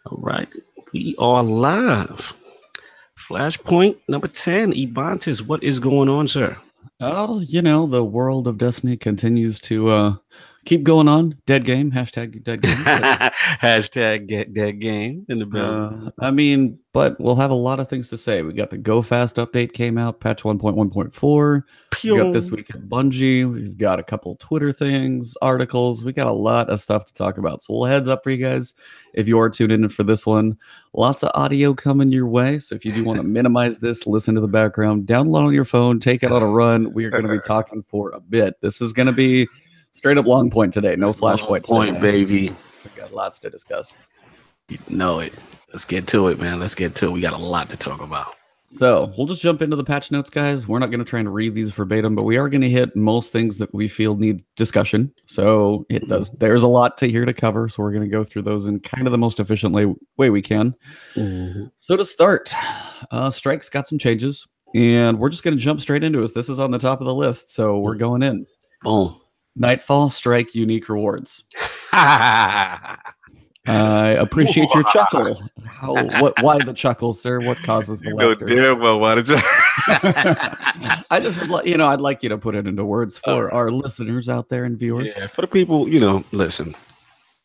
All right, we are live. Flashpoint number 10. Ebontis, what is going on, sir? Oh, the world of Destiny continues to keep going on. Dead game, hashtag dead game. Hashtag get that game in the building. But we'll have a lot of things to say. We got the Go Fast update came out, patch 1.1.4. We got this Pew. week at Bungie. We've got a couple Twitter things, articles. We got a lot of stuff to talk about. So we'll heads up for you guys if you are tuned in for this one. Lots of audio coming your way. So if you do want to minimize this, listen to the background, download on your phone, take it on a run. We are going to be talking for a bit. This is going to be straight up long point today. No flashpoint Point, today. baby. We've got lots to discuss. You know it. Let's get to it, man. Let's get to it. We got a lot to talk about. So we'll just jump into the patch notes, guys. We're not going to try and read these verbatim, but we are going to hit most things that we feel need discussion. So there's a lot to here to cover. So we're going to go through those in kind of the most efficient way we can. Mm-hmm. So to start, Strike's got some changes, and we're just going to jump straight into it. This is on the top of the list, so we're going in. Boom. Nightfall Strike unique rewards. I appreciate your chuckle. Why the chuckle, sir? What causes the laughter? Damn well, why did you? I just, I'd like you to put it into words for our listeners out there and viewers. Yeah, for the people, listen.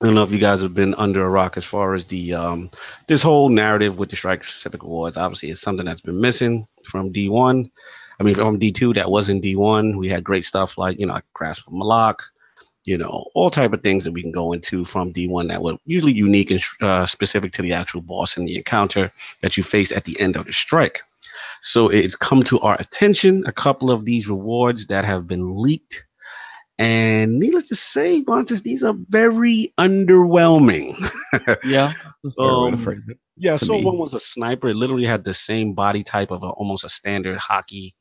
I don't know if you guys have been under a rock as far as the this whole narrative with the strike specific awards. Obviously, it's something that's been missing from D1. I mean, from D2 that wasn't D1. We had great stuff like Grasp of Malak, all type of things that we can go into from D1 that were usually unique and specific to the actual boss and the encounter that you face at the end of the strike. So it's come to our attention a couple of these rewards that have been leaked. And needless to say, Bontis, these are very underwhelming. Yeah. Yeah, so one was a sniper. It literally had the same body type of almost a standard hockey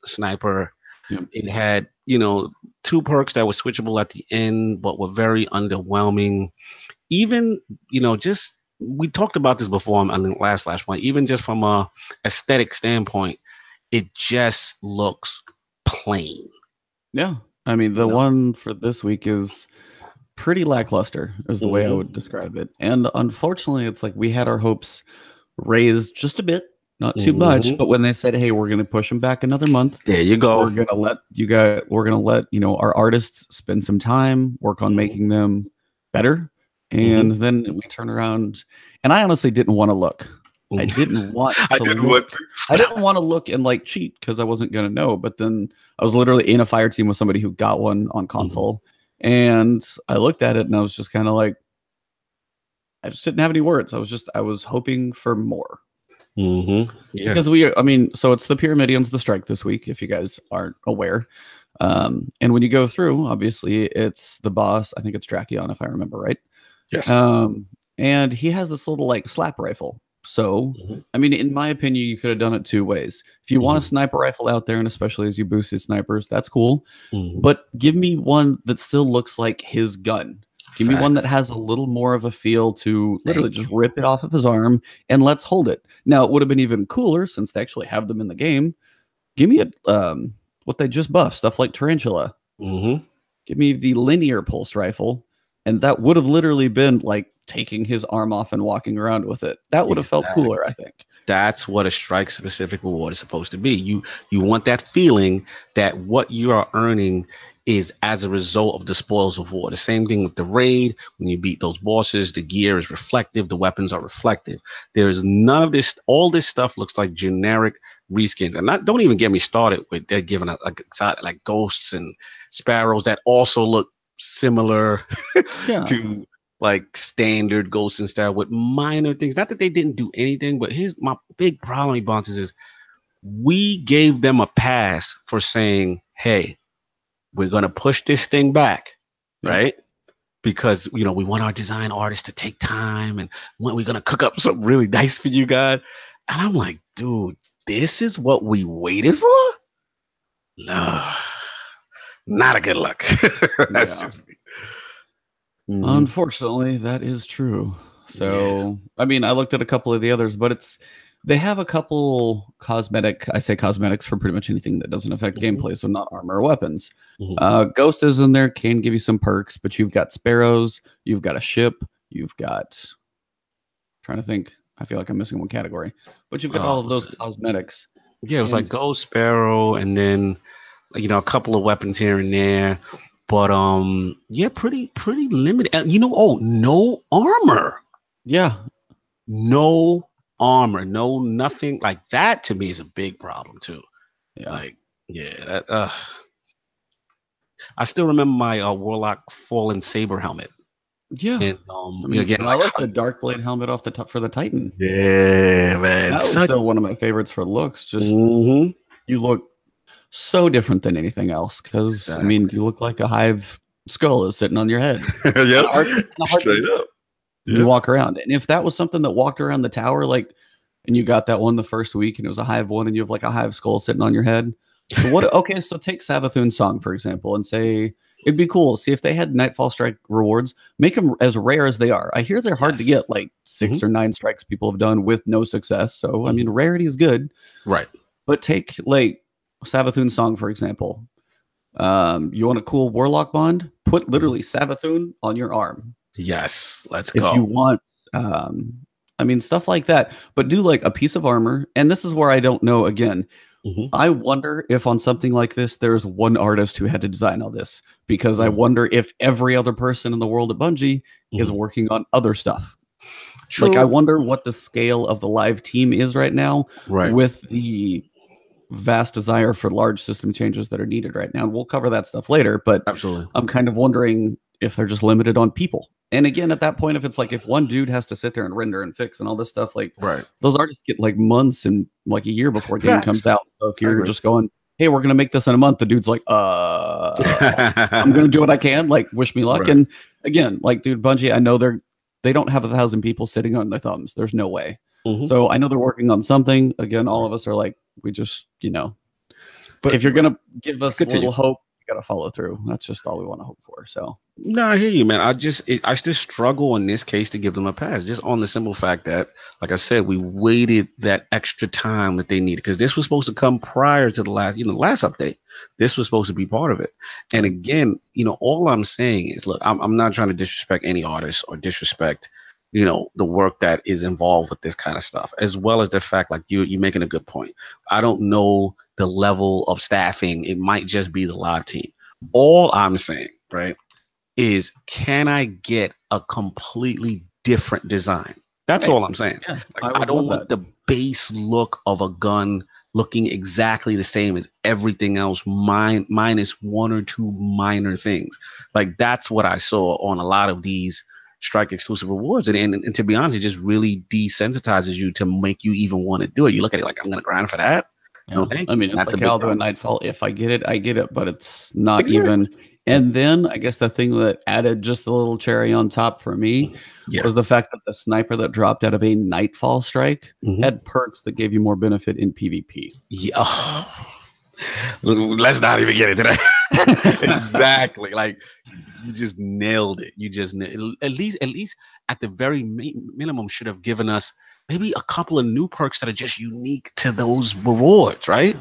sniper. Yep. It had, 2 perks that were switchable at the end, but were very underwhelming. Even, just we talked about this before on the last Flashpoint. Even just from a aesthetic standpoint, it just looks plain. Yeah. I mean, the one for this week is pretty lackluster, is the way I would describe it. And unfortunately, it's like we had our hopes raised just a bit, not too much. But when they said, "Hey, we're going to push them back another month," there you go. We're going to let our artists spend some time, work on making them better, and then we turn around. And I honestly didn't want to look. I didn't want to I didn't want to look and cheat because I wasn't going to know. But then I was literally in a fire team with somebody who got one on console. And I looked at it and I was just kind of like, I just didn't have any words. I was hoping for more. Yeah. Because so it's the Pyramidians, the strike this week, if you guys aren't aware. And when you go through, obviously it's the boss. I think it's Drakion, if I remember right. Yes. And he has this little slap rifle. So, in my opinion, you could have done it 2 ways. If you want a sniper rifle out there, and especially as you boosted snipers, that's cool. But give me one that still looks like his gun. Give me one that has a little more of a feel to literally just rip it off of his arm and let's hold it. Now, it would have been even cooler since they actually have them in the game. Give me what they just buffed, stuff like Tarantula. Give me the linear pulse rifle, and that would have literally been like taking his arm off and walking around with it. That would have felt cooler, I think. That's what a strike specific reward is supposed to be. You want that feeling that what you are earning is as a result of the spoils of war. The same thing with the raid. When you beat those bosses, the gear is reflective, the weapons are reflective. There's none of this. All this stuff looks like generic reskins. And don't even get me started with they're giving us like ghosts and sparrows that also look similar to like standard Ghosts and Star with minor things. Not that they didn't do anything, but here's my big problem, Ebontis, is we gave them a pass for saying, hey, we're going to push this thing back, right? Because, we want our design artists to take time and we're going to cook up something really nice for you guys. And I'm like, dude, this is what we waited for? No, not a good look. That's just me. Unfortunately, that is true. So, I looked at a couple of the others, but they have a couple I say cosmetics for pretty much anything that doesn't affect gameplay, so not armor or weapons. Ghost is in there, can give you some perks, but you've got sparrows, you've got a ship, you've got trying to think. I feel like I'm missing one category, but you've got all Oh, of those cosmetics. yeah, it was like And Gold Sparrow, and then a couple of weapons here and there, but yeah, pretty limited. And oh, no armor, yeah, no armor, no nothing like that. To me, is a big problem too. yeah, Like, yeah, I still remember my Warlock Fallen Saber helmet, yeah. and I mean, again, and I like, like the Darkblade helmet off the top for the Titan. yeah, man, That was such. still one of my favorites for looks. Just Hmm. you look so different than anything else because I mean, Exactly. you look like a hive skull is sitting on your head. Yep, Kind of hard to straight do up. when you Yep. walk around. And if that was something that walked around the tower, like, and you got that one the first week, and it was a hive one, and you have like a hive skull sitting on your head. So what? Okay, so take Savathun's song for example, and say it'd be cool. See if they had Nightfall Strike rewards, make them as rare as they are. I hear they're hard to Yes. get, like 6 or 9 strikes people have done with no success. So I mean, rarity is good. Right. But take like Savathun's song for example. You want a cool warlock bond? Put literally Savathun on your arm. Yes. Let's If you go. want, I mean, stuff like that. But do like a piece of armor. And this is where I don't know again. Hmm. I wonder if on something like this, there's one artist who had to design all this because I wonder if every other person in the world at Bungie is working on other stuff. True. Like, I wonder what the scale of the live team is right now Right. with the vast desire for large system changes that are needed right now. And we'll cover that stuff later, but Absolutely. I'm kind of wondering if they're just limited on people. And again, at that point, if it's like if one dude has to sit there and render and fix and all this stuff, like Right. those artists get like months and like a year before a game Facts. comes out. So if I you're agree. just going, hey, we're gonna make this in a month, the dude's like, I'm gonna do what I can, like wish me luck. Right. And again, like dude, Bungie, I know they don't have 1,000 people sitting on their thumbs. There's no way. Mhm. So I know they're working on something. Again, all of us are like, we just, But if you're gonna give us a continue. little hope, you gotta follow through. That's just all we want to hope for. So No, I hear you, man. I still struggle in this case to give them a pass, just on the simple fact that, like I said, we waited that extra time that they needed because this was supposed to come prior to the last update. This was supposed to be part of it. And again, all I'm saying is, look, I'm not trying to disrespect any artist or disrespect, the work that is involved with this kind of stuff, as well as the fact, like you're making a good point. I don't know the level of staffing. It might just be the live team. All I'm saying, right, is can I get a completely different design? That's all I'm saying. yeah, Like, I don't want the base look of a gun looking exactly the same as everything else, minus one or two minor things. Like, that's what I saw on a lot of these strike exclusive rewards. And to be honest, it just really desensitizes you to make you even want to do it. You look at it like, I'm going to grind for that. Yeah. No, thank I you. mean, it's That's like a big I'll do a problem. Nightfall. If I get it, I get it, but it's not Exactly. even. And then I guess the thing that added just a little cherry on top for me Yeah. was the fact that the sniper that dropped out of a Nightfall strike had perks that gave you more benefit in PvP. Yeah. Let's not even get into that. Exactly. Like, you just nailed it. You just at least at the very minimum should have given us maybe a couple of new perks that are just unique to those rewards, right?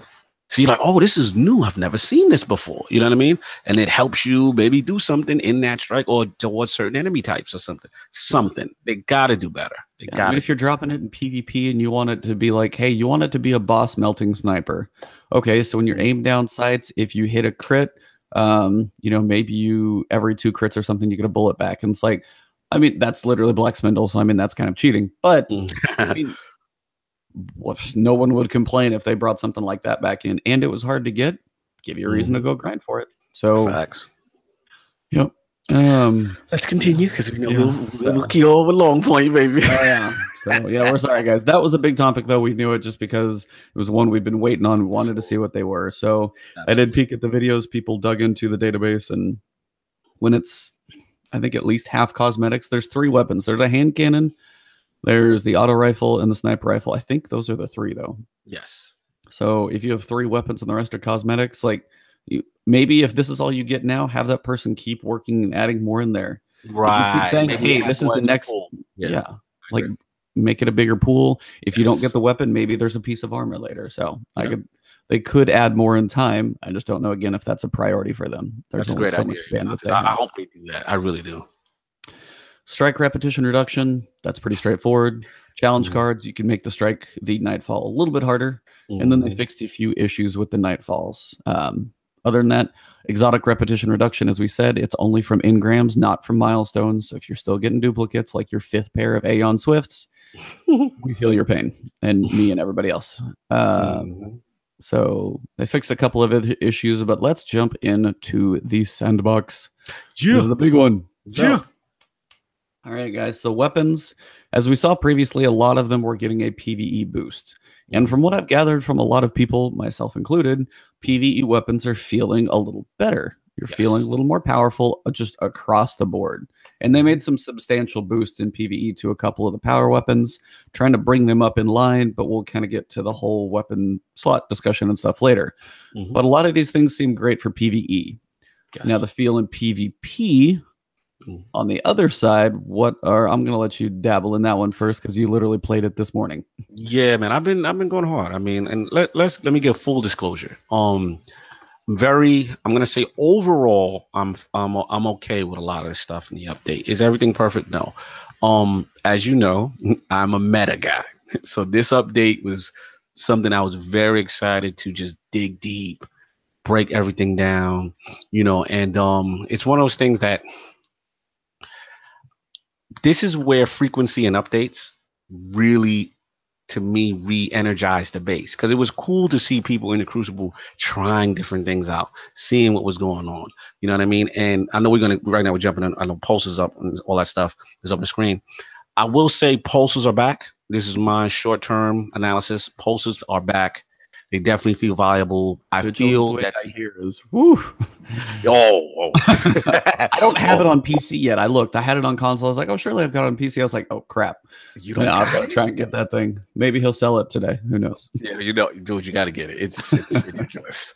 So you're like, oh, this is new. I've never seen this before. You know what I mean? And it helps you maybe do something in that strike or towards certain enemy types or something. They got to do better. I mean, if you're dropping it in PvP and you want it to be like, hey, you want it to be a boss melting sniper. Okay, so when you're aim down sights, if you hit a crit, maybe you every 2 crits or something, you get a bullet back. And it's like, I mean, that's literally Black Spindle. So I mean, that's kind of cheating. But I mean, no one would complain if they brought something like that back in, and it was hard to get. Give you a reason to go grind for it. So facts. Yep. Let's continue because we know we'll keep over long point, baby. Oh yeah. So yeah, we're sorry, guys. That was a big topic, though. We knew it just because it was one we'd been waiting on. We wanted to see what they were. So I did peek at the videos. People dug into the database, and when it's, I think, at least half cosmetics. There's 3 weapons. There's a hand cannon. There's the auto rifle and the sniper rifle. I think those are the 3, though. Yes. So if you have 3 weapons and the rest are cosmetics, like maybe if this is all you get now, have that person keep working and adding more in there. Right. If you keep saying, hey, this is the next. Yeah. Like make it a bigger pool. If you don't get the weapon, maybe there's a piece of armor later. So they could add more in time. I just don't know again if that's a priority for them. There's that's a great idea. I hope they do that. I really do. Strike repetition reduction, that's pretty straightforward. Challenge cards, you can make the nightfall a little bit harder. And then they fixed a few issues with the nightfalls. Other than that, exotic repetition reduction, as we said, it's only from engrams, not from milestones. So if you're still getting duplicates like your 5th pair of Aeon Swifts, we feel your pain, and me and everybody else. So they fixed a couple of issues, but let's jump into the sandbox. Yeah. This is the big one. So, yeah. All right, guys. So weapons, as we saw previously, a lot of them were getting a PvE boost. And from what I've gathered from a lot of people, myself included, PvE weapons are feeling a little better. You're feeling a little more powerful just across the board. And they made some substantial boosts in PvE to a couple of the power weapons, trying to bring them up in line, but we'll kind of get to the whole weapon slot discussion and stuff later. But a lot of these things seem great for PvE. Now, the feel in PvP, on the other side, I'm going to let you dabble in that one first because you literally played it this morning. Yeah, man, I've been going hard. I mean, and let me give full disclosure. I'm gonna say overall, I'm okay with a lot of this stuff in the update. Is everything perfect? No. As you know, I'm a meta guy, so this update was something I was very excited to just dig deep, break everything down, and it's one of those things that this is where frequency and updates really, to me, re-energized the base, because it was cool to see people in the Crucible trying different things out, seeing what was going on. You know what I mean? And I know right now we're jumping in, I know pulses up and all that stuff is up on the screen. I will say pulses are back. This is my short-term analysis. Pulses are back. They definitely feel viable. I feel that I hear is woo. I don't have it on PC yet. I looked. I had it on console. I was like, oh, surely I've got it on PC. I was like, oh crap. I've got to try and get that thing. Maybe he'll sell it today. Who knows? Yeah, dude, you got to get it. It's ridiculous.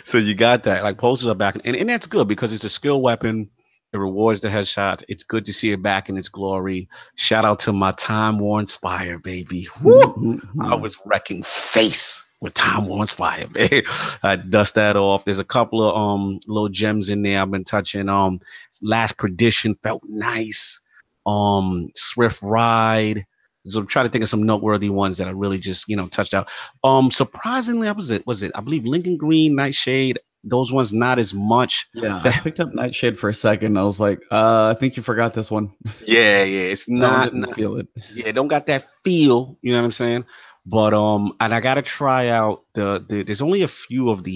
So you got that. Like pulses are back, and that's good because it's a skill weapon. It rewards the headshots. It's good to see it back in its glory. Shout out to my time-worn Spire, baby. Woo! I was wrecking face with time-worn Spire, man. I dust that off. There's a couple of little gems in there I've been touching. Last Perdition felt nice. Swift Ride. So I'm trying to think of some noteworthy ones that I really just touched out. Surprisingly, was it? I believe Lincoln Green, Nightshade. Those ones not as much. Yeah, I picked up Nightshade for a second. I was like, I think you forgot this one. Yeah, it's not. Feel it. Yeah, don't got that feel. You know what I'm saying? But and I gotta try out there's only a few of the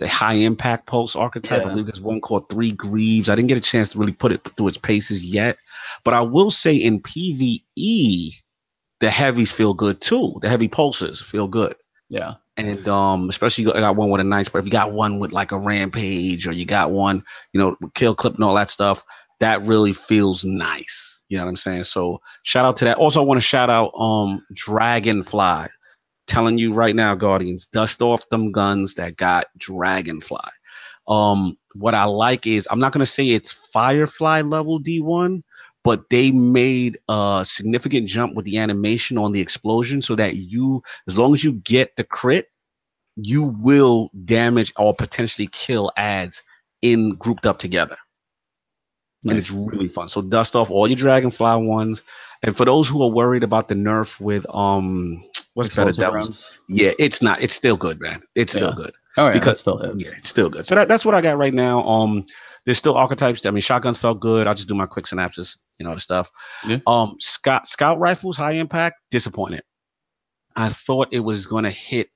high impact pulse archetype. I believe there's one called 3 Greaves. I didn't get a chance to really put it through its paces yet, but I will say in PvE, the heavies feel good too. The heavy pulses feel good. Yeah. And especially I got one with a nice, but if you got one with like a rampage or you got one, with kill clip and all that stuff, that really feels nice. You know what I'm saying? So shout out to that. Also, I want to shout out Dragonfly. Telling you right now, Guardians, dust off them guns that got Dragonfly. What I like is, I'm not going to say it's Firefly level D1, but they made a significant jump with the animation on the explosion so that as long as you get the crit, you will damage or potentially kill ads grouped up together. Nice. And it's really fun. So dust off all your Dragonfly ones. And for those who are worried about the nerf with what's called Devils, yeah, it's not. It's still good, man. It's still good. Oh yeah, it still is. Yeah, it's still good. So that's what I got right now. There's still archetypes. I mean, shotguns felt good. I'll just do my quick synopsis, the stuff. Yeah. Scout rifles, high impact, disappointed. I thought it was gonna hit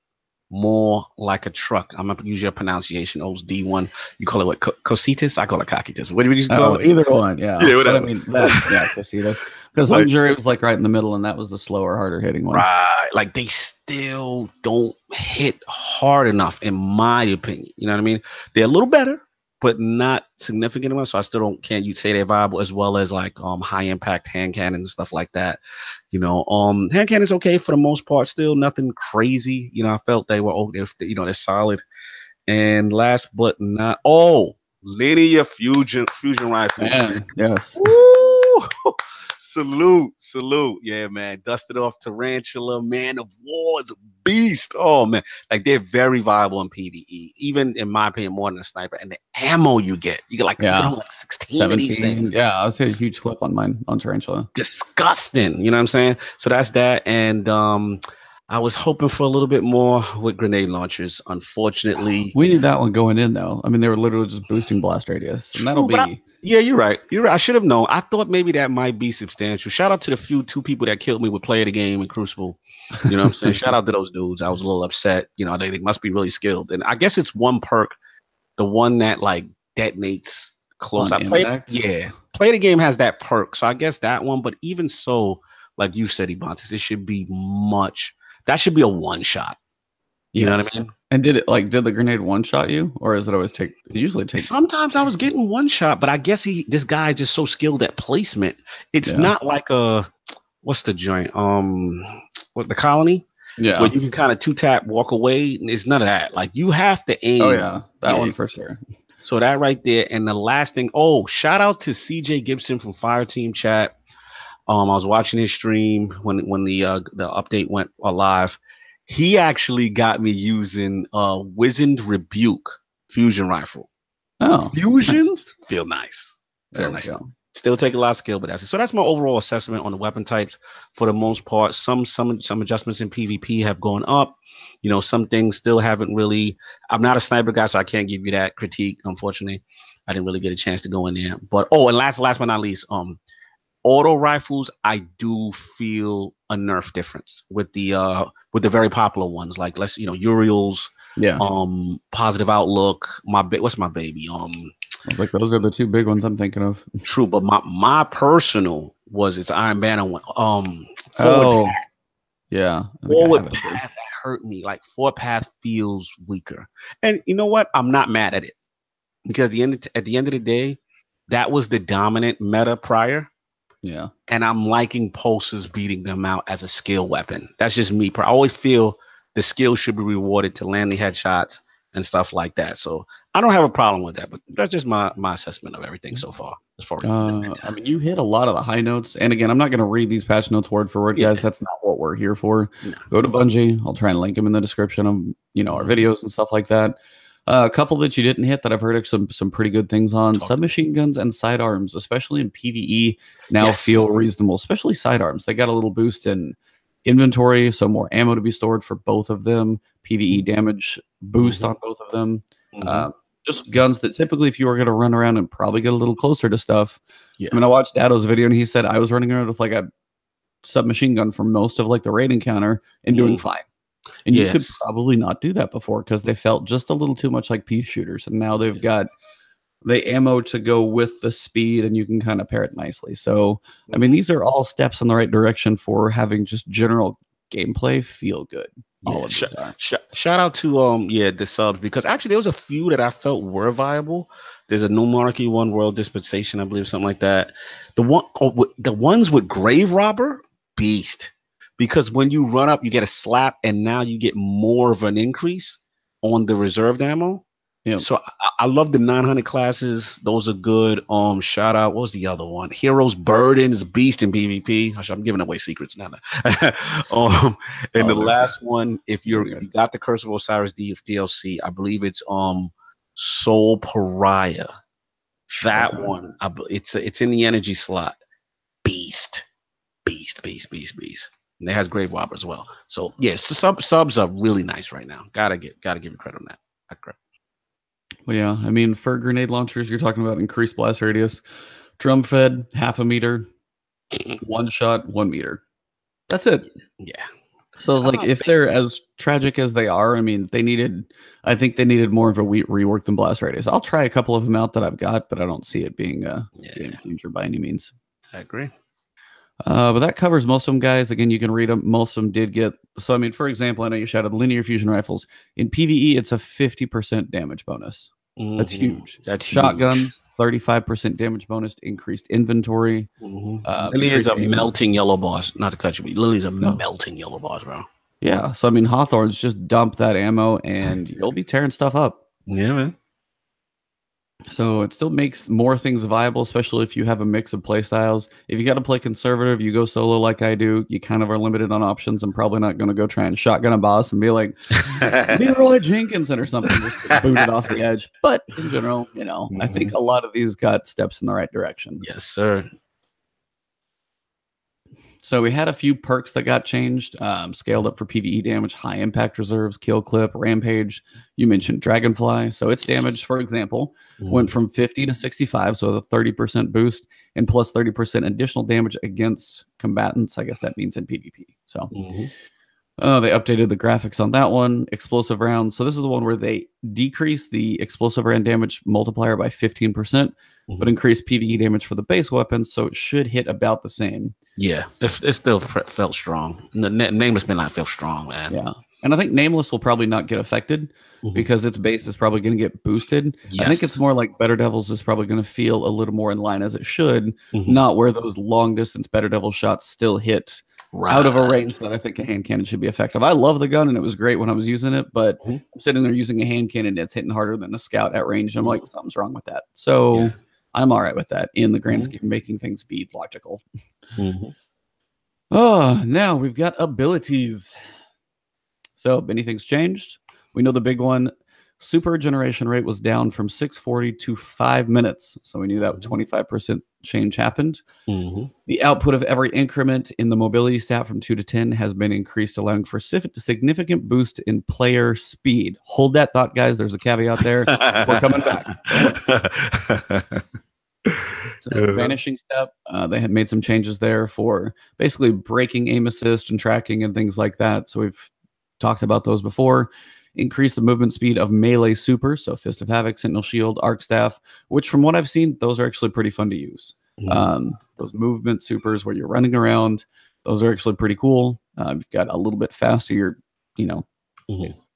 more like a truck. I'm gonna use your pronunciation. Those D1. You call it what? Cositas? I call it Cockitas. What do you call it? Either one. Yeah. Yeah. Whatever. I mean, Cositas. Because Luxury was like right in the middle, and that was the slower, harder hitting one. Right. Like they still don't hit hard enough, in my opinion. You know what I mean? They're a little better, but not significant enough. So I still can't you say they're viable, as well as like high impact hand cannons and stuff like that. Hand cannons okay for the most part, still nothing crazy. I felt they were okay, they're solid. And last but not linear fusion rifles. Man, yes. Woo! Salute. Yeah, man. Dusted off Tarantula, Man of War is a beast. Oh man, like they're very viable in PvE, even in my opinion, more than a sniper. And the ammo you get like you get on like 16 of these things. Yeah, I would say a huge clip on mine on Tarantula. Disgusting. You know what I'm saying? So that's that. And I was hoping for a little bit more with grenade launchers. Unfortunately, we knew that one going in though. I mean, they were literally just boosting blast radius, and that'll be. Yeah, you're right. You're right. I should have known. I thought maybe that might be substantial. Shout out to the two people that killed me with Play of the Game and Crucible. You know what I'm saying? Shout out to those dudes. I was a little upset. You know, they must be really skilled. And I guess it's one perk, the one that like detonates close. Play of the Game has that perk. So I guess that one. But even so, like you said, Ebontis, it should be that should be a one shot. You know what I mean? And did the grenade one shot you, or is it always it usually takes? Sometimes I was getting one shot, but I guess this guy is just so skilled at placement. It's not like what's the joint? The Colony? Yeah. Where you can kind of 2-tap, walk away. It's none of that. Like you have to aim. Oh yeah, that one for sure. So that right there. And the last thing, shout out to CJ Gibson from Fireteam Chat. I was watching his stream when the update went live. He actually got me using Wizened Rebuke fusion rifle. Oh, fusions feel nice. Feel nice. Still take a lot of skill, but that's my overall assessment on the weapon types. For the most part, some adjustments in PvP have gone up. You know, some things still haven't really. I'm not a sniper guy, so I can't give you that critique. Unfortunately, I didn't really get a chance to go in there. But and last but not least, auto rifles, I do feel a nerf difference with the very popular ones, like Uriel's, Positive Outlook. What's my baby? Like those are the two big ones I'm thinking of. True, but my personal it's Iron Banner one. Forward path that hurt me. Like forward path feels weaker, and you know what? I'm not mad at it because at the end of the day, that was the dominant meta prior. Yeah. And I'm liking pulses beating them out as a skill weapon. That's just me. I always feel the skill should be rewarded to landing headshots and stuff like that. So I don't have a problem with that, but that's just my assessment of everything so far. As far as I mean, you hit a lot of the high notes. And again, I'm not going to read these patch notes word for word, guys. That's not what we're here for. No. Go to Bungie. I'll try and link them in the description of our videos and stuff like that. A couple that you didn't hit that I've heard some pretty good things on. Submachine guns and sidearms, especially in PvE, now feel reasonable, especially sidearms. They got a little boost in inventory, so more ammo to be stored for both of them. PvE damage boost on both of them. Just guns that typically, if you were going to run around and probably get a little closer to stuff. I mean, I watched Dado's video and he said I was running around with like a submachine gun for most of like the raid encounter and doing fine. And you could probably not do that before because they felt just a little too much like pea shooters. And now they've got the ammo to go with the speed and you can kind of pair it nicely. So, I mean, these are all steps in the right direction for having just general gameplay feel good. All of these are. Shout out to the subs, because actually there was a few that I felt were viable. There's a New Monarchy one, Royal Dispensation, I believe, something like that. The ones with Grave Robber, beast. Because when you run up, you get a slap, and now you get more of an increase on the reserved ammo. Yeah. So I love the 900 classes. Those are good. Shout out. What was the other one? Heroes Burdens, beast in PvP. I'm giving away secrets now. And the last one, if you got the Curse of Osiris DLC, I believe it's Soul Pariah. That one, it's in the energy slot. Beast. And it has Grave Robber as well. So yes, subs are really nice right now. Gotta give you credit on that. Well, yeah, I mean, for grenade launchers, you're talking about increased blast radius, drum fed, 0.5 meter, one shot, 1 meter. That's it. Yeah. So it's like, if they're as tragic as they are, I mean, I think they needed more of a rework than blast radius. I'll try a couple of them out that I've got, but I don't see it being a game changer by any means. I agree. But that covers most of them, guys. Again, you can read them. Most of them did get. So, I mean, for example, I know you shouted linear fusion rifles. In PvE, it's a 50% damage bonus. That's huge. That's shotguns, 35% damage bonus, increased inventory. Lily is a melting yellow boss. Not to cut you, but Lily's a melting yellow boss, bro. Yeah. So, I mean, Hawthorne's, just dump that ammo and you'll be tearing stuff up. Yeah, man. Yeah. So, I mean, Hawthorne's, just dump that ammo and you'll be tearing stuff up. Yeah. So, I mean, Hawthorne's, just dump that ammo and you'll be tearing stuff up. Yeah. So, I mean, Hawthorne's, just dump that ammo and you'll be tearing stuff up. So it still makes more things viable, especially if you have a mix of play styles. If you got to play conservative, you go solo like I do, you kind of are limited on options. I'm probably not going to go try and shotgun a boss and be like, Leroy Jenkinson or something, just get booted off the edge. But in general, I think a lot of these got steps in the right direction. Yes, sir. So we had a few perks that got changed, scaled up for PvE damage, high impact reserves, kill clip, rampage. You mentioned Dragonfly. So its damage, for example, went from 50 to 65, so the 30% boost and plus 30% additional damage against combatants. I guess that means in PvP. So they updated the graphics on that one. Explosive rounds. So this is the one where they decrease the explosive round damage multiplier by 15%, but increase PvE damage for the base weapons, so it should hit about the same. Yeah, it still felt strong. Nameless may not feel strong, man. Yeah, and I think Nameless will probably not get affected because its base is probably going to get boosted. Yes. I think it's more like Better Devils is probably going to feel a little more in line as it should, not where those long distance Better Devil shots still hit out of a range that I think a hand cannon should be effective. I love the gun and it was great when I was using it, but I'm sitting there using a hand cannon that's hitting harder than a scout at range. I'm like, something's wrong with that. So I'm all right with that in the grand scheme, making things be logical. Oh, now we've got abilities. So anything's changed. We know the big one, super regeneration rate was down from 640 to 5 minutes. So we knew that 25% change happened. The output of every increment in the mobility stat from 2 to 10 has been increased, allowing for significant boost in player speed. Hold that thought, guys. There's a caveat there. We're coming back. So vanishing step, they had made some changes there for basically breaking aim assist and tracking and things like that. So we've talked about those before. Increase the movement speed of melee super, so Fist of Havoc, Sentinel Shield, Arc Staff, which from what I've seen, those are actually pretty fun to use. Those movement supers where you're running around, those are actually pretty cool. You've got a little bit faster, you're,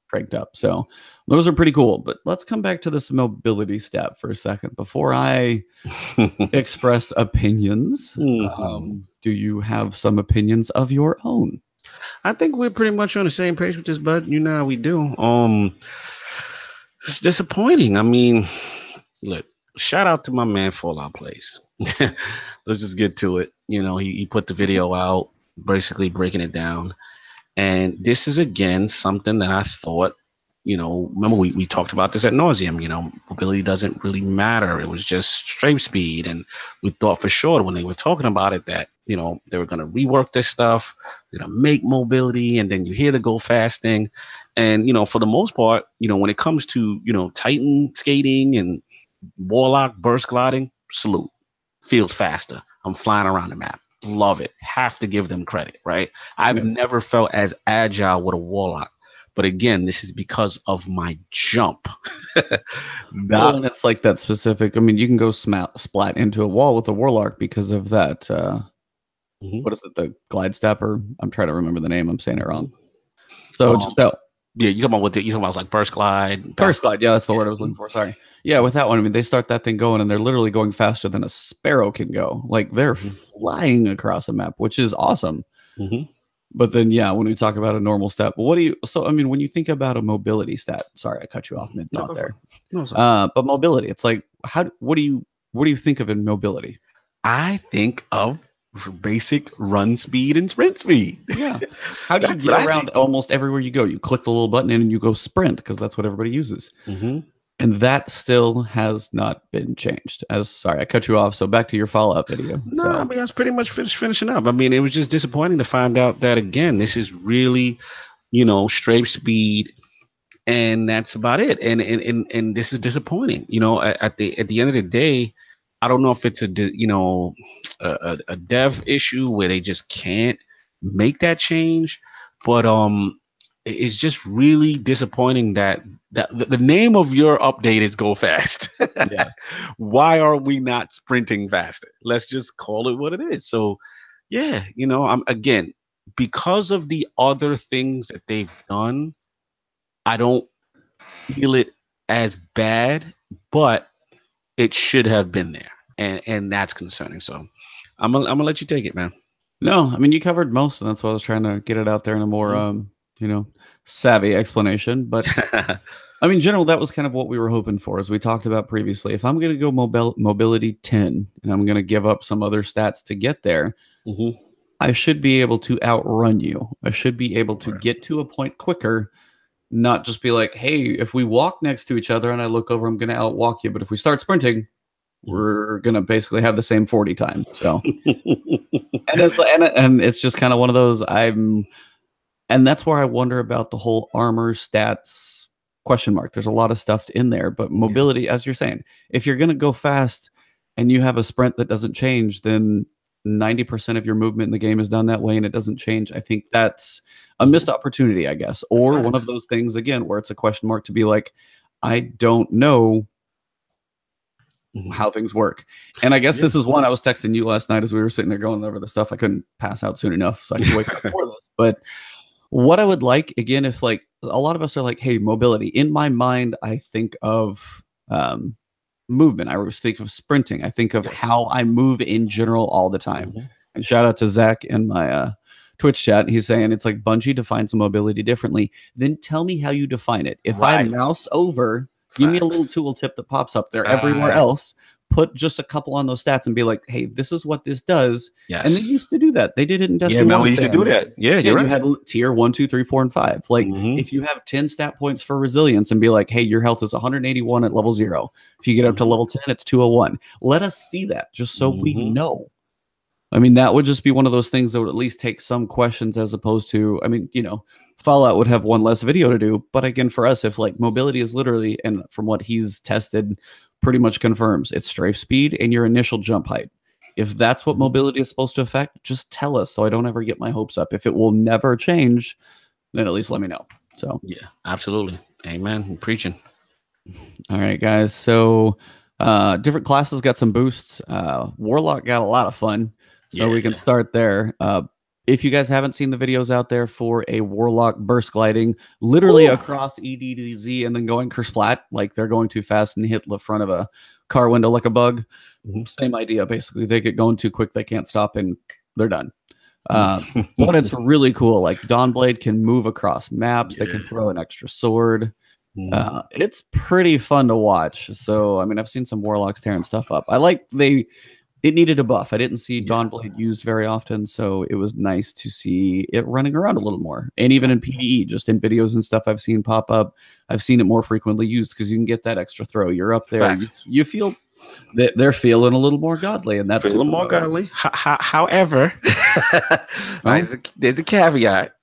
cranked up. So those are pretty cool. But let's come back to this mobility stat for a second before I express opinions. Do you have some opinions of your own? I think we're pretty much on the same page with this, bud. You know how we do. It's disappointing. I mean, look, shout out to my man Fallout Plays. Let's just get to it. He put the video out, basically breaking it down. And this is, again, something that I thought, remember we talked about this ad nauseum, mobility doesn't really matter. It was just strafe speed. And we thought for sure when they were talking about it that, they were going to rework this stuff, make mobility, and then you hear the go fast thing. And, for the most part, when it comes to, Titan skating and Warlock burst gliding, salute. Feels faster. I'm flying around the map. Love it. Have to give them credit, right? I've never felt as agile with a Warlock. But again, this is because of my jump. Well, and it's like that specific. I mean, you can go splat into a wall with a Warlock because of that. What is it? The glide stepper. I'm trying to remember the name. I'm saying it wrong. So just out. Yeah, you talking about like burst glide. Burst glide. Yeah, that's the word I was looking for. Sorry. Yeah, with that one, I mean, they start that thing going, and they're literally going faster than a sparrow can go. Like they're flying across the map, which is awesome. But then, when we talk about a normal stat, what do you? So, I mean, when you think about a mobility stat, sorry, I cut you off mid thought there. No, sorry. But mobility, it's like, what do you think of in mobility? I think of basic run speed and sprint speed. Yeah. How do you get around almost everywhere you go? You click the little button and you go sprint because that's what everybody uses. And that still has not been changed. Sorry, I cut you off. So back to your follow-up video. No, I mean, that's pretty much finishing up. I mean, it was just disappointing to find out that, again, this is really, strafe speed, and that's about it. And this is disappointing. At the end of the day, I don't know if it's a dev issue where they just can't make that change, but it's just really disappointing that the name of your update is go fast. Why are we not sprinting faster? Let's just call it what it is. So I'm again, because of the other things that they've done, I don't feel it as bad, but it should have been there. And that's concerning. So I'm gonna let you take it, man. No, I mean, you covered most, and that's why I was trying to get it out there in a more you know, savvy explanation. But I mean, in general, that was kind of what we were hoping for, as we talked about previously. If I'm going to go mobility 10 and I'm going to give up some other stats to get there, I should be able to outrun you. I should be able to get to a point quicker, not just be like, hey, if we walk next to each other and I look over, I'm going to outwalk you. But if we start sprinting, we're going to basically have the same 40 time. So, and it's just kind of one of those, and that's where I wonder about the whole armor stats question mark. There's a lot of stuff in there, but mobility, as you're saying, if you're going to go fast and you have a sprint that doesn't change, then 90% of your movement in the game is done that way and it doesn't change. I think that's a missed opportunity, I guess, or one of those things again where it's a question mark to be like, I don't know how things work. And I guess this is one I was texting you last night as we were sitting there going over the stuff. I couldn't pass out soon enough, so I could wake up before this. But what I would like, again, if like a lot of us are like, hey, mobility, in my mind, I think of movement. I always think of sprinting. I think of how I move in general all the time. And shout out to Zach in my Twitch chat. He's saying it's like Bungie defines mobility differently. Then tell me how you define it. If I mouse over, give me a little tool tip that pops up there. Everywhere else, put just a couple on those stats and be like, hey, this is what this does. And they used to do that. They did it in Destiny 1. We used to do that. Yeah, you're right. You had tier 1, 2, 3, 4, and 5. Like, if you have 10 stat points for resilience and be like, hey, your health is 181 at level 0. If you get up to level 10, it's 201. Let us see that just so we know. I mean, that would just be one of those things that would at least take some questions, as opposed to, I mean, you know, Fallout would have one less video to do. But again, for us, if like mobility is literally, and from what he's tested, pretty much confirms it's strafe speed and your initial jump height. If that's what mobility is supposed to affect, just tell us so I don't ever get my hopes up. If it will never change, then at least let me know. So yeah, absolutely. Amen. I'm preaching. All right, guys. So different classes got some boosts. Warlock got a lot of fun. So we can start there. If you guys haven't seen the videos out there for a Warlock burst gliding, literally across ED to Z and then going kersplat, like they're going too fast and hit the front of a car window like a bug. Same idea, basically. They get going too quick, they can't stop, and they're done. But it's really cool. Like Dawnblade can move across maps. They can throw an extra sword. It's pretty fun to watch. So, I mean, I've seen some Warlocks tearing stuff up. I like it needed a buff. I didn't see Dawnblade used very often, so it was nice to see it running around a little more. And even in PvE, just in videos and stuff I've seen pop up, I've seen it more frequently used because you can get that extra throw. You're up there. You feel that they're feeling a little more godly, and that's feeling more godly. However, there's a caveat.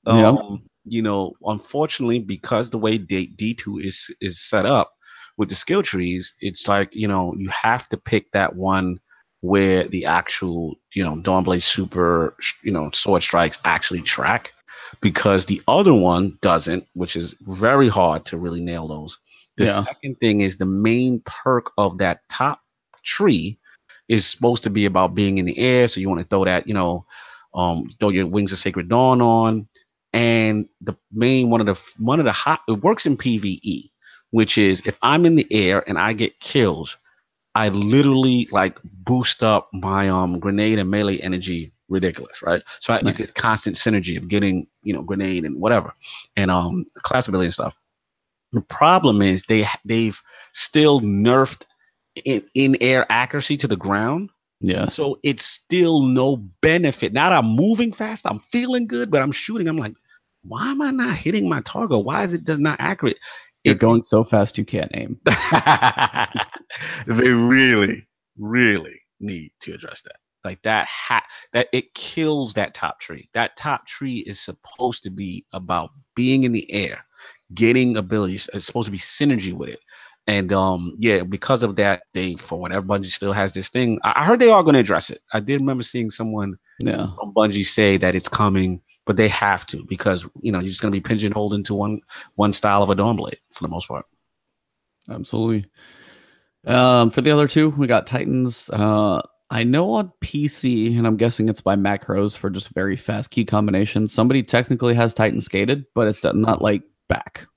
You know, unfortunately, because the way D2 is set up with the skill trees, it's like, you know, you have to pick that one where the actual, you know, Dawnblade super, you know, sword strikes actually track, because the other one doesn't, which is very hard to really nail those. The second thing is the main perk of that top tree is supposed to be about being in the air. So you want to throw that, you know, throw your Wings of Sacred Dawn on. And the main one of the hot, it works in PvE, which is if I'm in the air and I get kills, I literally like boost up my grenade and melee energy ridiculous, right? So it's this constant synergy of getting, you know, grenade and whatever, and class ability and stuff. The problem is they've still nerfed in air accuracy to the ground. Yeah. So it's still no benefit. Now that I'm moving fast, I'm feeling good, but I'm shooting. I'm like, why am I not hitting my target? Why is it not accurate? You're going so fast you can't aim. They really, really need to address that. Like that it kills that top tree. That top tree is supposed to be about being in the air, getting abilities. It's supposed to be synergy with it. And yeah, because of that, for whatever, Bungie still has this thing. I heard they are going to address it. I did remember seeing someone from Bungie say that it's coming, but they have to, because, you know, you're just going to be pigeonholed into one style of a Dawnblade for the most part. Absolutely. For the other two, we got Titans. I know on PC, and I'm guessing it's by macros for just very fast key combinations, somebody technically has Titan skated, but it's not like back.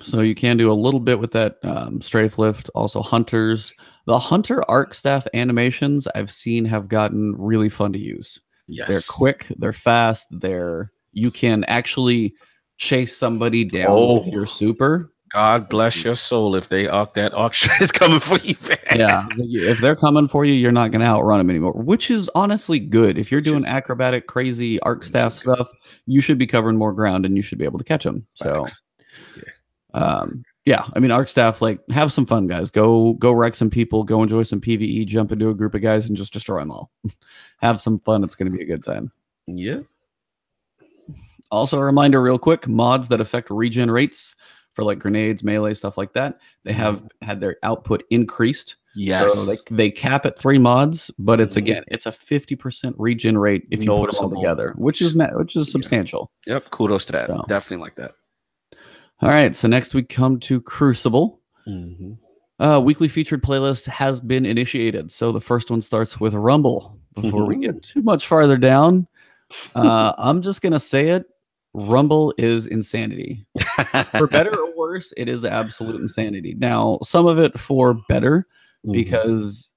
So you can do a little bit with that strafe lift. Also hunters. The hunter arc staff animations I've seen have gotten really fun to use. Yes. They're quick, they're fast, they're you can actually chase somebody down with your super. God bless your soul if they arc that arc shot is coming for you, man. Yeah, if they're coming for you, you're not going to outrun them anymore, which is honestly good. If you're doing acrobatic, crazy arc staff stuff, you should be covering more ground and you should be able to catch them. So, yeah, I mean, arc staff, like, have some fun, guys. Go wreck some people, go enjoy some PvE, jump into a group of guys and just destroy them all. Have some fun. It's going to be a good time. Yeah. Also, a reminder real quick, mods that affect regen rates for like grenades, melee, stuff like that, they have had their output increased. Yes. So they cap at 3 mods, but it's again, it's a 50% regen rate if you put them all together, which is substantial. Yep. Kudos to that. So, definitely like that. All right. So next we come to Crucible. Weekly featured playlist has been initiated. So the first one starts with Rumble. Before we get too much farther down, I'm just going to say it. Rumble is insanity. For better or worse, it is absolute insanity. Now, some of it for better, because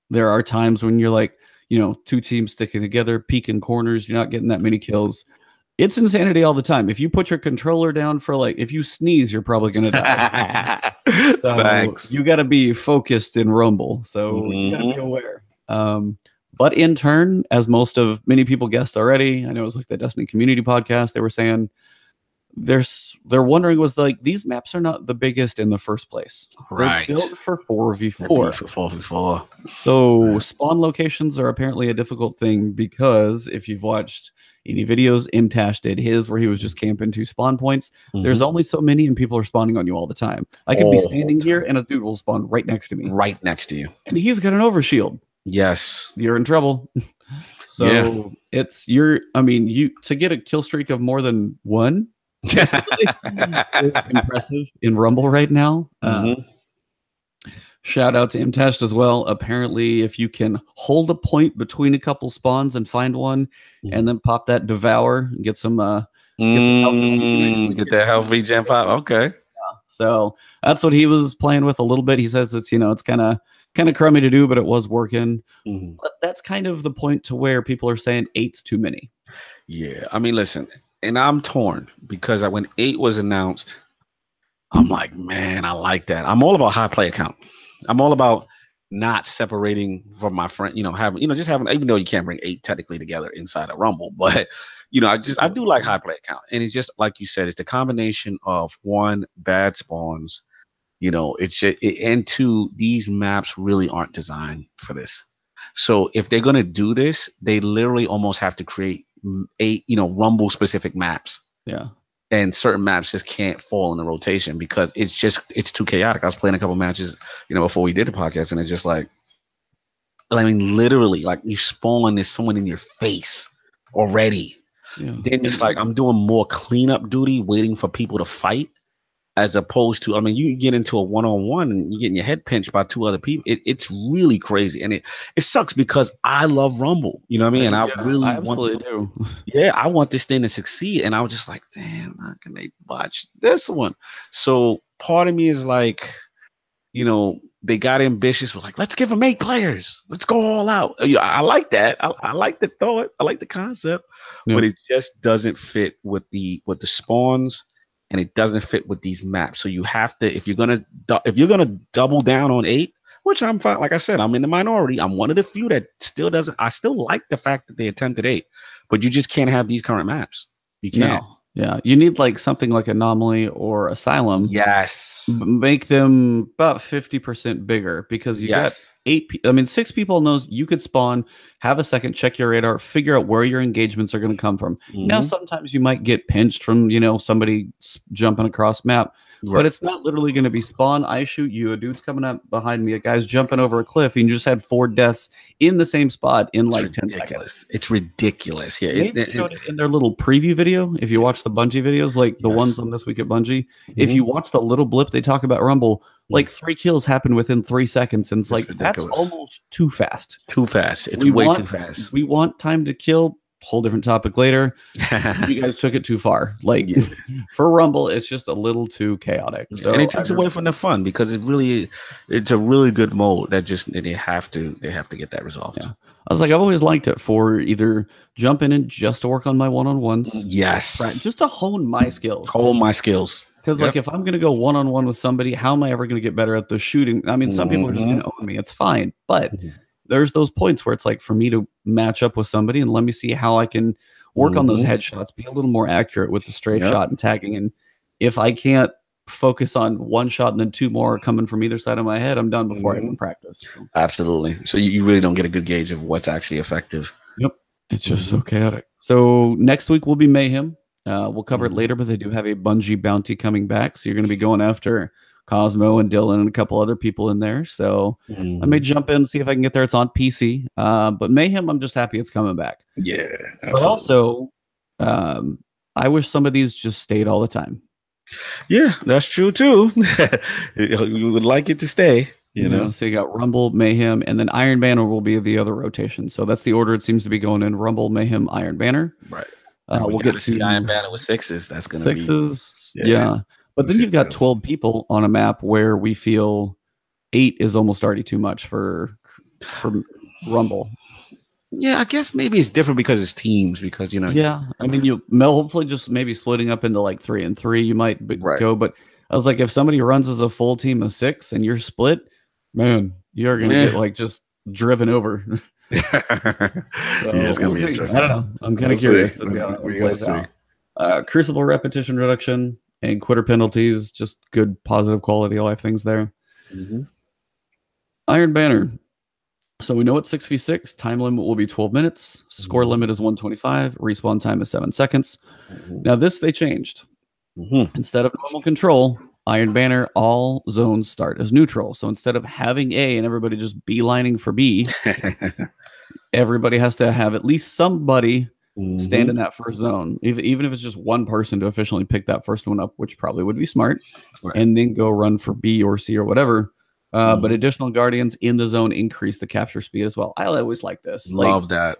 there are times when you're like, 2 teams sticking together, peeking corners, you're not getting that many kills. It's insanity all the time. If you put your controller down for if you sneeze, you're probably going to die. So thanks. You got to be focused in Rumble. So you got to be aware. But in turn, as many people guessed already, I know it was like the Destiny community podcast, they were saying they're wondering these maps are not the biggest in the first place. Right. They're built for 4v4. For 4v4. So spawn locations are apparently a difficult thing because if you've watched any videos, Imtash did his where he was just camping 2 spawn points. There's only so many and people are spawning on you all the time. I could be standing here and a dude will spawn right next to me. Right next to you. And he's got an overshield. Yes. You're in trouble. So it's to get a kill streak of more than 1 is impressive in Rumble right now. Shout out to Imtash as well. Apparently, if you can hold a point between a couple spawns and find one, and then pop that devour and get some health, get that health regen pop. Okay. So that's what he was playing with a little bit. He says it's it's kind of crummy to do, but it was working. But that's kind of the point to where people are saying 8's too many. Yeah, I mean, listen, and I'm torn because when 8 was announced, I'm like, man, I like that. I'm all about high player count. I'm all about not separating from my friend, having, even though you can't bring 8 technically together inside a Rumble, but I do like high player count. And it's just like you said, it's the combination of 1, bad spawns, it's just, and 2, these maps really aren't designed for this. So if they're going to do this, they literally almost have to create 8, Rumble specific maps. Yeah. And certain maps just can't fall in the rotation because it's too chaotic. I was playing a couple matches, before we did the podcast, and it's just literally, you spawn, there's someone in your face already. Yeah. Then it's I'm doing more cleanup duty, waiting for people to fight, as opposed to, you get into a one-on-one and you're getting your head pinched by 2 other people. It's really crazy. And it sucks because I love Rumble, you know what I mean? And I absolutely do. Yeah, I want this thing to succeed. And I was just like, damn, how can they botch this one? So part of me is they got ambitious, was let's give them 8 players. Let's go all out. I like that. I like the thought. I like the concept, but it just doesn't fit with the spawns. And it doesn't fit with these maps. So you have to, if you're gonna double down on 8, which I'm fine. Like I said, I'm in the minority. I'm one of the few that still doesn't. I still like the fact that they attempted 8, but you just can't have these current maps. You can't. No. Yeah, you need something like Anomaly or Asylum. Yes. Make them about 50% bigger because you got 6 people knows you could spawn, have a second, check your radar, figure out where your engagements are going to come from. Now, sometimes you might get pinched from, somebody jumping across map, but it's not literally going to be spawn. I shoot you, a dude's coming up behind me, a guy's jumping over a cliff, and you just had 4 deaths in the same spot in 10 seconds. It's ridiculous. Yeah. They showed it in their little preview video. If you watch the Bungie videos, the ones on This Week at Bungie, if you watch the little blip they talk about Rumble, 3 kills happen within 3 seconds, and it's that's almost too fast. Too fast. It's way too fast. We want time to kill. Whole different topic later. You guys took it too far. For Rumble, it's just a little too chaotic. So and it takes away from the fun because it's a really good mode that they have to get that resolved. Yeah. I was like, I've always liked it for either jumping in just to work on my one-on-ones, Yes. just to hone my skills. Hone my skills. Because like if I'm gonna go one-on-one with somebody, how am I ever gonna get better at the shooting? I mean, some people are just gonna own me. It's fine, but there's those points where it's like for me to match up with somebody and let me see how I can work on those headshots, be a little more accurate with the strafe shot and tagging. And if I can't focus on one shot and then two more coming from either side of my head, I'm done before I even practice. So. Absolutely. So you really don't get a good gauge of what's actually effective. Yep. It's just so chaotic. So next week will be Mayhem. We'll cover it later, but they do have a Bungie bounty coming back. So you're going to be going after Cosmo and Dylan and a couple other people in there. So I may jump in and see if I can get there. It's on PC. But Mayhem, I'm just happy it's coming back. Yeah. Absolutely. But also, I wish some of these just stayed all the time. Yeah, that's true too. We would like it to stay, you know. So you got Rumble, Mayhem, and then Iron Banner will be the other rotation. So that's the order it seems to be going in: Rumble, Mayhem, Iron Banner. Right. We'll get to see Iron Banner with sixes. That's going to be sixes. Yeah. But then you've got 12 people on a map where we feel 8 is almost already too much for Rumble. Yeah, I guess maybe it's different because it's teams. Because Yeah, I mean, hopefully just maybe splitting up into like 3 and 3. You might go, but I was like, if somebody runs as a full team of 6 and you're split, man, you're gonna get like just driven over. So, it's gonna be interesting. I don't know. I'm kind of curious to see how it plays out. Crucible repetition reduction and quitter penalties, just good positive quality of life things there. Iron Banner. So we know it's 6v6. Time limit will be 12 minutes. Score limit is 125. Respawn time is 7 seconds. Now this they changed. Instead of normal control, Iron Banner, all zones start as neutral. So instead of having A and everybody just beelining for B, everybody has to have at least somebody stand in that first zone, even if it's just one person to officially pick that first one up, which probably would be smart, and then go run for B or C or whatever. But additional guardians in the zone increase the capture speed as well. I always like this. Love that.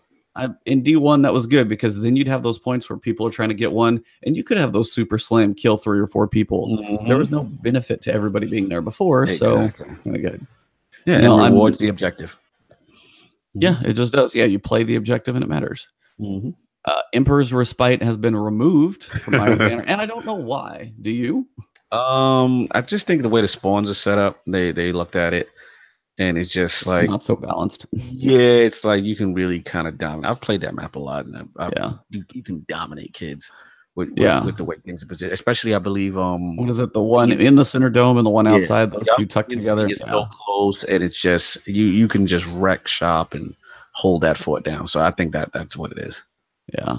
In D1, that was good because then you'd have those points where people are trying to get one, and you could have those super slam kill 3 or 4 people. There was no benefit to everybody being there before, so kind of good. Yeah, and it rewards the objective. Yeah, it just does. Yeah, you play the objective and it matters. Emperor's Respite has been removed from Iron Banner, and I don't know why. Do you? I just think the way the spawns are set up, they looked at it, and it's just like not so balanced. Yeah, it's like you can really kind of dominate. I've played that map a lot, and you can dominate kids with the way things are positioned. Especially, I believe what is it? The one in the center dome and the one outside. Those two tucked together. It's so close, and it's just you can just wreck shop and hold that fort down. So I think that's what it is. Yeah.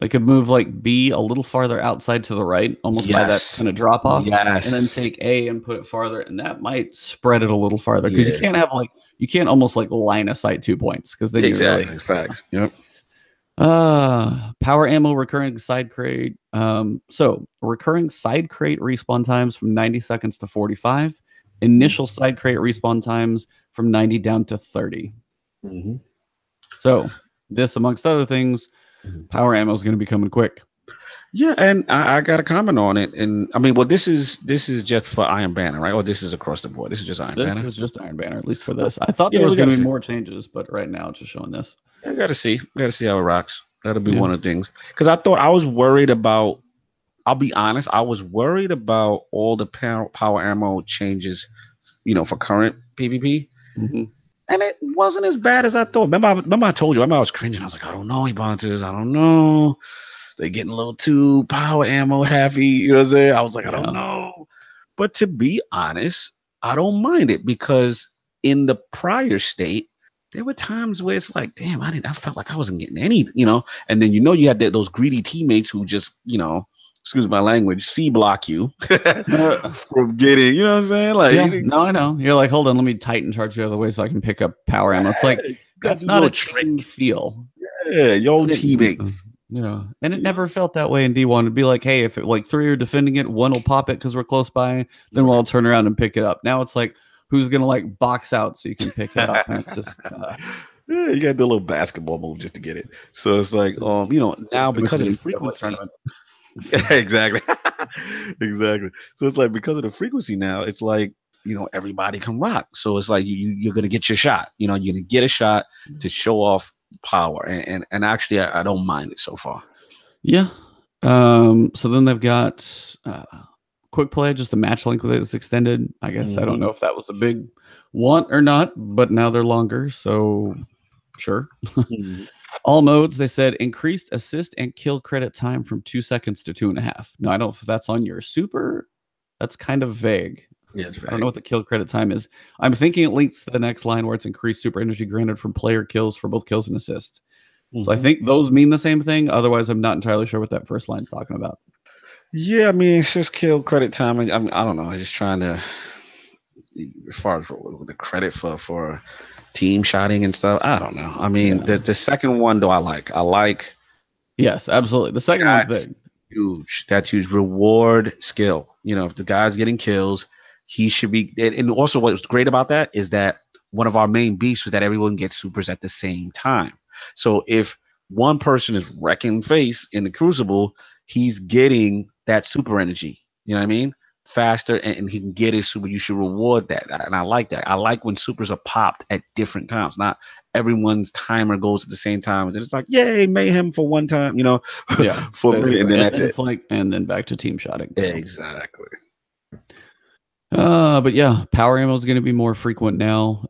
They could move like B a little farther outside to the right, almost by that kind of drop off, and then take A and put it farther, and that might spread it a a little because you can't have you can't almost like line of sight 2 points because then exactly facts. Yep. Power ammo recurring side crate. So recurring side crate respawn times from 90 seconds to 45. Initial side crate respawn times from 90 down to 30. So this, amongst other things. Power ammo is going to be coming quick. Yeah, and I got a comment on it, and I mean, well, this is just for Iron Banner, right? Or this is across the board. This is just Iron Banner. This is just Iron Banner, at least for this. I thought there was going to be more changes, but right now it's just showing this. I got to see. Got to see how it rocks. That'll be one of the things. Because I was worried about. I'll be honest. I was worried about all the power ammo changes, for current PvP. And it wasn't as bad as I thought. Remember I told you. I was cringing. I was like, I don't know, Ebontis. I don't know. They're getting a little too power ammo heavy. You know what I'm saying? I was like, I don't know. But to be honest, I don't mind it because in the prior state, there were times where it's like, damn, I felt like I wasn't getting any, And then you had those greedy teammates who just, excuse my language, C-block you from getting, you know what I'm saying? Like, no, I know. You're like, hold on, let me tighten charge the other way so I can pick up power ammo. It's like, that's not a team feel. Yeah, your own teammates. Yeah, and it never felt that way in D1. It'd be like, hey, if 3 are defending it, one will pop it because we're close by, then we'll all turn around and pick it up. Now it's like, who's gonna box out so you can pick it up? And it's just yeah, you gotta do a little basketball move just to get it. So it's like, now because of the frequency. Yeah, exactly. Exactly. So it's like because of the frequency now, it's like everybody can rock. So it's like you're gonna get your shot. You're gonna get a shot to show off power, and actually I don't mind it so far. Yeah. So then they've got quick play, just the match length with it is extended. I guess I don't know if that was a big want or not, but now they're longer, so sure. All modes, they said increased assist and kill credit time from 2 seconds to 2.5. No, I don't know if that's on your super. That's kind of vague. Yeah, it's vague. I don't know what the kill credit time is. I'm thinking it links to the next line where it's increased super energy granted from player kills for both kills and assists. So I think those mean the same thing. Otherwise, I'm not entirely sure what that first line's talking about. Yeah, I mean, it's just kill credit time. I don't know. I'm just trying to, as far as the credit for team shotting and stuff. I don't know. I mean, the second one though, I like. Yes, absolutely. The second one's big. Huge. That's huge. Reward skill. If the guy's getting kills, he should be. And also, what's great about that is that one of our main beefs was that everyone gets supers at the same time. So if one person is wrecking face in the Crucible, he's getting that super energy. You know what I mean? Faster, and he can get his super. You should reward that, and I like that. I like when supers are popped at different times. Not everyone's timer goes at the same time, and then it's like, yay, mayhem for one time, Yeah, for me, and then that's it. It's like, and then back to team shotting. So. Exactly. But yeah, power ammo is going to be more frequent now.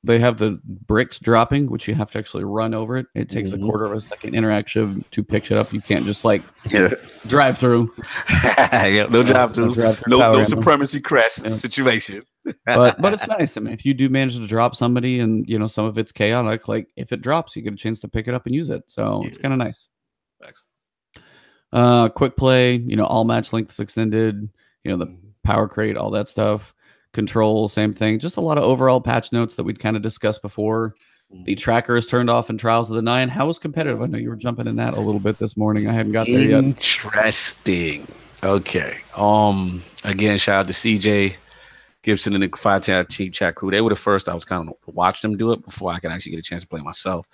They have the bricks dropping, which you have to actually run over it. It takes a quarter of a second interaction to pick it up. You can't just drive through. No drive through. No supremacy crest situation. but it's nice. I mean, if you do manage to drop somebody and some of it's chaotic, like if it drops, you get a chance to pick it up and use it. So it's kind of nice. Thanks. Quick play, all match lengths extended, the power crate, all that stuff. Control, same thing. Just a lot of overall patch notes that we'd kind of discussed before. The tracker is turned off in Trials of the Nine. How was competitive? I know you were jumping in that a little bit this morning. I hadn't got there yet. Interesting. Okay. Again, shout out to CJ Gibson and the 510 Cheap Chat crew. They were the first I was kind of watch them do it before I could actually get a chance to play myself.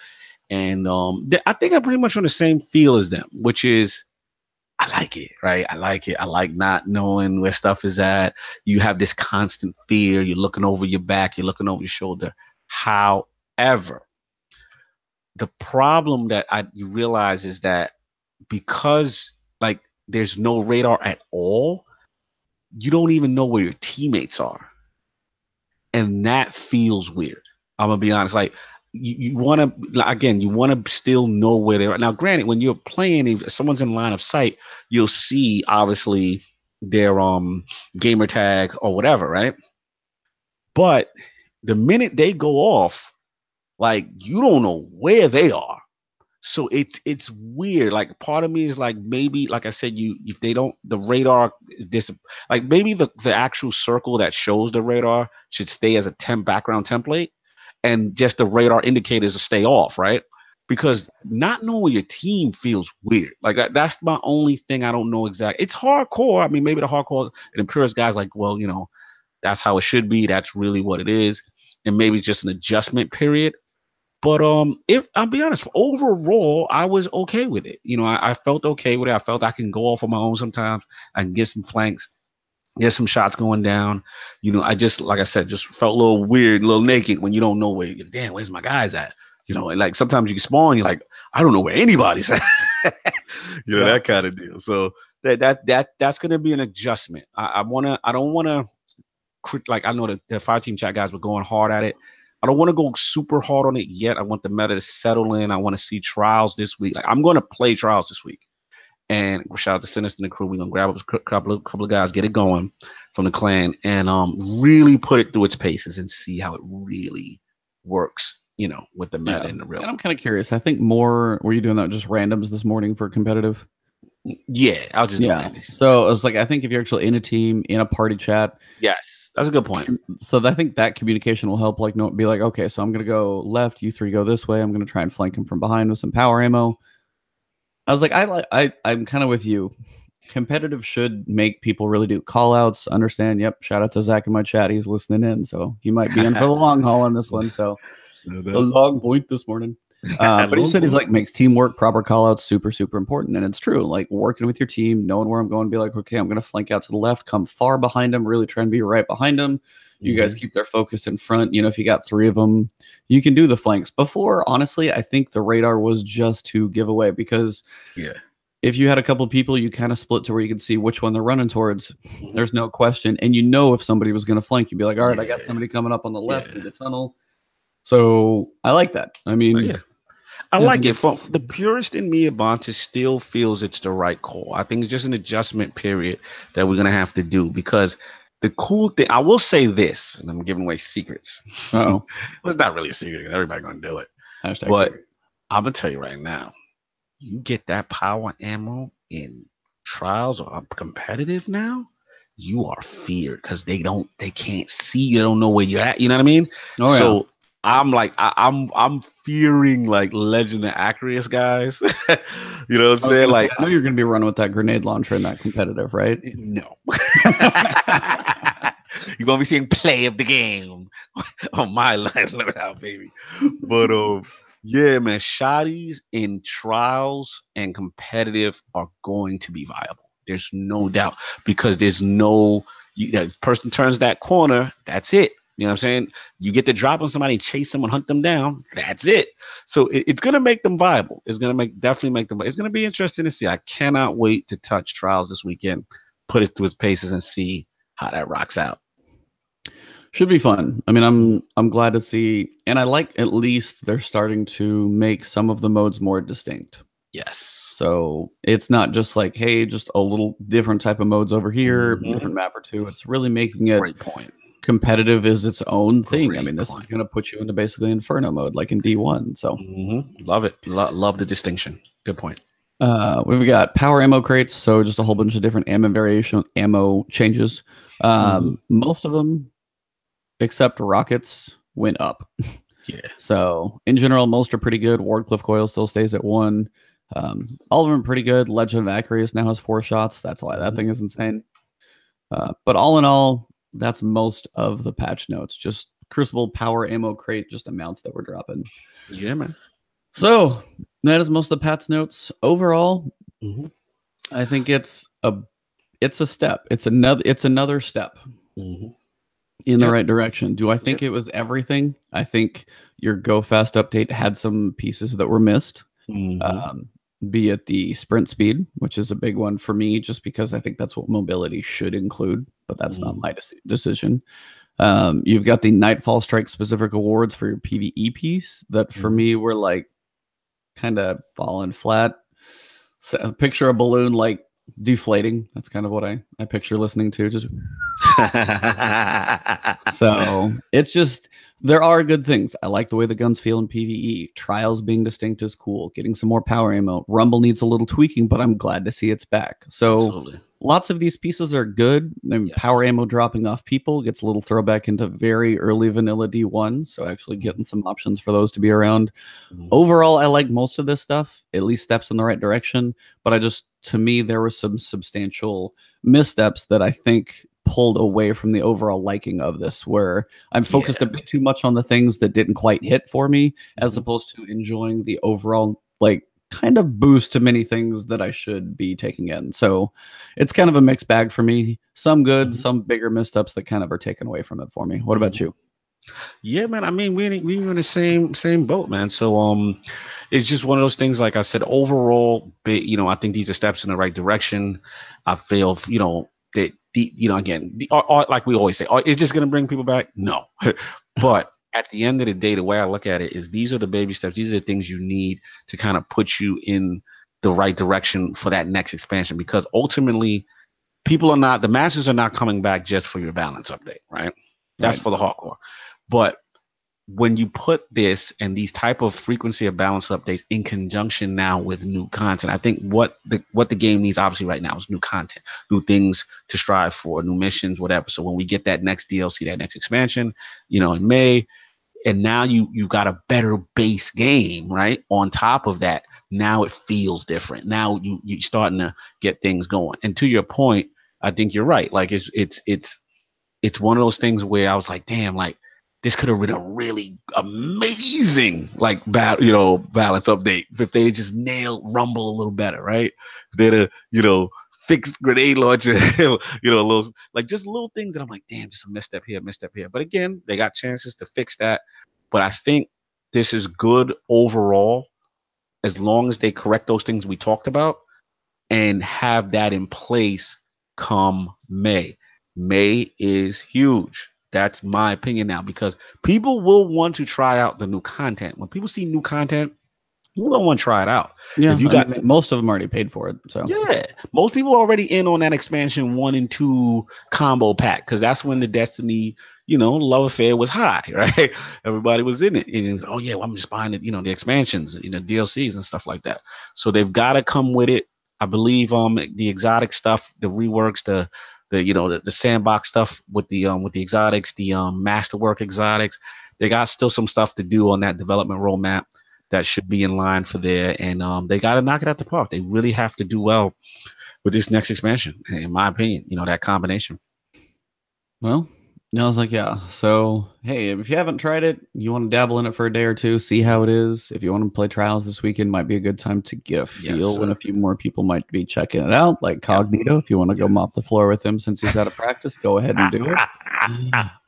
And I think I'm pretty much on the same feel as them, which is I like it, right? I like it. I like not knowing where stuff is at. You have this constant fear. You're looking over your back. You're looking over your shoulder. However, the problem that you realize is that because there's no radar at all, you don't even know where your teammates are. And that feels weird. I'm going to be honest. You want to still know where they are. Now, granted, when you're playing, if someone's in line of sight, you'll see obviously their gamer tag or whatever, right? But the minute they go off, you don't know where they are. So it's weird. Part of me is maybe, like I said, if they don't, the radar is maybe the actual circle that shows the radar should stay as a background template. And just the radar indicators to stay off, right? Because not knowing your team feels weird. That's my only thing I don't know exactly. It's hardcore. I mean, maybe the hardcore and imperious guys that's how it should be. That's really what it is. And maybe it's just an adjustment period. But if I'll be honest, overall, I was okay with it. I felt okay with it. I felt I can go off on my own sometimes. I can get some flanks. Get some shots going down. I just, like I said, just felt a little weird, a little naked when you don't know where's my guys at? And sometimes you can spawn, you're like, I don't know where anybody's at. That kind of deal. So that's gonna be an adjustment. I don't wanna I know the 5-team chat guys were going hard at it. I don't want to go super hard on it yet. I want the meta to settle in. I want to see trials this week. I'm gonna play trials this week. And shout out to Sinister and the crew. We're going to grab a couple of guys, get it going from the clan, and really put it through its paces and see how it really works, with the meta and the real. And I'm kind of curious. I think were you doing that just randoms this morning for competitive? Yeah, I'll just do randoms. So it's I think if you're actually in a team, in a party chat. Yes, that's a good point. So I think that communication will help, be okay, so I'm going to go left, you three go this way. I'm going to try and flank him from behind with some power ammo. I was I'm kind of with you. Competitive should make people really do call outs, understand. Yep. Shout out to Zach in my chat. He's listening in. So he might be in for the long haul on this one. So the long point this morning. But he said he's like makes teamwork, proper call outs super, super important. And it's true. Like working with your team, knowing where I'm going, be like, okay, I'm going to flank out to the left, come far behind him, really try and be right behind him. You guys keep their focus in front. You know, if you got 3 of them, you can do the flanks. Before, honestly, I think the radar was just to give away because if you had a couple of people, you kind of split to where you could see which one they're running towards. There's no question. And you know if somebody was going to flank, you'd be like, all right, I got somebody coming up on the left through the tunnel. So I like that. I mean, I like it. For the purist in me, Abontis still feels it's the right call. I think it's just an adjustment period that we're going to have to do because the cool thing, I will say this, and I'm giving away secrets. Oh, well, it's not really a secret. Everybody's going to do it. Hashtag but secret. I'm going to tell you right now, you get that power ammo in trials or competitive now, you are feared because they can't see you. They don't know where you're at. You know what I mean? Oh, so I'm like, I'm fearing like Legend of Acreus guys. You know what I'm saying? Like, I know you're going to be running with that grenade launcher in that competitive, right? No. You're going to be seeing play of the game on my line. Look out, baby. But yeah, man, shotties in trials and competitive are going to be viable. There's no doubt because there's no that person turns that corner. That's it. You know what I'm saying? You get the drop on somebody, chase someone, hunt them down. That's it. So it's going to make them viable. It's going to definitely make them. It's going to be interesting to see. I cannot wait to touch trials this weekend, put it through its paces, and see how that rocks out. Should be fun. I mean, I'm glad to see, and I like at least they're starting to make some of the modes more distinct. Yes. So it's not just like, hey, just a little different type of modes over here, different map or two. It's really making it great point. Competitive is its own thing. I mean, this is going to put you into basically Inferno mode, like in D1. So love it. Love the distinction. Good point. We've got power ammo crates, so just a whole bunch of different ammo changes. Most of them, except rockets, went up. Yeah. So in general, most are pretty good. Wardcliffe coil still stays at 1. All of them are pretty good. Legend of Acreus now has 4 shots. That's why that thing is insane. But all in all, that's most of the patch notes. Just Crucible power ammo crate, just amounts that we're dropping. Yeah, man. So that is most of the patch notes. Overall, I think it's a step. It's another step in the right direction. Do I think it was everything? I think your Go Fast update had some pieces that were missed. Be it the sprint speed, which is a big one for me, just because I think that's what mobility should include, but that's not my decision. You've got the Nightfall Strike specific awards for your PvE piece that for me were like kind of falling flat. So, picture a balloon like deflating. That's kind of what I picture listening to. Just so it's just, there are good things. I like the way the guns feel in PvE. Trials being distinct is cool. Getting some more power ammo. Rumble needs a little tweaking, but I'm glad to see it's back. So lots of these pieces are good. Power ammo dropping off people gets a little throwback into very early vanilla D1. So actually getting some options for those to be around. Overall, I like most of this stuff. At least steps in the right direction. But to me, there were some substantial missteps that I think pulled away from the overall liking of this, where I'm focused a bit too much on the things that didn't quite hit for me, as opposed to enjoying the overall like kind of boost to many things that I should be taking in. So it's kind of a mixed bag for me. Some good, some bigger missteps that kind of are taken away from it for me. What about you? Yeah, man. I mean, we were in the same boat, man. So it's just one of those things. Like I said, overall, I think these are steps in the right direction. I feel, that again, like we always say, is this going to bring people back? No, but at the end of the day, the way I look at it is these are the baby steps. These are the things you need to kind of put you in the right direction for that next expansion, because ultimately the masses are not coming back just for your balance update, right? That's for the hardcore. But when you put this and these type of frequency of balance updates in conjunction now with new content, I think what the game needs obviously right now is new content, new things to strive for, new missions, whatever. So when we get that next DLC, that next expansion, in May, and now you've got a better base game, right? On top of that, now it feels different. Now you're starting to get things going. And to your point, I think you're right. Like it's one of those things where I was like, damn, like this could have been a really amazing balance update if they just nailed Rumble a little better, right? They'd have, fixed grenade launcher, just little things that I'm like, damn, just a misstep here, misstep here. But again, they got chances to fix that. But I think this is good overall, as long as they correct those things we talked about and have that in place come May. May is huge. That's my opinion now, because people will want to try out the new content. When people see new content, people don't want to try it out. Yeah, most of them already paid for it. So yeah, most people are already in on that expansion 1 and 2 combo pack, because that's when the Destiny, love affair was high, right? Everybody was in it, and oh yeah, well, I'm just buying it, the expansions, DLCs and stuff like that. So they've got to come with it. I believe the exotic stuff, the reworks, the sandbox stuff with the exotics, the masterwork exotics, they got still some stuff to do on that development roadmap that should be in line for there, and they got to knock it out the park. They really have to do well with this next expansion, in my opinion. That combination. Well, I was like, yeah. So, hey, if you haven't tried it, you want to dabble in it for a day or two, see how it is. If you want to play trials this weekend, might be a good time to get a feel when a few more people might be checking it out, like Cognito. If you want to go mop the floor with him since he's out of practice, go ahead and do it.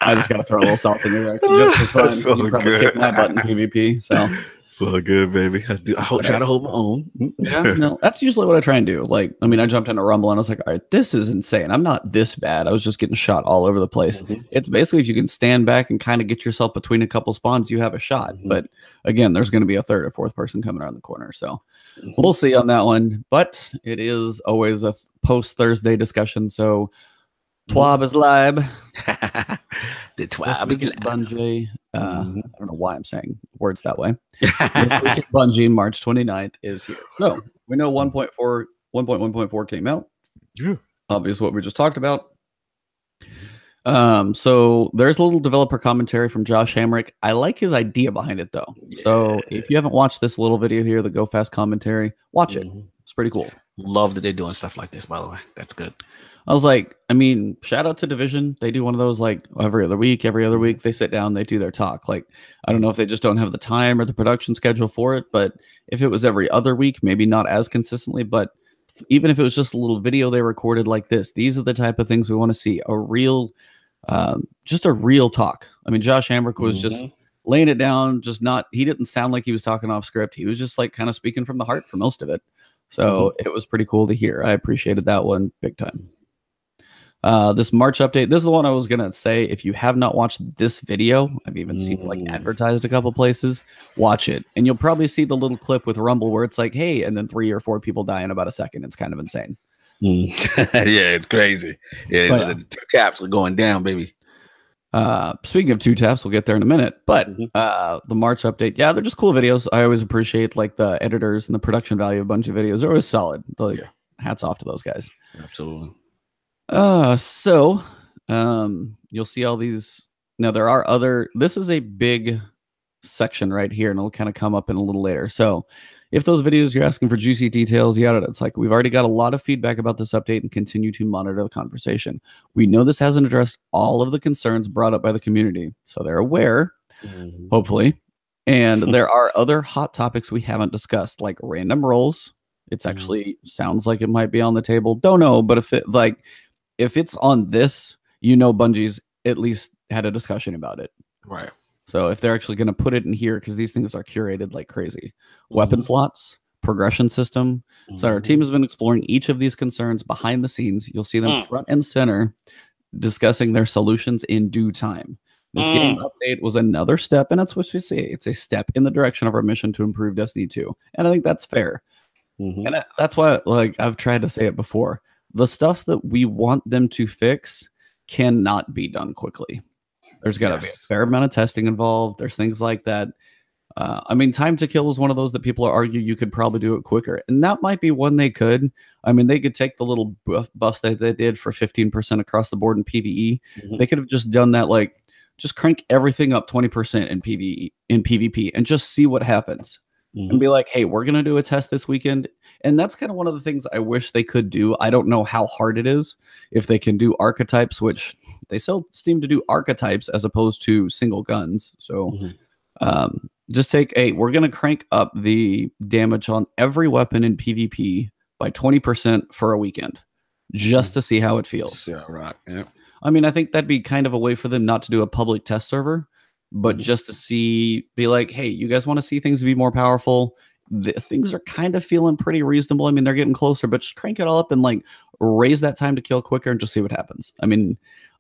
I just got to throw a little salt in your direction just for fun. So you probably kick my butt in PvP, so. So good, baby. I try to hold my own. Yeah, no, that's usually what I try and do. I jumped into Rumble and I was like, all right, this is insane. I'm not this bad. I was just getting shot all over the place. It's basically, if you can stand back and kind of get yourself between a couple spawns, you have a shot. But again, there's going to be a third or fourth person coming around the corner. So we'll see on that one. But it is always a post-Thursday discussion. So TWAB is live. The TWAB is live. Bungie. I don't know why I'm saying words that way. This week at Bungie, March 29th is here. So we know 1.1.4 came out. Yeah. Obvious what we just talked about. So there's a little developer commentary from Josh Hamrick. I like his idea behind it, though. Yeah. So if you haven't watched this little video here, the Go Fast commentary, watch it. It's pretty cool. Love that they're doing stuff like this, by the way. That's good. I was like, shout out to Division. They do one of those every other week. They sit down, they do their talk. I don't know if they just don't have the time or the production schedule for it, but if it was every other week, maybe not as consistently, but even if it was just a little video they recorded like this, these are the type of things we want to see. Just a real talk. Josh Hamrick was just laying it down, he didn't sound like he was talking off script. He was just kind of speaking from the heart for most of it. So it was pretty cool to hear. I appreciated that one big time. This March update, this is the one I was going to say, if you have not watched this video, I've even seen it advertised a couple places, watch it. And you'll probably see the little clip with Rumble where it's like, hey, and then 3 or 4 people die in about a second. It's kind of insane. Yeah, it's crazy. Yeah, the 2 taps are going down, baby. Speaking of 2 taps, we'll get there in a minute. But the March update, they're just cool videos. I always appreciate the editors and the production value of a bunch of videos. They're always solid. Hats off to those guys. Absolutely. So you'll see all these. Now there are this is a big section right here, and it'll kind of come up in a little later. So if those videos you're asking for juicy details, it's we've already got a lot of feedback about this update and continue to monitor the conversation. We know this hasn't addressed all of the concerns brought up by the community, so they're aware, hopefully. And there are other hot topics we haven't discussed, like random roles. It's actually sounds like it might be on the table. Don't know, but if it's on this, Bungie's at least had a discussion about it. Right. So if they're actually going to put it in here, because these things are curated like crazy. Weapon slots, progression system. So our team has been exploring each of these concerns behind the scenes. You'll see them front and center discussing their solutions in due time. This game update was another step, and that's what we say. It's a step in the direction of our mission to improve Destiny 2. And I think that's fair. And that's why, I've tried to say it before. The stuff that we want them to fix cannot be done quickly. There's got to be a fair amount of testing involved. There's things like that. Time to kill is one of those that people argue you could probably do it quicker. And that might be one they could. They could take the little buffs that they did for 15% across the board in PvE. They could have just done that, just crank everything up 20% in PvP and just see what happens. And be like, hey, we're going to do a test this weekend. And that's kind of one of the things I wish they could do. I don't know how hard it is if they can do archetypes, which They still seem to do archetypes as opposed to single guns. So just take we're going to crank up the damage on every weapon in PvP by 20% for a weekend just to see how it feels. Yeah, right. Yeah. I mean, I think that'd be kind of a way for them not to do a public test server, but just to be like, hey, you guys want to see things be more powerful? Things are kind of feeling pretty reasonable. I mean, they're getting closer, but just crank it all up and like raise that time to kill quicker and just see what happens. I mean,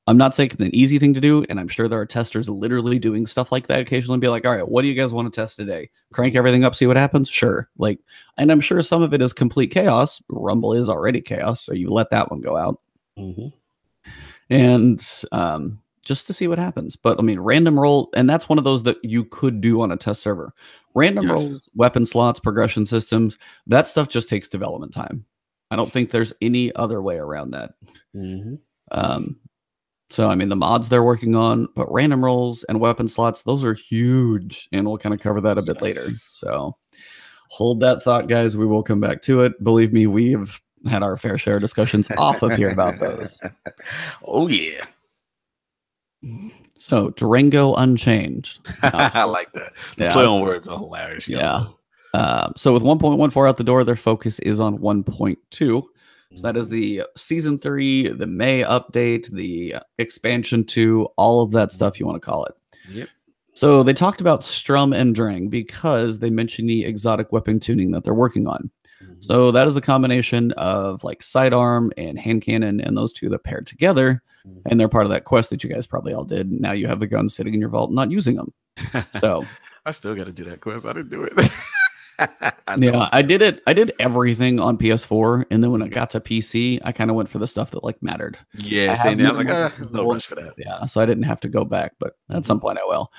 I'm not saying it's an easy thing to do, and I'm sure there are testers literally doing stuff like that occasionally and be like, all right, what do you guys want to test today? Crank everything up, see what happens? Sure. Like, and I'm sure some of it is complete chaos. Rumble is already chaos, so you let that one go out. And just to see what happens. But I mean, random roll, and that's one of those that you could do on a test server. Random rolls, weapon slots, progression systems, that stuff just takes development time. I don't think there's any other way around that. So, I mean, the mods they're working on, but random rolls and weapon slots, those are huge. And we'll kind of cover that a bit later. So hold that thought, guys. We will come back to it. Believe me, we have had our fair share of discussions off of here about those. Oh, yeah. So, Durango Unchanged. I like that. The play on words are hilarious. Yeah. So, with 1.14 out the door, their focus is on 1.2. So that is the Season 3, the May update, the Expansion 2, all of that stuff you want to call it. Yep. So they talked about Strum and Drang because they mentioned the exotic weapon tuning that they're working on. So that is a combination of like sidearm and hand cannon and those two that paired together. And they're part of that quest that you guys probably all did. Now you have the guns sitting in your vault, not using them. So I still got to do that quest. I didn't do it. I did it. I did everything on PS4, and then when I got to PC, I kind of went for the stuff that like mattered. Yeah, same thing. I was like, no rush for that. Yeah, so I didn't have to go back, but at some point I will.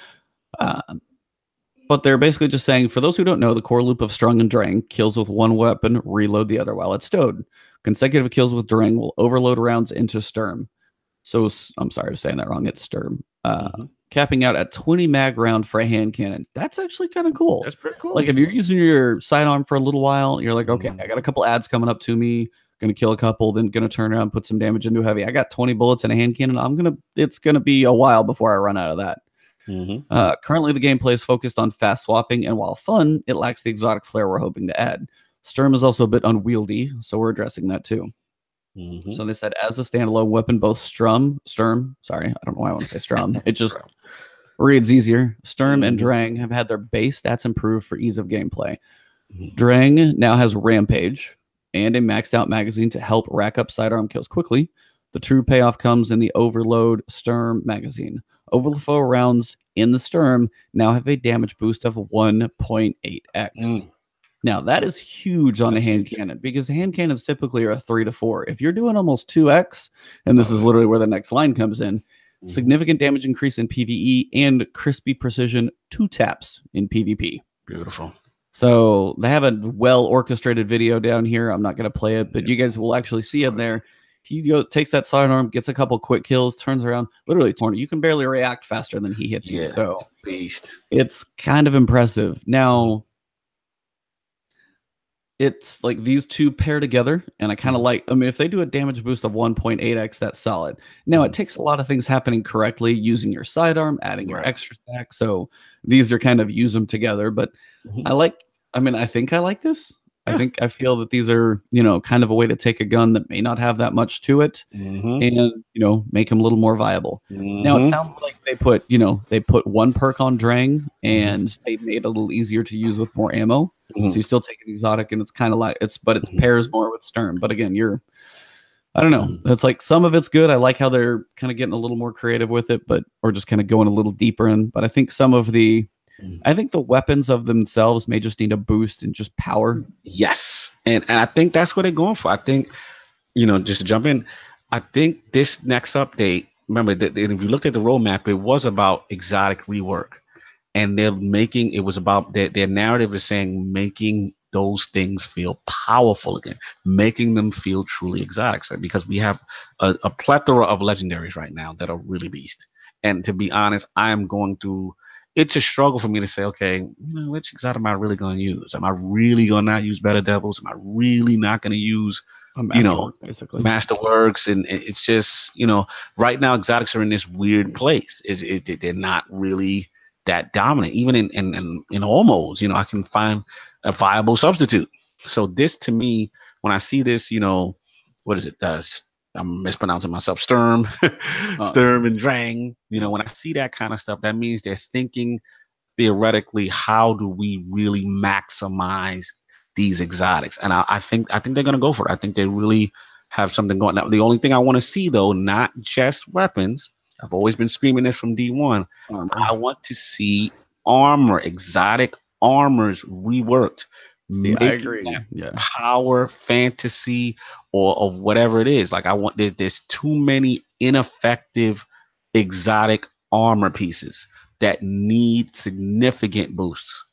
But they're basically just saying, for those who don't know, the core loop of Strung and Drang kills with one weapon, reload the other while it's stowed. Consecutive kills with Drang will overload rounds into Sturm. So I'm sorry for saying that wrong. It's Sturm. Capping out at 20 mag round for a hand cannon. That's actually kind of cool. That's pretty cool. Like if you're using your sidearm for a little while, you're like, okay, I got a couple ads coming up to me, gonna kill a couple, then gonna turn around, put some damage into heavy. I got 20 bullets and a hand cannon. It's gonna be a while before I run out of that. Currently the gameplay is focused on fast swapping, and while fun, it lacks the exotic flair we're hoping to add. Sturm is also a bit unwieldy, so we're addressing that too. So they said, as a standalone weapon, both Sturm, sorry, I don't know why I want to say Strum. It just reads easier. Sturm and Drang have had their base stats improved for ease of gameplay. Drang now has Rampage and a maxed out magazine to help rack up sidearm kills quickly. The true payoff comes in the Overload Sturm magazine. Overflow rounds in the Sturm now have a damage boost of 1.8x. Now, that is huge on a hand cannon because hand cannons typically are a 3 to 4. If you're doing almost 2x, and this is literally where the next line comes in, significant damage increase in PvE and crispy precision 2 taps in PvP. Beautiful. So they have a well-orchestrated video down here. I'm not going to play it, but you guys will actually see it there. He takes that sidearm, gets a couple quick kills, turns around, literally torn. You can barely react faster than he hits you. So beast. It's kind of impressive. Now, it's like these two pair together, and I kind of like, I mean, if they do a damage boost of 1.8x, that's solid. Now, it takes a lot of things happening correctly, using your sidearm, adding your extra stack. So these are kind of use them together, but I think I like this. I feel that these are, kind of a way to take a gun that may not have that much to it and, make them a little more viable. Now, it sounds like they put one perk on Drang and they made it a little easier to use with more ammo. So you still take an exotic, and it's kind of like it pairs more with Sturm. But again, I don't know. It's like some of it's good. I like how they're kind of getting a little more creative with it, or just kind of going a little deeper in. But I think the weapons of themselves may just need a boost in just power. Yes, and I think that's what they're going for. I think, just to jump in, I think this next update. Remember that if you looked at the roadmap, it was about exotic rework. And it was about their narrative is saying making those things feel powerful again, making them feel truly exotic. So, because we have a plethora of legendaries right now that are really beast. And to be honest, I am going through it's a struggle for me to say, okay, which exotic am I really going to use? Am I really going to not use Better Devils? Am I really not going to use, a masterwork, basically Masterworks? And it's just, right now exotics are in this weird place. They're not really that dominant. Even in all modes, I can find a viable substitute. So this to me, when I see this, what is it? I'm mispronouncing myself. Sturm, Sturm and Drang. When I see that kind of stuff, that means they're thinking theoretically, how do we really maximize these exotics? And I think they're gonna go for it. I think they really have something going. Now, the only thing I want to see though, not just weapons. I've always been screaming this from D1. I want to see armor, exotic armors reworked. See, I agree. Yeah. Power, fantasy, or of whatever it is. Like there's too many ineffective exotic armor pieces that need significant boosts.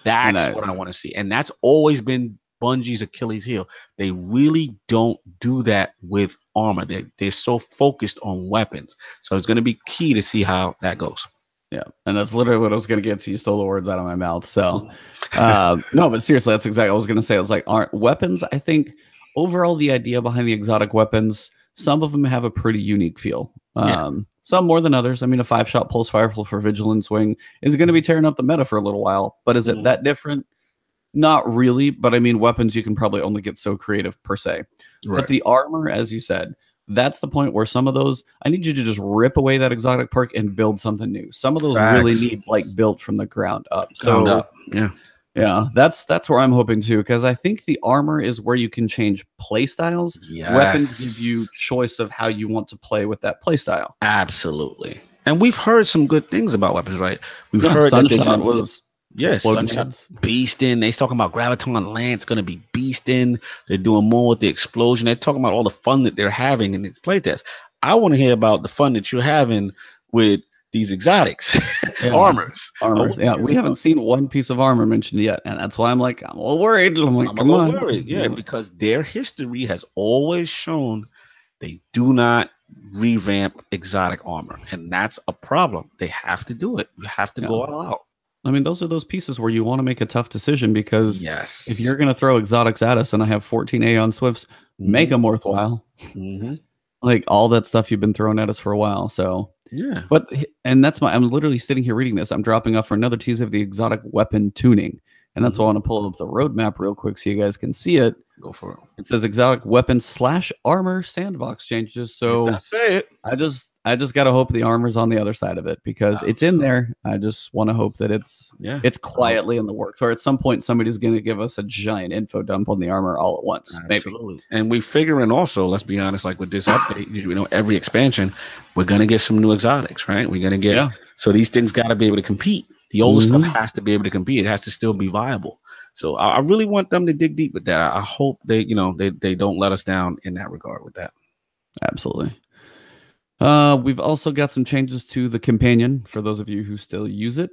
That's what I want to see. And that's always been Bungie's Achilles heel. They really don't do that with armor. They're so focused on weapons. So it's going to be key to see how that goes. Yeah, and that's literally what I was going to get to. You stole the words out of my mouth. So, no, but seriously, that's exactly what I was going to say. I was like, aren't weapons? I think overall, the idea behind the exotic weapons, some of them have a pretty unique feel. Some more than others. I mean, a 5-shot pulse fire rifle for Vigilance Wing is going to be tearing up the meta for a little while. But is it that different? Not really. But I mean, weapons, you can probably only get so creative per se. Right. But the armor, as you said, that's the point where some of those, I need you to just rip away that exotic perk and build something new. Some of those really need built from the ground up. Yeah, that's where I'm hoping to, because I think the armor is where you can change play styles. Yes. Weapons give you choice of how you want to play with that play style. Absolutely. And we've heard some good things about weapons, right? We've heard Sunshine was Sunshine beasting. They're talking about Graviton Lance going to be beasting. They're doing more with the explosion. They're talking about all the fun that they're having in the playtest. I want to hear about the fun that you're having with these exotics, armors. Yeah, we haven't seen one piece of armor mentioned yet, and that's why I'm a little worried. I'm a little worried, because their history has always shown they do not revamp exotic armor, and that's a problem. They have to do it. You have to go all out. I mean, those are those pieces where you want to make a tough decision, because if you're going to throw exotics at us and I have 14 Aeon Swifts, make them worthwhile. Like all that stuff you've been throwing at us for a while. So and I'm literally sitting here reading this. I'm dropping off for another teaser of the exotic weapon tuning. And that's why I want to pull up the roadmap real quick so you guys can see it. Go for it. It says exotic weapon / armor sandbox changes. So say it. I just gotta hope the armor's on the other side of it, because it's in there. I just want to hope that it's quietly in the works, or at some point somebody's gonna give us a giant info dump on the armor all at once. Absolutely. Maybe. And we figuring also, let's be honest, like with this update, every expansion, we're gonna get some new exotics, right? We're gonna get so these things gotta be able to compete. The older stuff has to be able to compete. It has to still be viable. So I really want them to dig deep with that. I hope they don't let us down in that regard with that. Absolutely. We've also got some changes to the companion for those of you who still use it.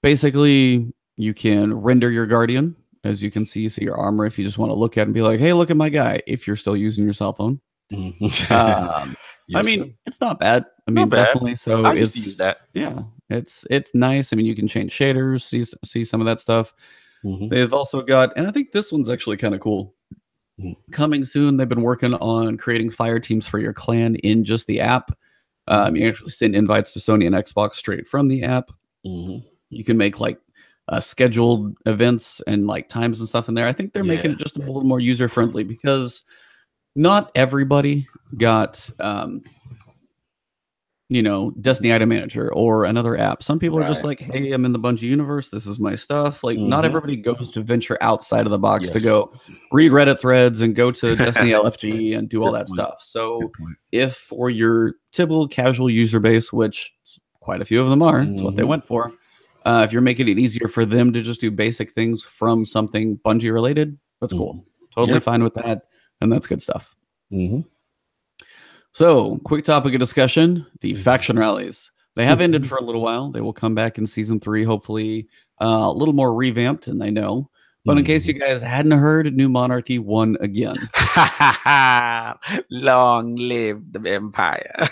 Basically, you can render your guardian, as you can see. So your armor, if you just want to look at it and be like, hey, look at my guy, if you're still using your cell phone. I mean, it's not bad. I mean, definitely. So I used to use that. Yeah, it's nice. I mean, you can change shaders, see some of that stuff. They've also got, and I think this one's actually kind of cool. Coming soon, they've been working on creating fire teams for your clan in just the app. You actually send invites to Sony and Xbox straight from the app. You can make scheduled events and times and stuff in there. I think they're making it just a little more user friendly, because not everybody got Destiny Item Manager or another app. Some people are just like, hey, I'm in the Bungie universe, this is my stuff. Not everybody goes to venture outside of the box to go read Reddit threads and go to Destiny LFG and do all that stuff. So if for your typical casual user base, which quite a few of them are, that's what they went for, if you're making it easier for them to just do basic things from something Bungie related, that's cool. Totally fine with that. And that's good stuff. So, quick topic of discussion, the faction rallies. They have ended for a little while. They will come back in Season 3, hopefully a little more revamped, and they know. But in case you guys hadn't heard, New Monarchy won again. Long live the Empire.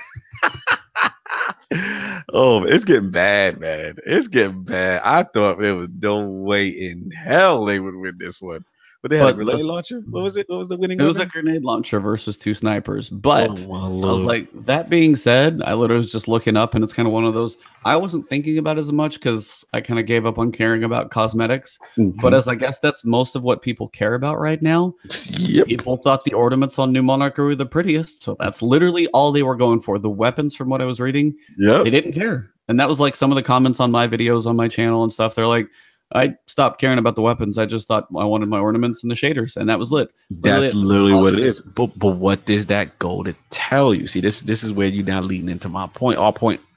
Oh, it's getting bad, man. It's getting bad. I thought there was no way in hell they would win this one. But they had a But grenade launcher. What was it? What was the winning it was a weapon? grenade launcher versus two snipers. Oh But my I was lord. like, that being said, I literally was just looking up, and it's kind of one of those. I wasn't thinking about it as much because I kind of gave up on caring about cosmetics. But as I guess that's most of what people care about right now. Yep. People thought the ornaments on New Monarch were the prettiest, so that's literally all they were going for. The weapons, from what I was reading, Yep. they didn't care. And that was like some of the comments on my videos on my channel and stuff. They're like, I stopped caring about the weapons. I just thought I wanted my ornaments and the shaders, and that was lit. Literally, That's literally what it is. But what does that go to tell you? See, this is where you now leading into my point,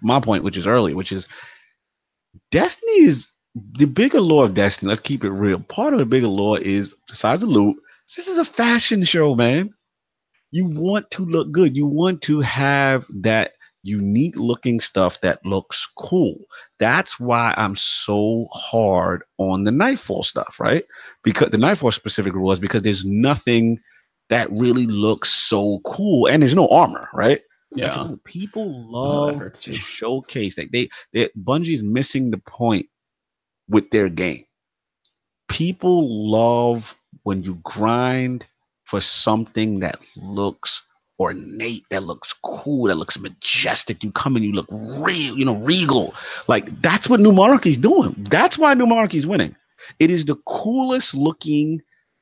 my point, which is early, which is Destiny is the bigger lore of Destiny. Let's keep it real. Part of the bigger lore is, besides the loot, this is a fashion show, man. You want to look good. You want to have that unique looking stuff that looks cool. That's why I'm so hard on the Nightfall stuff, right? Because the Nightfall specific was because there's nothing that really looks so cool, and there's no armor, right? yeah. People love to too. showcase that they Bungie's missing the point with their game. People love when you grind for something that looks ornate, that looks cool, that looks majestic. You come and you look real, regal. Like that's what New Monarchy's doing. That's why New Monarchy's winning. It is the coolest looking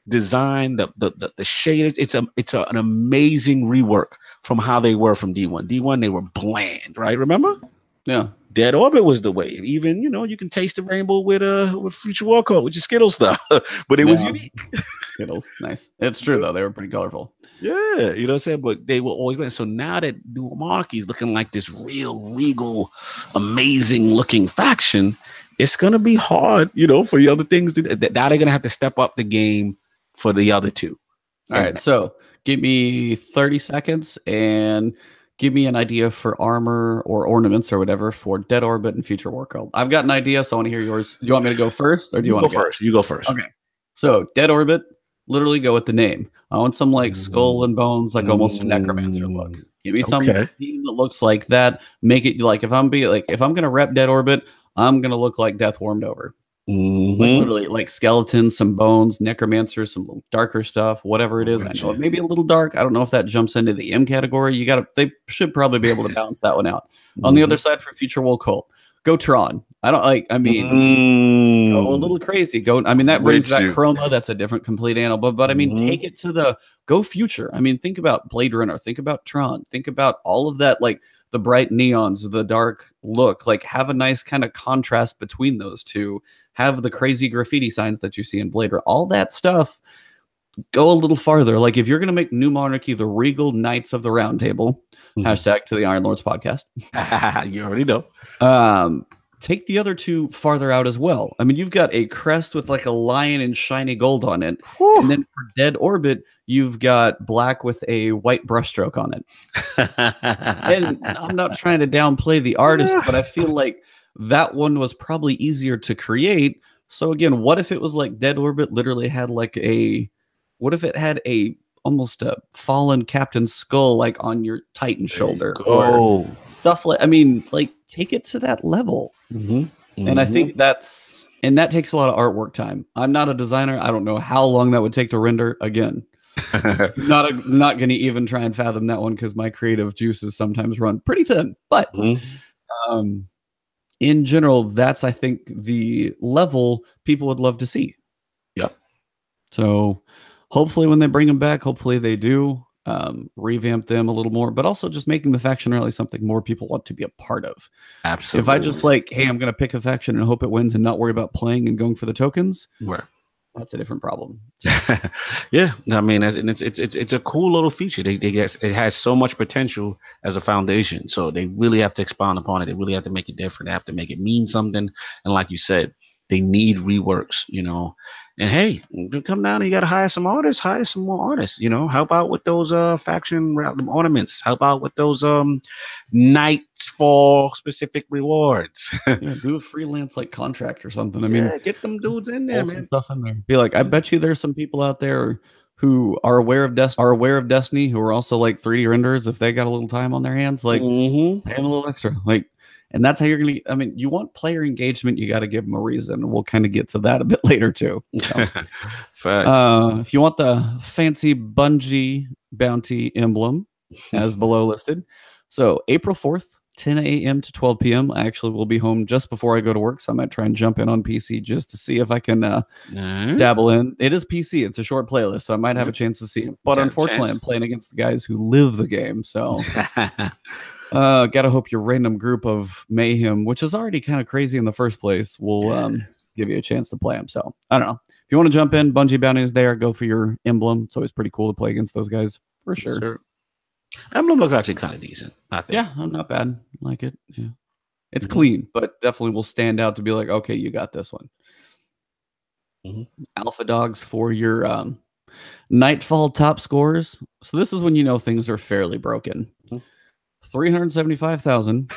design, the shaded. It's an amazing rework from how they were from D1. D1 they were bland, right? Remember? Yeah. Dead Orbit was the wave. Even you can taste the rainbow with Future War Code, with your Skittles stuff, but it was unique. Skittles, nice. It's true though; they were pretty colorful. Yeah, you know what I'm saying. But they were always been. So now that New Monarchy is looking like this real regal, amazing looking faction, it's gonna be hard, for the other things that now they're gonna have to step up the game for the other two. All right, so give me 30 seconds and give me an idea for armor or ornaments or whatever for Dead Orbit and Future War Code. I've got an idea, so I want to hear yours. Do you want me to go first, or do you want to go first? You go first. Okay. So Dead Orbit, literally go with the name. I want some like skull and bones, like almost a necromancer look. Give me some theme that looks like that. Make it like if I'm gonna rep Dead Orbit, I'm gonna look like Death Warmed Over. Like literally like skeletons, some bones, necromancers, some little darker stuff, whatever it is. I know it may be a little dark. I don't know if that jumps into the M category. They should probably be able to balance that one out. On the other side for Future War Cult, go Tron. Go a little crazy. That brings back Chroma. That's a different complete animal. But take it to go future. Think about Blade Runner. Think about Tron. Think about all of that, like the bright neons, the dark look. Like have a nice kind of contrast between those two. Have the crazy graffiti signs that you see in Blade Runner. All that stuff. Go a little farther. Like if you're going to make New Monarchy the regal Knights of the Round Table, hashtag to the Iron Lords podcast. You already know. Take the other two farther out as well. You've got a crest with like a lion and shiny gold on it. Whew. And then for Dead Orbit, you've got black with a white brushstroke on it. And I'm not trying to downplay the artist, but I feel like that one was probably easier to create. So again, what if it was like Dead Orbit literally had almost a fallen Captain Skull like on your Titan shoulder or stuff like take it to that level. And I think that takes a lot of artwork time. I'm not a designer. I don't know how long that would take to render. Again, not going to even try and fathom that one because my creative juices sometimes run pretty thin. But in general, that's I think the level people would love to see. Yep. So hopefully when they bring them back, hopefully they do revamp them a little more, but also just making the faction really something more people want to be a part of. Absolutely. If I just hey, I'm going to pick a faction and hope it wins and not worry about playing and going for the tokens, that's a different problem. Yeah, it's a cool little feature. It has so much potential as a foundation, so they really have to expound upon it. They really have to make it different. They have to make it mean something. And like you said, they need reworks, And hey, you come down and you got to hire some artists, hire some more artists, Help out with those faction ornaments. Help out with those Nightfall specific rewards. Do a freelance like contract or something. Get them dudes in there, man. Stuff in there. Be like, I bet you there's some people out there who are aware of Destiny, who are also like 3D renderers. If they got a little time on their hands, like pay them a little extra. Like And that's how you're going to, I mean, you want player engagement, you got to give them a reason. We'll kind of get to that a bit later too. So, if you want the fancy Bungie bounty emblem as below listed. So April 4th, 10 a.m. to 12 p.m. I actually will be home just before I go to work. So I might try and jump in on PC just to see if I can dabble in. It is PC. It's a short playlist, so I might have a chance to see it. But unfortunately, I'm playing against the guys who live the game. So gotta hope your random group of mayhem, which is already kind of crazy in the first place, will give you a chance to play them. So I don't know. If you want to jump in, Bungie Bounty is there. Go for your emblem. It's always pretty cool to play against those guys for sure. Emblem looks actually kind of decent, I think. Yeah, not bad. Like it. Yeah, it's clean, but definitely will stand out to be like, okay, you got this one. Alpha dogs for your Nightfall top scores. So this is when you know things are fairly broken. 375,000,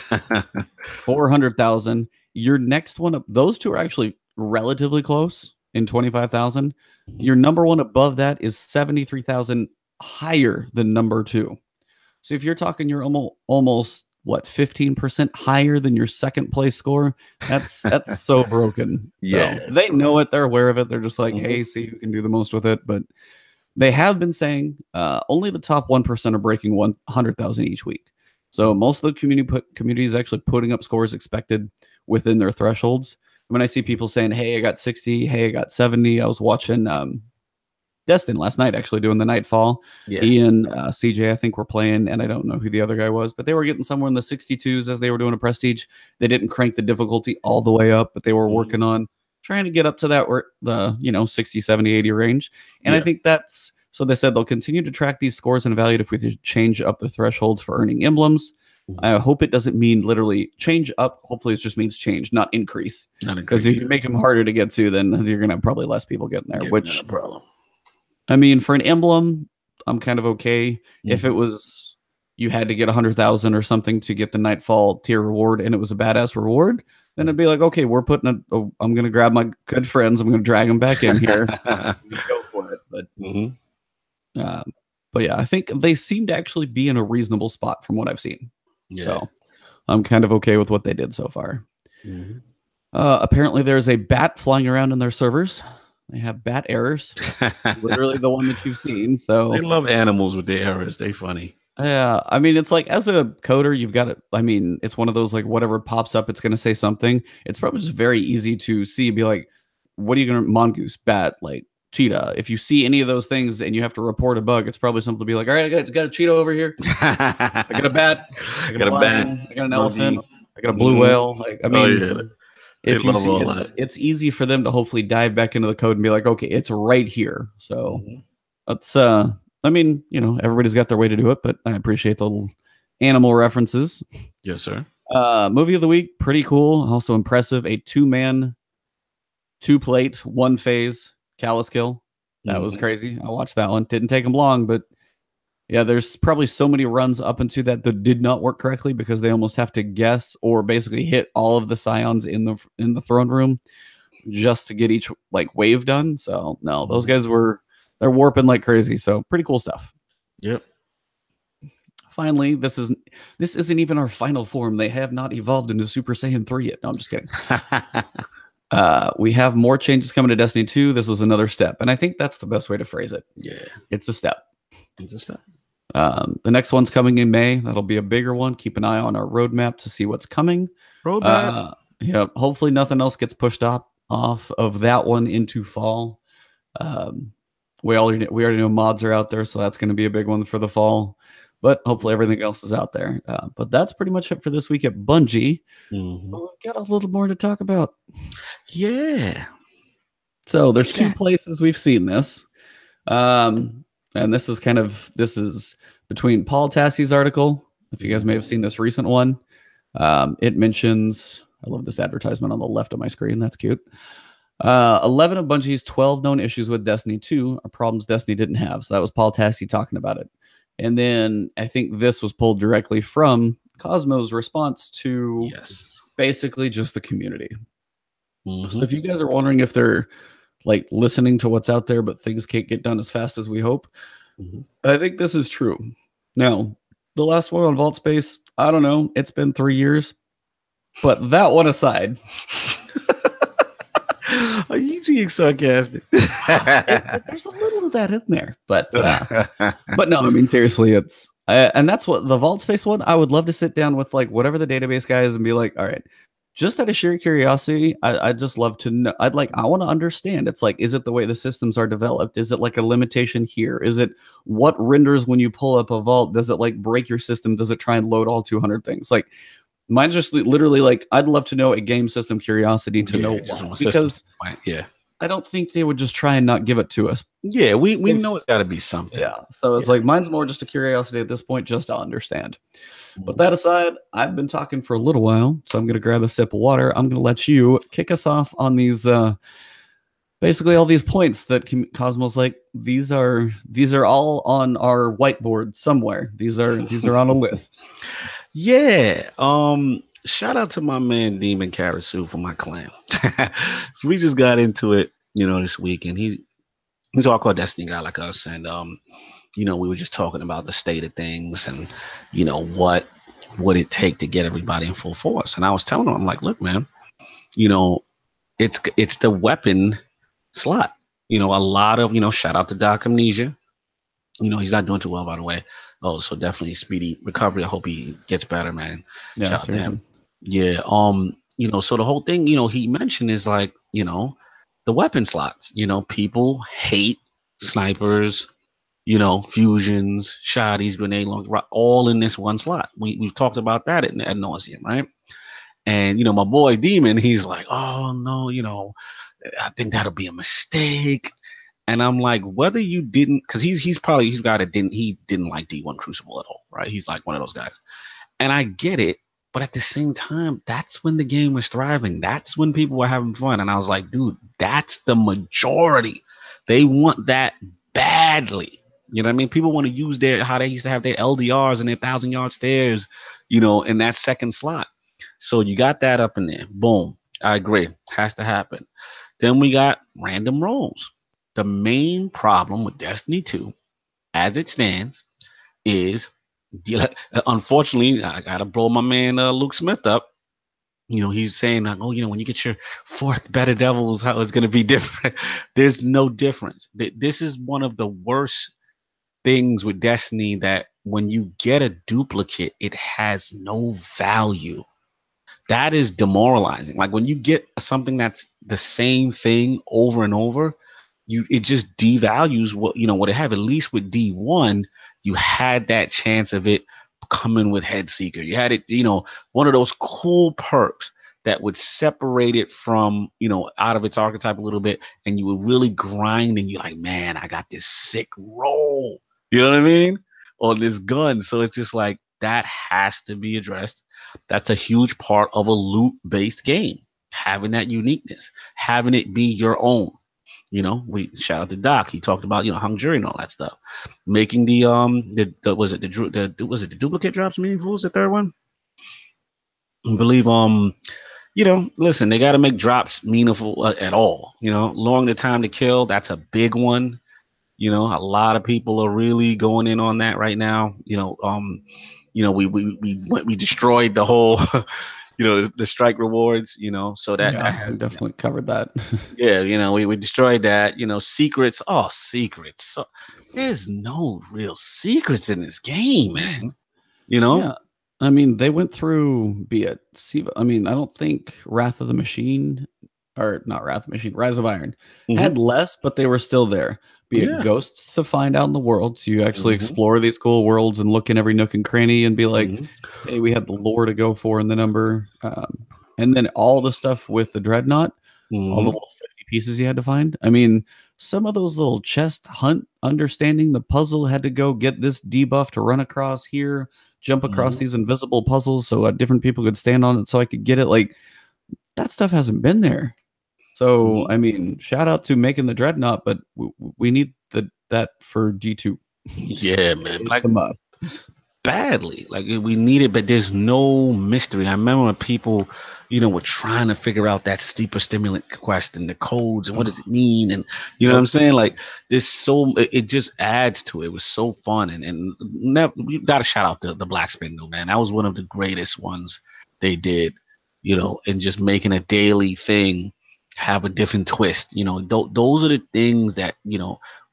400,000. Your next one up, those two are actually relatively close in 25,000. Your number one above that is 73,000 higher than number two. So if you're talking, you're almost what, 15% higher than your second place score. That's so broken. Yeah, so they know it. They're aware of it. They're just like, hey, see who can do the most with it. But they have been saying only the top 1% are breaking 100,000 each week. So most of the community is actually putting up scores expected within their thresholds. When I see people saying, hey, I got 60, hey, I got 70. I was watching Destin last night, actually doing the Nightfall. He and CJ, I think, were playing, and I don't know who the other guy was, but they were getting somewhere in the 62s as they were doing a Prestige. They didn't crank the difficulty all the way up, but they were working on trying to get up to that, the 60, 70, 80 range. And I think that's, so they said they'll continue to track these scores and evaluate if we change up the thresholds for earning emblems. I hope it doesn't mean literally change up. Hopefully it just means change, not increase. Because if you make them harder to get to, then you're going to have probably less people getting there, which problem. I mean, for an emblem, I'm kind of okay. If it was, you had to get 100,000 or something to get the Nightfall tier reward and it was a badass reward, then it'd be like, okay, we're putting I'm going to grab my good friends. I'm going to drag them back in here. Go for it. But yeah, I think they seem to actually be in a reasonable spot from what I've seen. So I'm kind of okay with what they did so far. Apparently there's a bat flying around in their servers. They have bat errors, literally the one that you've seen. So they love animals with their errors. They funny. Yeah, I mean, it's like as a coder, you've got it. I mean, it's one of those like whatever pops up, it's going to say something. It's probably just very easy to see. Be like, what are you going to mongoose, bat, like cheetah? If you see any of those things and you have to report a bug, it's probably something to be like, all right, I got a cheetah over here. I got a bat. I got a lion, I got an elephant. I got a blue whale. Like, I mean. If you see, it's easy for them to hopefully dive back into the code and be like, okay, it's right here. So that's, I mean, everybody's got their way to do it, but I appreciate the little animal references. Yes, sir. Movie of the week, pretty cool. Also impressive. A 2-man, 2-plate, 1-phase Callus kill. That was crazy. I watched that one. Didn't take them long, but yeah, there's probably so many runs up into that did not work correctly because they almost have to guess or basically hit all of the scions in the throne room just to get each like wave done. So no, those guys they're warping like crazy. So pretty cool stuff. Yep. Finally, this isn't even our final form. They have not evolved into Super Saiyan 3 yet. No, I'm just kidding. We have more changes coming to Destiny 2. This was another step, and I think that's the best way to phrase it. Yeah, it's a step. It's a step. The next one's coming in May. That'll be a bigger one. Keep an eye on our roadmap to see what's coming. Yeah, hopefully nothing else gets pushed off of that one into fall. We already know mods are out there, so that's going to be a big one for the fall. But hopefully everything else is out there. But that's pretty much it for this week at Bungie. We've got a little more to talk about. Yeah. So there's 2 places we've seen this. And this is between Paul Tassie's article. If you guys may have seen this recent one, it mentions, I love this advertisement on the left of my screen. That's cute. 11 of Bungie's 12 known issues with Destiny 2 are problems Destiny didn't have. So that was Paul Tassie talking about it. And then I think this was pulled directly from Cosmo's response to basically just the community. So if you guys are wondering if they're like listening to what's out there, but things can't get done as fast as we hope, I think this is true. Now, the last one on Vault Space, I don't know. It's been 3 years. But that one aside, are you being sarcastic? there's a little of that in there, but no, I mean seriously, it's and that's what the vault space one. I would love to sit down with like whatever the database guys and be like, all right, just out of sheer curiosity, I'd just love to know. I want to understand. It's like, is it the way the systems are developed? Is it like a limitation here? Is it what renders when you pull up a vault? Does it like break your system? Does it try and load all 200 things? Like mine's just literally like, I'd love to know a game system curiosity to know why, because yeah, I don't think they would just try and not give it to us. Yeah, we know it's got to be something. Yeah, so it's like mine's more just a curiosity at this point, just to understand. But that aside, I've been talking for a little while, so I'm going to grab a sip of water. I'm going to let you kick us off on these, basically all these points that Cosmo's like, these are all on our whiteboard somewhere. These are on a list. Yeah. Shout out to my man Demon Karasu for my clan. So we just got into it, this week, and he's a hardcore Destiny guy like us, and we were just talking about the state of things and what would it take to get everybody in full force. And I was telling him, I'm like, look, man, it's the weapon slot. A lot of, shout out to Doc Amnesia. He's not doing too well, by the way. Oh, so definitely speedy recovery. I hope he gets better, man. Yeah, shout out to him. Yeah. So the whole thing, he mentioned is like, the weapon slots. People hate snipers, fusions, shotties, grenade launch, all in this one slot. We've talked about that at nauseum, right? And my boy Demon, he's like, oh no, I think that'll be a mistake. And I'm like, whether you didn't, because he's got a he didn't like D1 Crucible at all, right? He's like one of those guys, and I get it. But at the same time, that's when the game was thriving. That's when people were having fun. And I was like, dude, that's the majority. They want that badly. You know what I mean? People want to use how they used to have their LDRs and their 1,000-yard stairs, in that second slot. So you got that up in there. Boom. I agree. Has to happen. Then we got random rolls. The main problem with Destiny 2, as it stands, is, unfortunately, I got to blow my man Luke Smith up. He's saying, like, oh, when you get your 4th Better Devils, how it's going to be different. There's no difference. This is one of the worst things with Destiny, that when you get a duplicate, it has no value. That is demoralizing. Like when you get something that's the same thing over and over, it just devalues what it have. At least with D1, you had that chance of it coming with Headseeker. You had it, one of those cool perks that would separate it from, out of its archetype a little bit, and you would really grind, and you're like, man, I got this sick roll. You know what I mean? On this gun. So it's just like, that has to be addressed. That's a huge part of a loot-based game. Having that uniqueness, having it be your own. We shout out to Doc. He talked about hung jury and all that stuff. Making the was it the duplicate drops meaningful? Was the third one? I believe listen, they got to make drops meaningful at all. Long the time to kill. That's a big one. A lot of people are really going in on that right now. We destroyed the whole. The strike rewards, so that has definitely covered that. Yeah, we destroyed that, secrets. Oh, secrets. So there's no real secrets in this game, man. Yeah. I mean, they went through, be it Siva. I mean, I don't think Wrath of the Machine, or not Wrath of the Machine, Rise of Iron had less, but they were still there. Be it ghosts to find out in the world, so you actually explore these cool worlds and look in every nook and cranny and be like, hey, we had the lore to go for in the number. And then all the stuff with the Dreadnought, all the little 50 pieces you had to find. I mean, some of those little chest hunt, understanding the puzzle, had to go get this debuff to run across here, jump across these invisible puzzles so different people could stand on it so I could get it. Like, that stuff hasn't been there. So, I mean, shout out to making the Dreadnought, but we need that for D2. Yeah, man. Like, badly. Like, we need it, but there's no mystery. I remember when people, were trying to figure out that steeper stimulant quest and the codes and what does it mean, and what I'm saying. Like, it just adds to it. It was so fun, and we got to shout out the Black Spin though, man. That was one of the greatest ones they did. and just making a daily thing have a different twist. Those are the things that,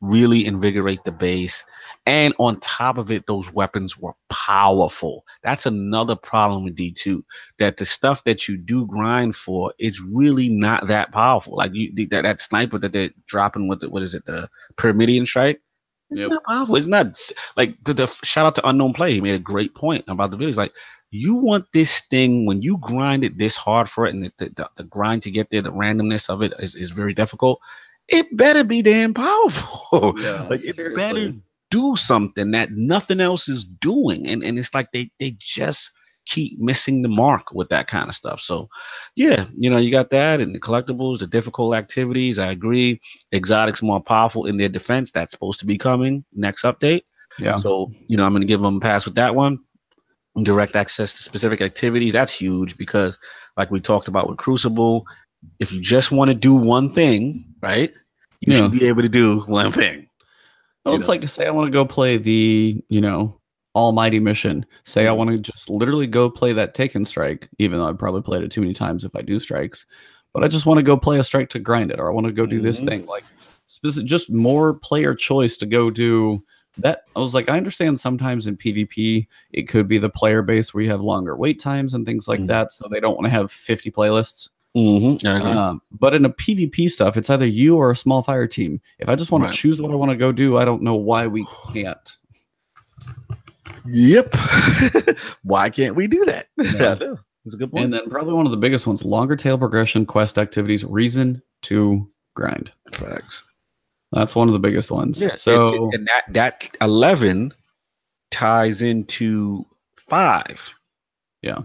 really invigorate the base. And on top of it, those weapons were powerful. That's another problem with D2, that the stuff that you do grind for is really not that powerful. Like that sniper that they're dropping with what is it, the Pyramidion Strike? It's not powerful. It's not like the shout out to Unknown Play. He made a great point about the video. He's like, you want this thing when you grind it this hard for it, and the grind to get there, the randomness of it is very difficult. It better be damn powerful. Yeah, like seriously. it better do something that nothing else is doing. And it's like they just keep missing the mark with that kind of stuff. So yeah, you got that, and the collectibles, the difficult activities. I agree. Exotics more powerful in their defense. That's supposed to be coming next update. Yeah. So, I'm going to give them a pass with that one. Direct access to specific activities. That's huge because, like we talked about with Crucible, if you just want to do one thing, right, you should be able to do one thing. Well, it's like to say I want to go play the, Almighty mission. Say I want to just literally go play that Taken Strike, even though I've probably played it too many times if I do strikes. But I just want to go play a strike to grind it, or I want to go do this thing. Like, just more player choice to go do that. I was like, I understand sometimes in PvP, it could be the player base where you have longer wait times and things like that. So they don't want to have 50 playlists. But in a PvP stuff, it's either you or a small fire team. If I just want to choose what I want to go do, I don't know why we can't. Yep. Why can't we do that? Yeah. That's a good point. And then probably one of the biggest ones, longer tail progression, quest activities, reason to grind. Facts. That's one of the biggest ones. Yeah. So and that 11 ties into 5. Yeah.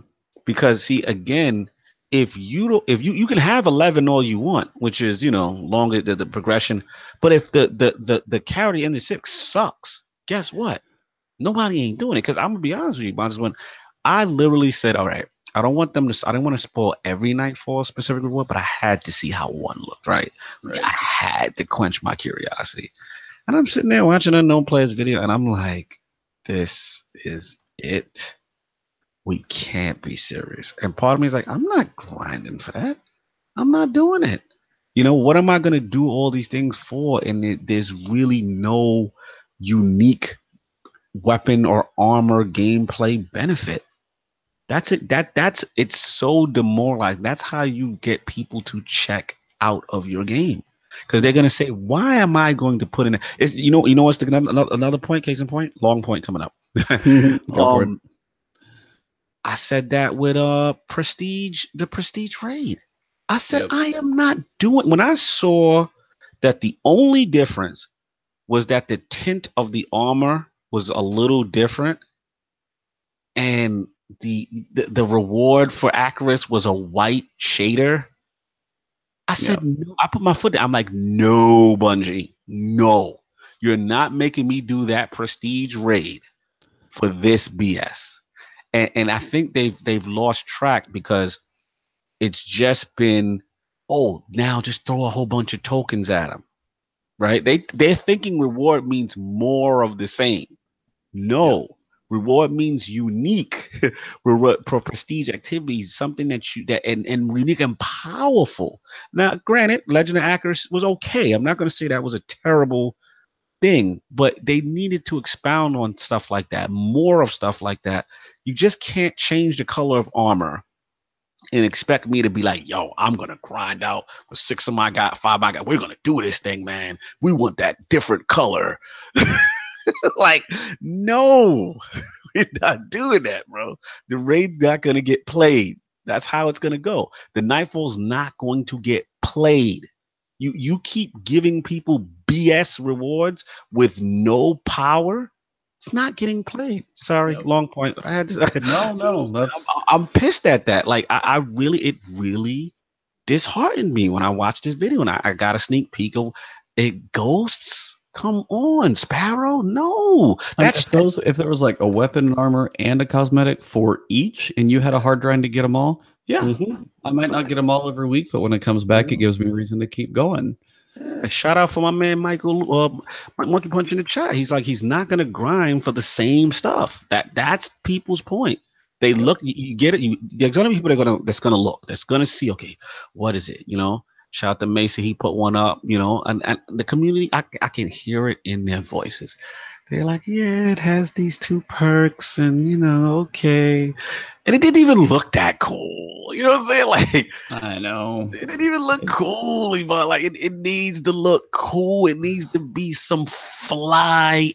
Because see, again, if you can have 11 all you want, which is, longer the progression, but if the carry in the 6 sucks, guess what? Nobody ain't doing it. Because I'm gonna be honest with you, Bonds, when I literally said, all right, I don't want to spoil every Nightfall specific reward, but I had to see how one looked, right? I had to quench my curiosity. And I'm sitting there watching Unknown Player's video, and I'm like, this is it. We can't be serious. And part of me is like, I'm not grinding for that. I'm not doing it. What am I going to do all these things for? And there's really no unique weapon or armor gameplay benefit. That's it. It's so demoralizing. That's how you get people to check out of your game. Because they're going to say, why am I going to put in it's what's another point, case in point? Long point coming up. Go for it. I said that with the Prestige raid. I said, I am not doing. When I saw that the only difference was that the tint of the armor was a little different, and the reward for Icarus was a white shader, I said, no. I put my foot down. I'm like, no, Bungie, no, you're not making me do that Prestige raid for this BS. And I think they've lost track because it's just been, now just throw a whole bunch of tokens at them, right? They're thinking reward means more of the same. No, reward means unique reward for prestige activities, something that and unique and powerful. Now, granted, Legend of Icarus was okay. I'm not going to say that was a terrible thing, but they needed to expound on stuff like that, more of stuff like that. You just can't change the color of armor and expect me to be like, yo, I'm gonna grind out with 6 of my guy, 5 of my guy. We're gonna do this thing, man. We want that different color. Like, no, we're not doing that, bro. The raid's not gonna get played. That's how it's gonna go. The Nightfall's not going to get played. You keep giving people BS rewards with no power. It's not getting played. Sorry, long point. I had to, no. I'm pissed at that. Like it really disheartened me when I watched this video, and I got a sneak peek of it. Ghosts. Come on, Sparrow. No, if there was like a weapon, armor, and a cosmetic for each, and you had a hard grind to get them all. Yeah, I might not get them all every week, but when it comes back, it gives me a reason to keep going. Shout out for my man Michael Monkey Punch in the chat. He's like, he's not gonna grind for the same stuff. That's people's point. They look, you get it. There's gonna be people that's gonna look, that's gonna see. Okay, what is it? Shout out to Mason, he put one up. And the community, I can hear it in their voices. They're like, yeah, it has these two perks, and okay, and it didn't even look that cool. You know what I'm saying? Like, I know. it didn't even look cool, but like it needs to look cool. It needs to be some fly-ish.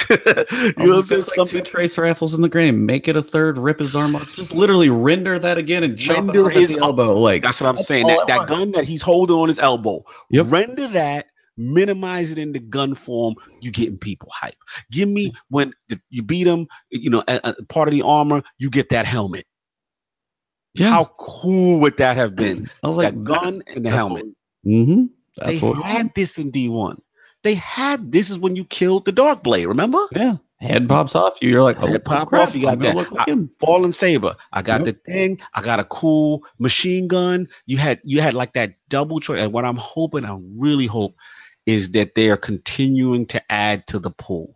You know what I'm saying? There's like 2 trace rifles in the game. Make it a third. Rip his arm off. Just literally render that again and chop it off at the elbow. Like, that's what I'm saying. That gun that he's holding on his elbow. Yep. Render that. Minimize it into gun form. You getting people hype. Give me when you beat him. Part of the armor. You get that helmet. Yeah. How cool would that have been? That gun and the helmet. They had this in D1. This is when you killed the Dark Blade, remember? Yeah. Head pops off. You're like, head pop off. You got that. Fallen Saber. I got the thing. I got a cool machine gun. You had like that double choice. And what I'm hoping, I really hope, is that they are continuing to add to the pool.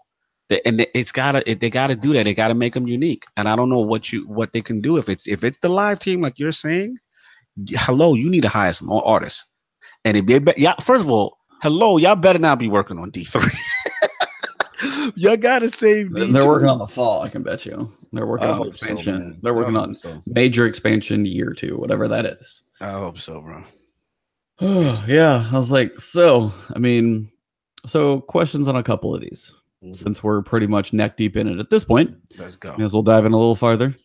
And they gotta do that. They gotta make them unique. And I don't know what they can do if it's the live team like you're saying. Hello, you need to hire some more artists. And if they first of all, hello, y'all better not be working on D3. Y'all gotta save D2. They're working on the fall. I can bet you. They're working on expansion. They're working on major expansion year 2, whatever that is. I hope so, bro. Oh yeah, I was like, so questions on a couple of these. Since we're pretty much neck deep in it at this point, let's go. As we'll dive in a little farther.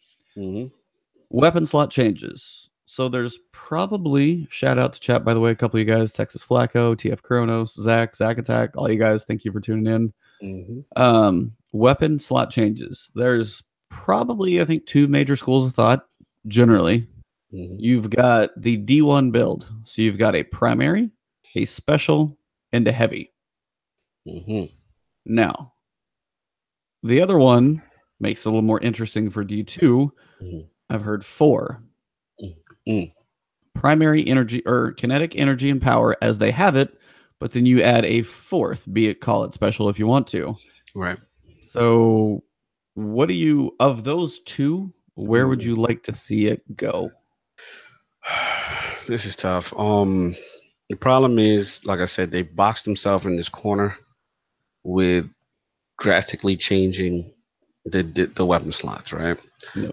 Weapon slot changes. So there's probably, shout out to chat, by the way, a couple of you guys, Texas Flacco, TF Kronos, Zach Attack, all you guys, thank you for tuning in. Weapon slot changes. There's probably, I think, 2 major schools of thought, generally. You've got the D1 build. So you've got a primary, a special, and a heavy. Now, the other one makes it a little more interesting for D2. I've heard 4. Primary energy or kinetic energy and power as they have it, but then you add a 4th, call it special if you want to. Right. So what do you, of those 2, where would you like to see it go? This is tough. The problem is, like I said, they've boxed themselves in this corner with drastically changing the weapon slots, right?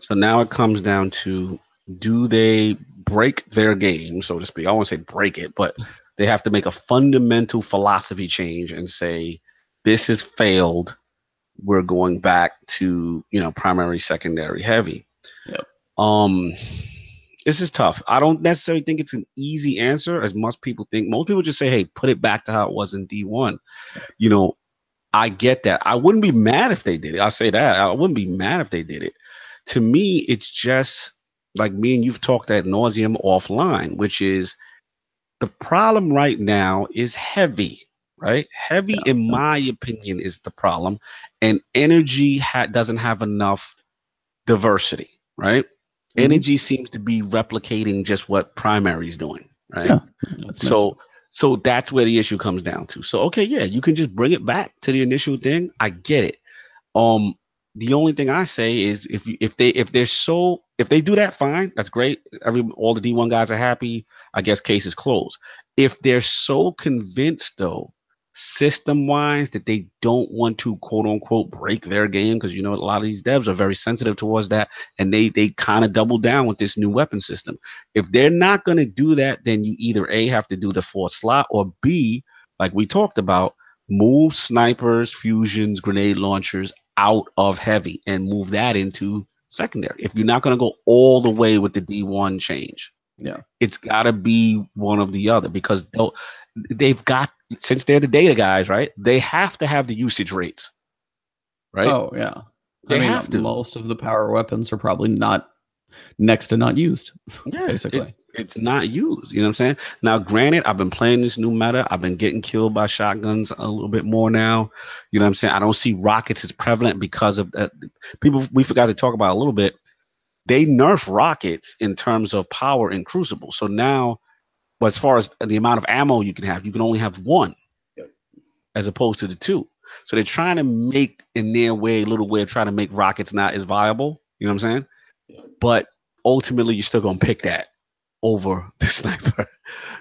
So now it comes down to, do they break their game, so to speak? I won't say break it, but they have to make a fundamental philosophy change and say, this has failed. We're going back to, primary, secondary, heavy. This is tough. I don't necessarily think it's an easy answer, as most people think. Most people just say, hey, put it back to how it was in D1. I get that. I wouldn't be mad if they did it. I'll say that. I wouldn't be mad if they did it. To me, it's just like me and you've talked ad nauseum offline, which is the problem right now is heavy, right? Heavy, in my opinion, is the problem. And energy doesn't have enough diversity, right? Energy seems to be replicating just what primary is doing, right? So that's where the issue comes down to. So, okay, yeah, you can just bring it back to the initial thing. I get it. The only thing I say is if they do that, fine, that's great. All the D1 guys are happy. I guess case is closed. If they're so convinced though, system wise, that they don't want to quote unquote break their game, because a lot of these devs are very sensitive towards that, and they kind of double down with this new weapon system. If they're not going to do that, then you either A, have to do the 4th slot, or B, like we talked about, move snipers, fusions, grenade launchers out of heavy and move that into secondary. If you're not going to go all the way with the D1 change, it's got to be one of the other, because they've got, since they're the data guys, right? They have to have the usage rates, right? Oh yeah, they have to. Most of the power weapons are probably next to not used. Yeah, basically. It's not used. You know what I'm saying? Now, granted, I've been playing this new meta. I've been getting killed by shotguns a little bit more now. You know what I'm saying? I don't see rockets as prevalent because of that. People, we forgot to talk about a little bit. They nerf rockets in terms of power in Crucible. So now, but as far as the amount of ammo you can only have 1 as opposed to the 2. So they're trying to make, in their way, little way of trying to make rockets not as viable. You know what I'm saying? but ultimately you're still gonna pick that over the sniper.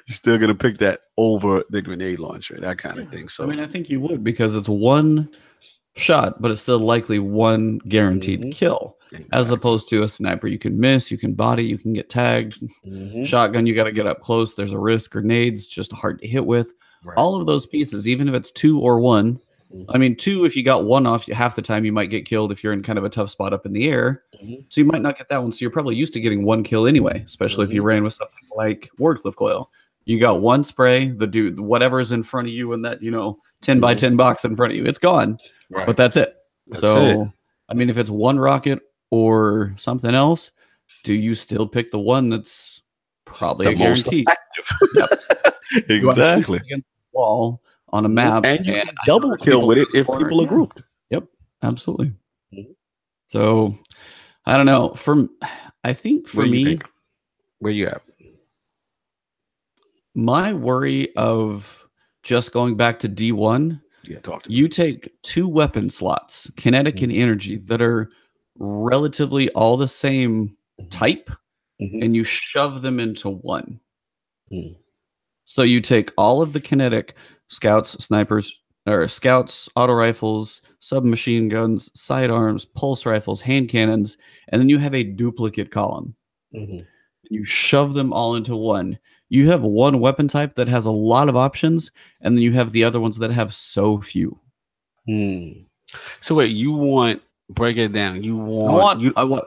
You're still gonna pick that over the grenade launcher, that kind of thing. So I mean, I think you would, because it's one shot, but it's still likely one guaranteed kill, as opposed to a sniper. You can miss, you can body, you can get tagged. Shotgun, you got to get up close. There's a risk. Grenades, just hard to hit with. All of those pieces, even if it's 2 or 1. I mean, 2, if you got 1 off, half the time you might get killed if you're in kind of a tough spot up in the air. So you might not get that one. So you're probably used to getting 1 kill anyway, especially if you ran with something like Wardcliffe Coil. You got 1 spray, the dude, whatever's in front of you in that, 10 by 10 box in front of you, it's gone. But that's it. I mean, if it's 1 rocket or something else, do you still pick the one that's probably the a guarantee? Exactly. Against the wall on a map, and you can double kill with it if people are grouped. Yep, absolutely. So I don't know. I think for me, where you at? My worry of just going back to D1, you take 2 weapon slots, kinetic and energy, that are relatively all the same type, and you shove them into one. So you take all of the kinetic scouts, snipers, or scouts, auto rifles, submachine guns, sidearms, pulse rifles, hand cannons, and then you have a duplicate column. You shove them all into one. You have one weapon type that has a lot of options, and then you have the other ones that have so few. So wait, you want, break it down.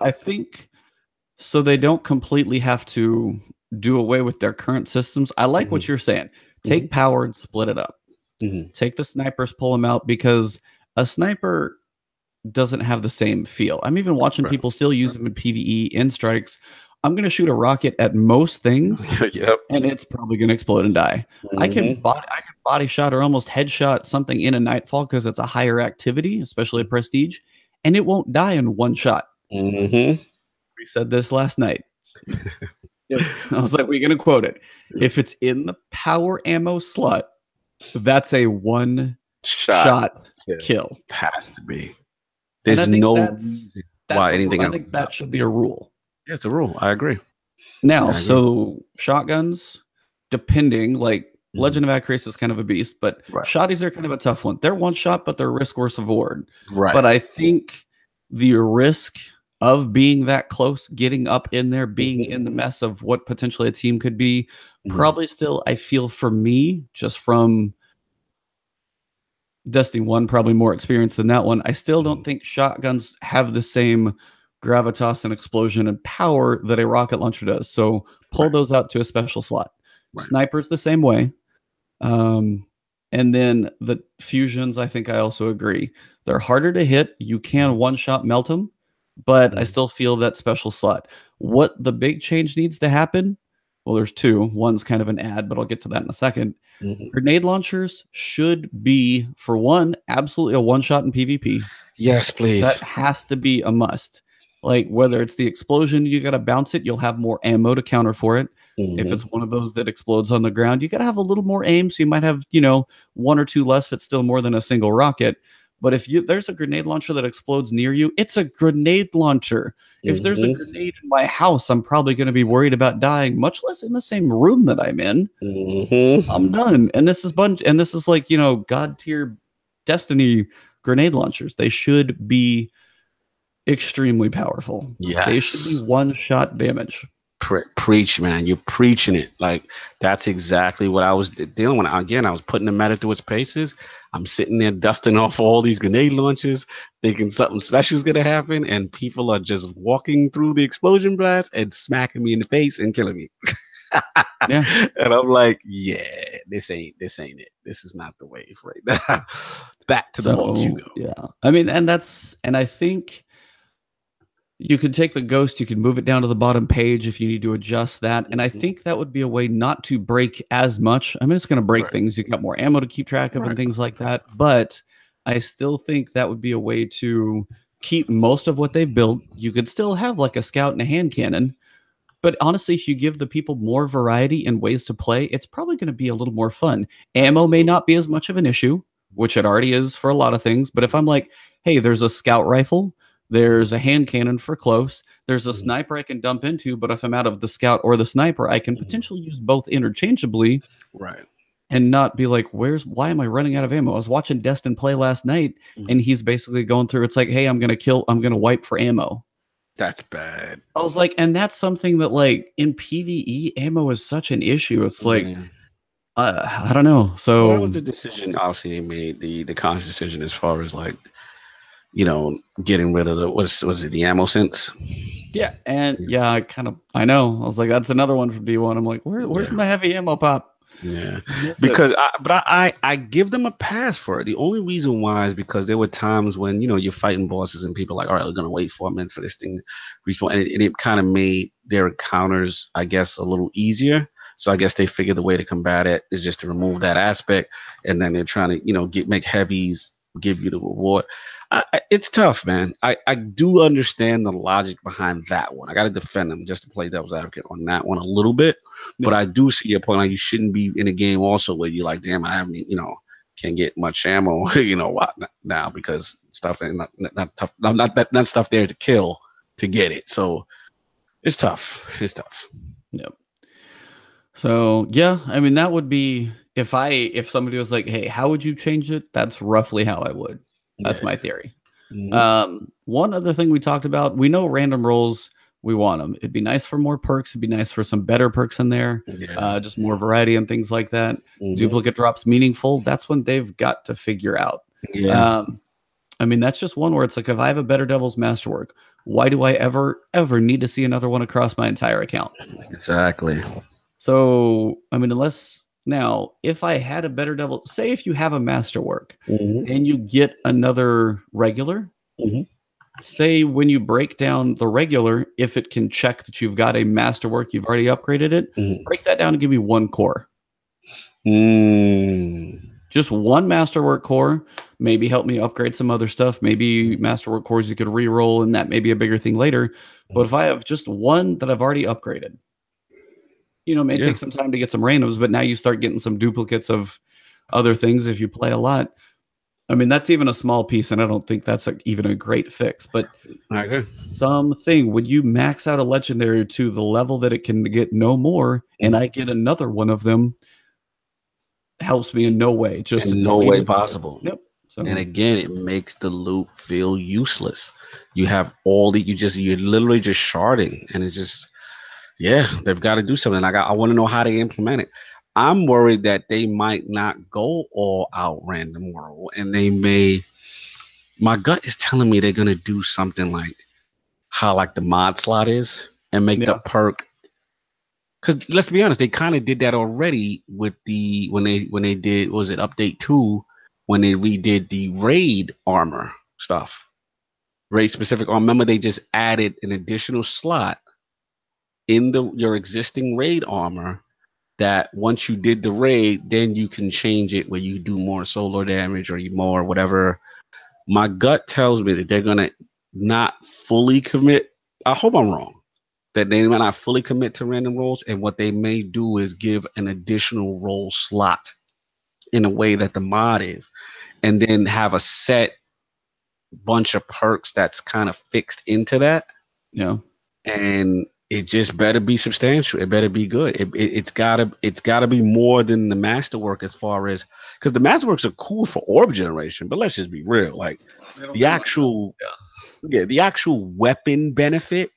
I think so they don't completely have to do away with their current systems. I like what you're saying. Take power and split it up. Take the snipers, pull them out, because a sniper doesn't have the same feel. I'm even watching people still use them in PvE, in strikes. I'm going to shoot a rocket at most things, and it's probably going to explode and die. I can body shot or almost headshot something in a Nightfall because it's a higher activity, especially a prestige, and it won't die in 1 shot. We said this last night. I was like, we're going to quote it. If it's in the power ammo slot, that's a 1 shot kill. Has to be. There's no reason why anything else. I think that should be a rule. Yeah, it's a rule. I agree. Now, so shotguns, depending, like Legend of Acrace is kind of a beast, but shotties are kind of a tough one. They're 1 shot, but they're risk worse reward. But I think the risk of being that close, getting up in there, being in the mess of what potentially a team could be, probably still, I feel for me, just from Destiny 1, probably more experience than that one, I still don't think shotguns have the same gravitas and explosion and power that a rocket launcher does. So pull those out to a special slot. Snipers the same way. And then the fusions, I think I also agree. They're harder to hit. You can 1-shot melt them, but I still feel that special slot. What the big change needs to happen? Well, there's 2. One's kind of an ad, but I'll get to that in a second. Grenade launchers should be, for one, absolutely a 1-shot in PvP. Yes, please. That has to be a must. Like, whether it's the explosion, you got to bounce it, you'll have more ammo to counter for it. If it's one of those that explodes on the ground, you got to have a little more aim, so you might have, 1 or 2 less, but still more than a single rocket. But if there's a grenade launcher that explodes near you, it's a grenade launcher. If there's a grenade in my house, I'm probably going to be worried about dying, much less in the same room that I'm in. I'm done. And this is like, God tier Destiny grenade launchers. They should be extremely powerful. They should be 1-shot damage. Preach, man. You're preaching it. Like, that's exactly what I was dealing with. Again, I was putting the meta through its paces. I'm sitting there dusting off all these grenade launches, thinking something special is going to happen, and people are just walking through the explosion blast and smacking me in the face and killing me. And I'm like, yeah, this ain't it. This is not the wave right now. Back to the box you go. Yeah. I mean, and I think you could take the ghost, you can move it down to the bottom page if you need to adjust that. And I think that would be a way not to break as much. I mean, it's going to break things. You got more ammo to keep track of and things like that. But I still think that would be a way to keep most of what they've built. You could still have like a scout and a hand cannon. But honestly, if you give the people more variety and ways to play, it's probably going to be a little more fun. Ammo may not be as much of an issue, which it already is for a lot of things. But if I'm like, hey, there's a scout rifle, There's a hand cannon for close. There's a sniper I can dump into, but if I'm out of the scout or the sniper, I can potentially use both interchangeably. Right. And not be like, why am I running out of ammo? I was watching Destin play last night, and he's basically going through, it's like, hey, I'm going to wipe for ammo. That's bad. I was like, and that's something that, like, in PvE, ammo is such an issue. It's like, I don't know. So that was the decision, obviously, they made, the conscious decision as far as, like, you know, getting rid of the, was it the ammo sense? Yeah, and I know. I was like, that's another one for B1. I'm like, where's my heavy ammo pop? Yeah, because I give them a pass for it. The only reason why is because there were times when, you know, you're fighting bosses and people are like, all right, we're gonna wait 4 minutes for this thing to respawn, and it kind of made their encounters, I guess, a little easier. So I guess they figured the way to combat it is just to remove that aspect, and then they're trying to, you know, make heavies give you the reward. It's tough, man. I do understand the logic behind that one. I got to defend them just to play devil's advocate on that one a little bit. Yeah. But I do see your point. Like, you shouldn't be in a game also where you're like, damn, I haven't, you know, can't get much ammo, you know, what now, because stuff ain't not tough. Not stuff there to kill to get it. So it's tough. It's tough. Yep. So yeah, I mean, that would be if somebody was like, hey, how would you change it? That's roughly how I would. That's my theory. One other thing we talked about, we know random rolls, we want them. It'd be nice for more perks. It'd be nice for some better perks in there. Just more variety and things like that. Duplicate drops meaningful. That's when they've got to figure out. I mean, that's just one where it's like, if I have a better Devil's Masterwork, why do I ever need to see another one across my entire account? Exactly. So, I mean, now, if I had a better devil, say if you have a masterwork and you get another regular, say when you break down the regular, if it can check that you've got a masterwork, you've already upgraded it, break that down and give me 1 core. Just 1 masterwork core, maybe help me upgrade some other stuff. Maybe masterwork cores you could re-roll, and that may be a bigger thing later. But if I have just 1 that I've already upgraded, you know, it may take some time to get some randoms, but now you start getting some duplicates of other things if you play a lot. I mean, that's even a small piece, and I don't think that's even a great fix. But something, would you max out a legendary to the level that it can get no more, and I get another one of them, helps me in no way. Just in no way possible. Yep. So, and again, it makes the loop feel useless. You have all you're literally just sharding, and it just... Yeah, they've got to do something. I want to know how they implement it. I'm worried that they might not go all out random world, and they may... My gut is telling me they're gonna do something like how, like, the mod slot is, and make the perk. Because let's be honest, they kind of did that already with the when they did, was it update 2, when they redid the raid armor stuff, raid specific armor. Remember, they just added an additional slot in your existing raid armor, that once you did the raid, then you can change it where you do more solo damage or you more whatever. My gut tells me that they're gonna not fully commit. I hope I'm wrong. That they might not fully commit to random rolls, and what they may do is give an additional roll slot in a way that the mod is, and then have a set bunch of perks that's kind of fixed into that. Yeah. And it just better be substantial. It better be good. It's gotta be more than the masterwork, as far as, because the masterworks are cool for orb generation, but let's just be real. Like, the actual weapon benefit,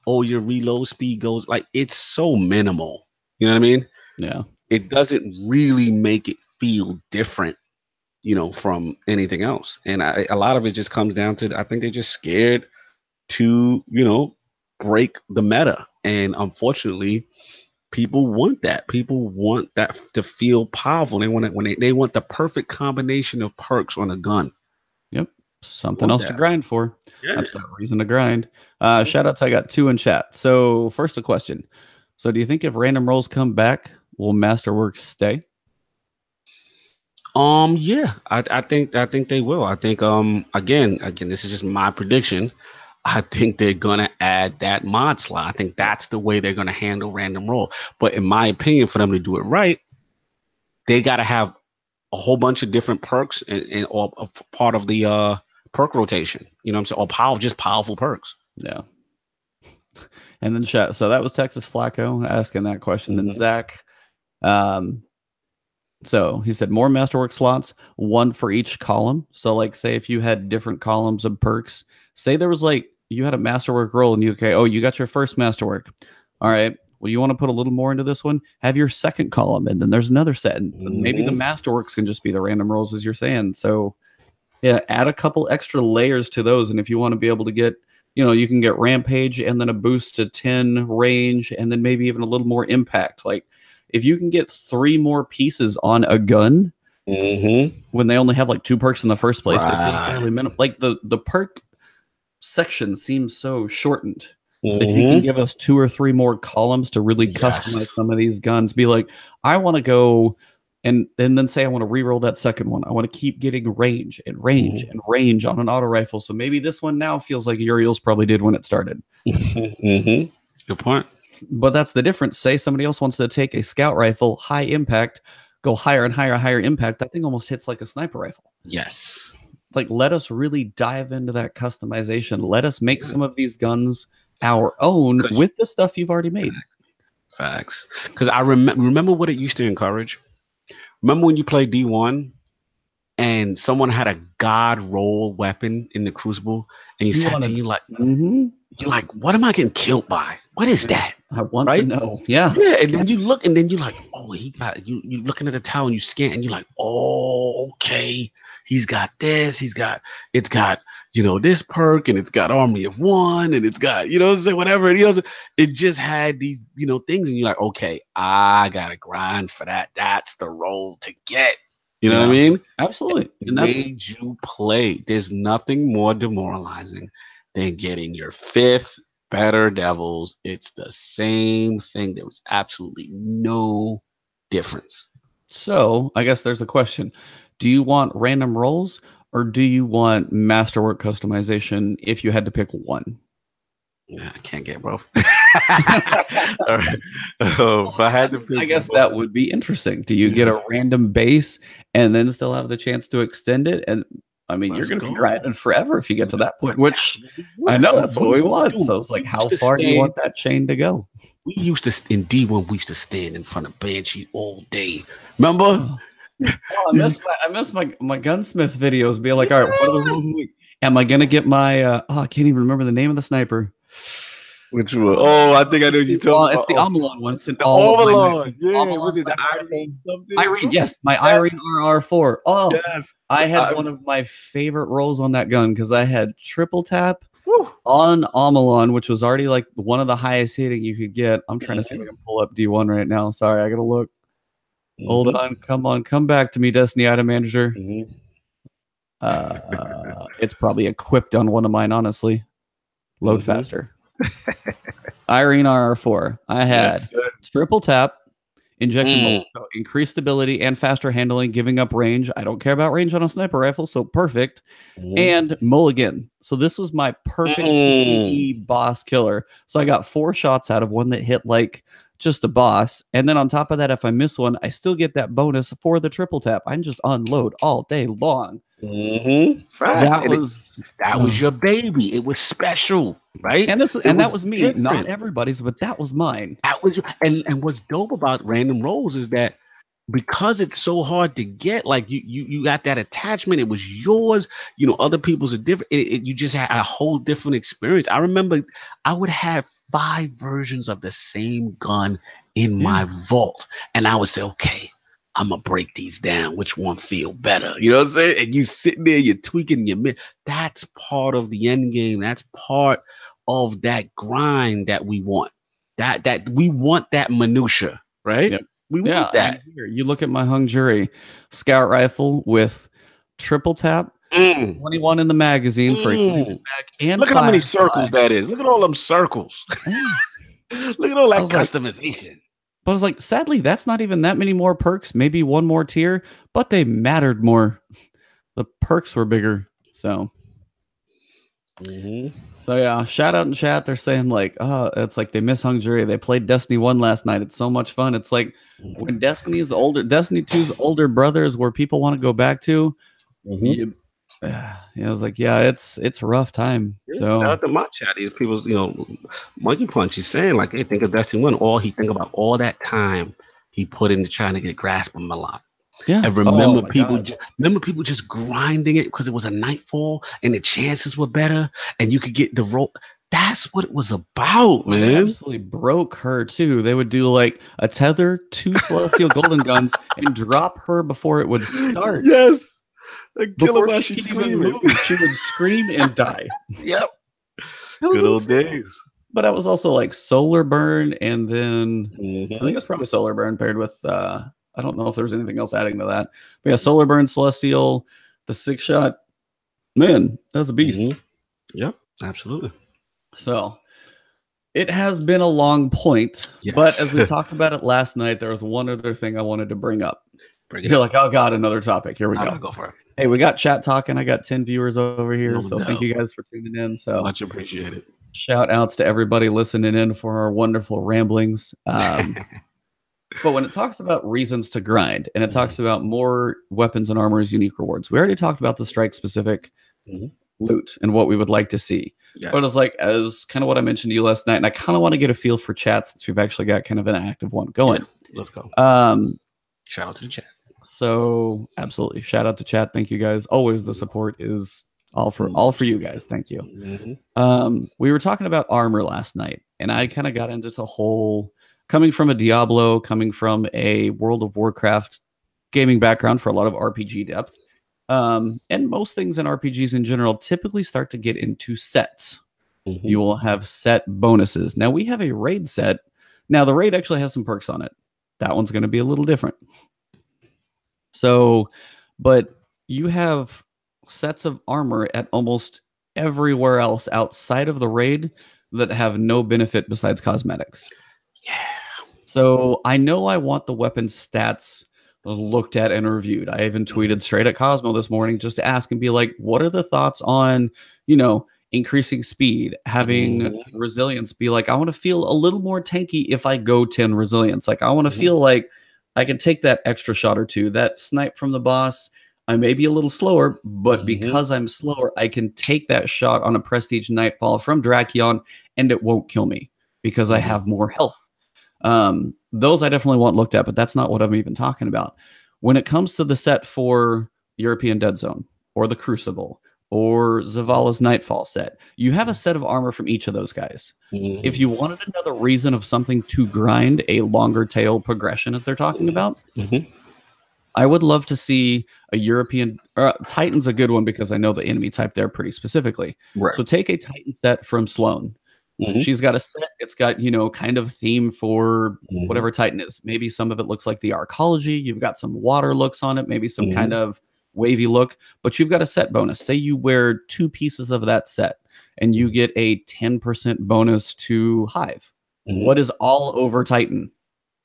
your reload speed goes, like, it's so minimal. You know what I mean? Yeah. It doesn't really make it feel different, you know, from anything else. And a lot of it just comes down to, I think they're just scared to, you know, break the meta. And unfortunately, people want that. People want that to feel powerful. They want it they want the perfect combination of perks on a gun. Yep. Something else to grind for. Yeah. That's the reason to grind. Shout out to, I got 2 in chat. So first, a question. So do you think if random rolls come back, will Masterworks stay? Yeah, I think they will. I think again, this is just my prediction. I think they're gonna add that mod slot. I think that's the way they're gonna handle random roll. But in my opinion, for them to do it right, they gotta have a whole bunch of different perks and or part of the perk rotation. You know what I'm saying? Or just powerful perks. Yeah. And then chat. So that was Texas Flacco asking that question. Then Zach, so he said more masterwork slots, one for each column. So like, say if you had different columns of perks, say there was like you had a masterwork roll and you you got your first masterwork. All right. Well, you want to put a little more into this one? Have your second column, and then there's another set. And maybe the masterworks can just be the random rolls, as you're saying. So yeah, add a couple extra layers to those. And if you want to be able to get, you can get Rampage and then a boost to 10 range, and then maybe even a little more impact. Like if you can get 3 more pieces on a gun when they only have like 2 perks in the first place, they feel fairly minimal. Like the perk section seems so shortened. If you can give us 2 or 3 more columns to really customize some of these guns, be like, I want to go and then say I want to reroll that second one. I want to keep getting range and range and range on an auto rifle. So maybe this one now feels like Uriel's probably did when it started. Good point. But that's the difference. Say somebody else wants to take a scout rifle, high impact, go higher and higher impact. That thing almost hits like a sniper rifle. Yes. Like, let us really dive into that customization. Let us make some of these guns our own with the stuff you've already made. Facts. Because I remember what it used to encourage. Remember when you played D1 and someone had a god roll weapon in the Crucible, and you sat there, you're like, what am I getting killed by? What is that? I want to know. Yeah. And then you look, and then you're like, oh, he got you. You looking at the tower, and you scan, and you're like, oh, okay, he's got this. It's got this perk, and it's got Army of One, and it's got whatever it is. It just had these things, and you're like, okay, I gotta grind for that. That's the role to get. You know what I mean? Absolutely. It made you play. There's nothing more demoralizing than getting your 5th better devils. It's the same thing. There was absolutely no difference. So I guess there's a question. Do you want random rolls, or do you want masterwork customization if you had to pick one? Yeah, I can't get both. If I had to pick, I guess that would be interesting. Do you get a random base and then still have the chance to extend it? And I mean, you're going to be grinding forever if you get to that point, which I know that's what we want. So it's like, how far do you want that chain to go? We used to, in D1, we used to stand in front of Banshee all day. Remember? I miss my gunsmith videos. Be like, all right, what are the rules of the week? Am I going to get my, I can't even remember the name of the sniper. Which one? Oh, I think I know what you're talking about. It's the Amalon one. It's an Amalon. Yeah, was it the Irene something? Irene, yes. My Irene RR4. Oh, yes. I had one of my favorite rolls on that gun because I had triple tap on Amalon, which was already like one of the highest hitting you could get. I'm trying to see if I can pull up D1 right now. Sorry, I got to look. Hold on. Come back to me, Destiny Item Manager. It's probably equipped on one of mine, honestly. Load faster. Irene RR4. I had triple tap, injection, increased stability and faster handling, giving up range. I don't care about range on a sniper rifle, so perfect. And mulligan. So this was my perfect PvE boss killer. So I got 4 shots out of one that hit like just a boss. And then on top of that, if I miss one, I still get that bonus for the triple tap. I can just unload all day long. That was your baby. It was special, right? And that was me. Different. Not everybody's, but that was mine. That was and what's dope about random rolls is that because it's so hard to get, like you got that attachment. It was yours. Other people's are different. You just had a whole different experience. I remember I would have 5 versions of the same gun in my vault, and I would say, okay, I'm gonna break these down. Which one feel better? You know what I'm saying? And you sitting there, you're tweaking your mid. That's part of the end game. That's part of that grind that we want. That we want that minutia, right? Yep. We want that. Here, you look at my hung jury scout rifle with triple tap, 21 in the magazine for extended back, and look at how many circles that is. Look at all them circles. Look at all that customization. But I was like, sadly, that's not even that many more perks. Maybe one more tier, but they mattered more. The perks were bigger. So, so yeah, shout out in chat. They're saying like, it's like they miss Hung Jury. They played Destiny 1 last night. It's so much fun. It's like when Destiny 2's older brothers where people want to go back to, Yeah, I was like, yeah, it's a rough time. Shout So out to my chat. These people, Monkey Punch. He's saying like, hey, think of Destiny 1. All he think about all that time he put into trying to get grasp of Malak. yeah. And Oh my God. remember people just grinding it because it was a nightfall and the chances were better and you could get the roll. That's what it was about, Well, they man. absolutely broke her too. They would do like a tether, 2 celestial golden guns, and drop her before it would start. Yes. And kill her Before while she she's could even screaming. move, she would scream and die. Yep. That was Good old insane. days. But that was also like solar burn, and then I think Mhm. it's probably solar burn paired with I don't know if there's anything else adding to that. But yeah, solar burn, celestial, the 6-shot. Man, that was a beast. Mhm. Yep. Absolutely. So it has been a long point, Yes. but as we talked about it last night, there was one other thing I wanted to bring up. Bring it You're up. like, oh God, another topic. Here we I'm go. gonna go for it. Hey, we got chat talking. I got 10 viewers over here. No So doubt. thank you guys for tuning in. So Much appreciated. shout outs to everybody listening in for our wonderful ramblings. But when it talks about reasons to grind and it talks about more weapons and armor's unique rewards, we already talked about the strike specific loot and what we would like to see. Yes. But it was like, as kind of what I mentioned to you last night, and I kind of want to get a feel for chat since we've actually got kind of an active one going. Yeah, let's go. Shout out to the chat. So absolutely, shout out to chat. Thank you guys. Always the support is all for you guys. Thank you. We were talking about armor last night, and I kind of got into the whole coming from a Diablo, coming from a World of Warcraft gaming background for a lot of RPG depth. And most things in RPGs in general typically start to get into sets. You will have set bonuses. Now we have a raid set. Now the raid actually has some perks on it. That one's going to be a little different. So, but you have sets of armor at almost everywhere else outside of the raid that have no benefit besides cosmetics. Yeah. So I know I want the weapon stats looked at and reviewed. I even tweeted straight at Cosmo this morning just to ask and be like, what are the thoughts on, increasing speed, having resilience? Be like, I want to feel a little more tanky if I go 10 resilience. Like I want to feel like I can take that extra shot or two. That snipe from the boss, I may be a little slower, but because I'm slower, I can take that shot on a prestige nightfall from Drakion and it won't kill me because I have more health. Those I definitely want looked at, but that's not what I'm even talking about. When it comes to the set for European Dead Zone or the Crucible or Zavala's Nightfall set, you have a set of armor from each of those guys. If you wanted another reason of something to grind, a longer tail progression as they're talking about, I would love to see a European Titan's a good one because I know the enemy type there pretty specifically. Right. So take a Titan set from Sloan. She's got a set. It's got, kind of theme for whatever Titan is. Maybe some of it looks like the arcology. You've got some water looks on it, maybe some kind of wavy look, but you've got a set bonus. Say you wear 2 pieces of that set and you get a 10% bonus to Hive. What is all over Titan?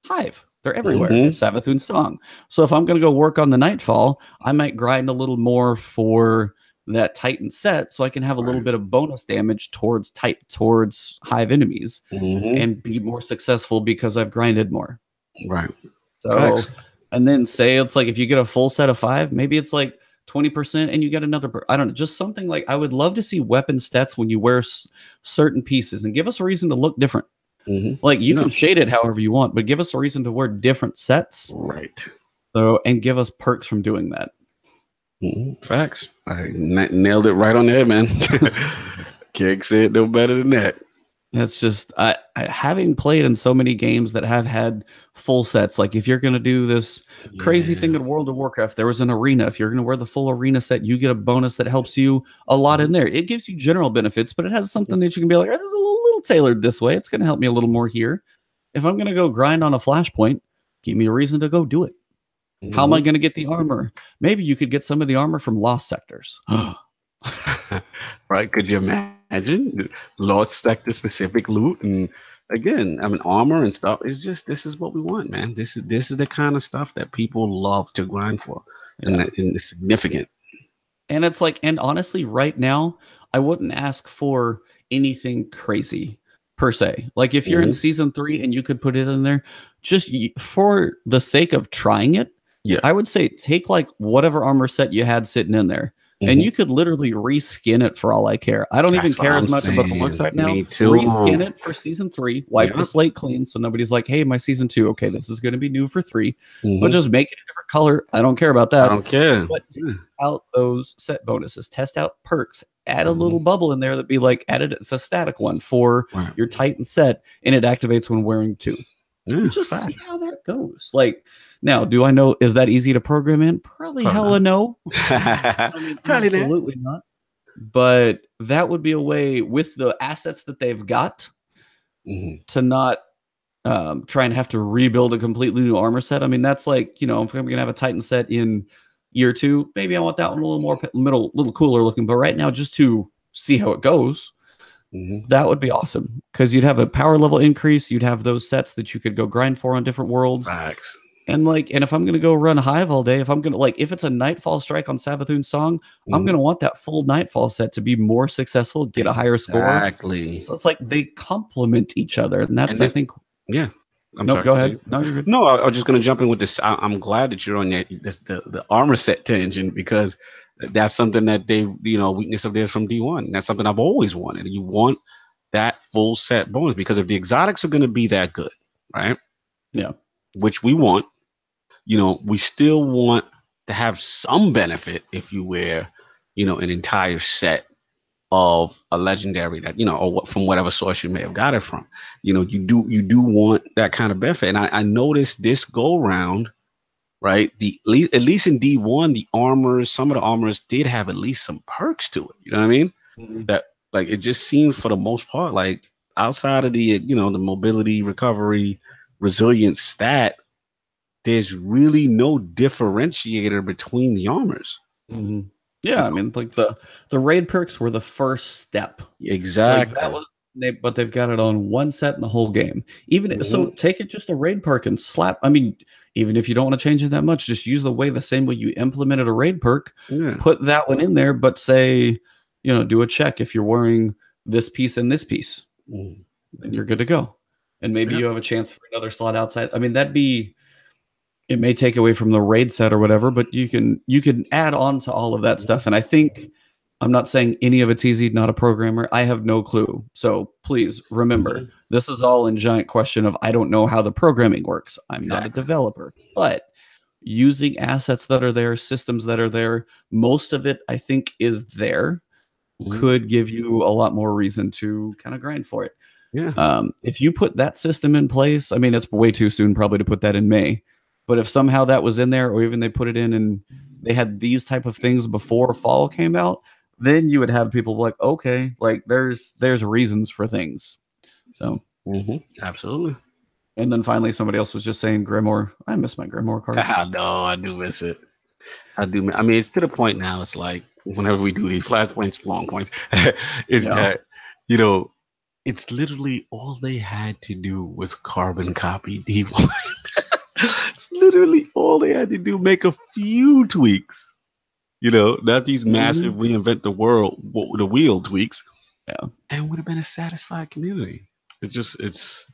Hive. They're everywhere. Savathun's Song. So if I'm going to go work on the Nightfall, I might grind a little more for that Titan set so I can have a little bit of bonus damage towards Hive enemies and be more successful because I've grinded more. Right. So, and then say it's like if you get a full set of 5, maybe it's like 20% and you get another, I don't know, just something like I would love to see weapon stats when you wear certain pieces and give us a reason to look different. Like you can shade it however you want, but give us a reason to wear different sets. Right. So, and give us perks from doing that. Facts. I nailed it right on the head, man. Can't say it no better than that. It's just I having played in so many games that have had full sets. Like if you're going to do this crazy thing in World of Warcraft, there was an arena. If you're going to wear the full arena set, you get a bonus that helps you a lot in there. It gives you general benefits, but it has something that you can be like, there's a little tailored this way. It's going to help me a little more here. If I'm going to go grind on a flashpoint, give me a reason to go do it. How am I going to get the armor? Maybe you could get some of the armor from Lost Sectors. Right? Could you imagine Lost Sector specific loot? And again, I mean, armor and stuff. It's just this is what we want, man. This is the kind of stuff that people love to grind for, and it's significant. And it's like, and honestly, right now, I wouldn't ask for anything crazy per se. Like if you're in season 3 and you could put it in there, just for the sake of trying it. Yeah, I would say take like whatever armor set you had sitting in there. And you could literally reskin it for all I care. I don't even care as much about the looks right now. Me too. Reskin it for season 3, wipe the slate clean, so nobody's like, hey, my season 2, okay, this is going to be new for 3, but just make it a different color. I don't care about that. I don't care. But take out those set bonuses, test out perks, add a little bubble in there that'd be like added. It's a static one for your Titan set, and it activates when wearing 2. Just see how that goes. Like, now, do I know, is that easy to program in? Probably hella no. I mean, Probably absolutely not. But that would be a way with the assets that they've got to not try and have to rebuild a completely new armor set. I mean, that's like, you know, if I'm going to have a Titan set in year 2, maybe I want that one a little more little cooler looking. But right now, just to see how it goes, that would be awesome, because you'd have a power level increase. You'd have those sets that you could go grind for on different worlds. Facts. And if I'm gonna go run Hive all day, if I'm gonna if it's a Nightfall strike on Savathun's Song, I'm gonna want that full Nightfall set to be more successful, get a higher score. Exactly. So it's like they complement each other, and that's I think. Yeah. I'm sorry. Go ahead. No, you're good. No, I was just gonna jump in with this. I'm glad that you're on the armor set tangent, because that's something that they've, you know, weakness of theirs from D1. That's something I've always wanted. You want that full set bonus, because if the exotics are gonna be that good, right? Yeah. Which we want. You know, we still want to have some benefit if you wear, you know, an entire set of a legendary that, you know, or from whatever source you may have got it from. You know, you do want that kind of benefit. And I noticed this go round, right? At least in D1, the armors, some of the armors did have at least some perks to it. You know what I mean? That, like, it just seems for the most part, like, outside of the, you know, the mobility, recovery, resilience stat, there's really no differentiator between the armors. Yeah, I mean, like the raid perks were the first step. Exactly. Like that was, but they've got it on one set in the whole game. Even so, take it just a raid perk and slap. I mean, even if you don't want to change it that much, just use the same way you implemented a raid perk. Put that one in there, but say, you know, do a check if you're wearing this piece and this piece, then you're good to go. And maybe you have a chance for another slot outside. I mean, it may take away from the raid set or whatever, but you can add on to all of that stuff. And I think, I'm not saying any of it's easy, not a programmer. I have no clue. So please remember, this is all in giant question of, I don't know how the programming works. I'm not a developer, but using assets that are there, systems that are there, most of it I think is there, could give you a lot more reason to kind of grind for it. If you put that system in place, I mean, it's way too soon probably to put that in May. But if somehow that was in there, or even they put it in and they had these type of things before fall came out, then you would have people like, okay, like there's reasons for things. So absolutely. And then finally, somebody else was just saying Grimoire. I miss my Grimoire card. No, I do miss it. I do. I mean, it's to the point now. It's like whenever we do these flashpoints, long points, that, you know, it's literally all they had to do was carbon copy D1. It's literally all they had to do, make a few tweaks, you know, not these massive reinvent the wheel tweaks, and would have been a satisfied community. It's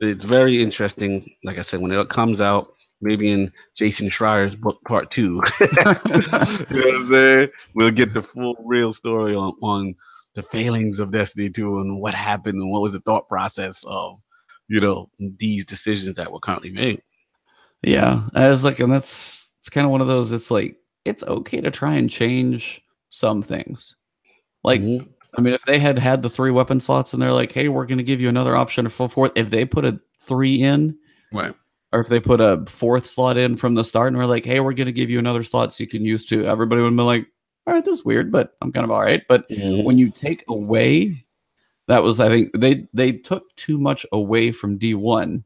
very interesting. Like I said, when it comes out, maybe in Jason Schreier's book part 2, you know what I'm saying? We'll get the full real story on the failings of Destiny 2 and what happened and what was the thought process of, you know, these decisions that were currently made. Yeah, I was like, and it's kind of one of those. It's like, it's okay to try and change some things. Like, I mean, if they had the 3 weapon slots and they're like, hey, we're going to give you another option for 4th. If they put a 3 in, right, or if they put a 4th slot in from the start and we're like, hey, we're going to give you another slot so you can use 2, everybody would be like, all right, this is weird, but I'm kind of all right. But when you take away, that was, I think they took too much away from D1.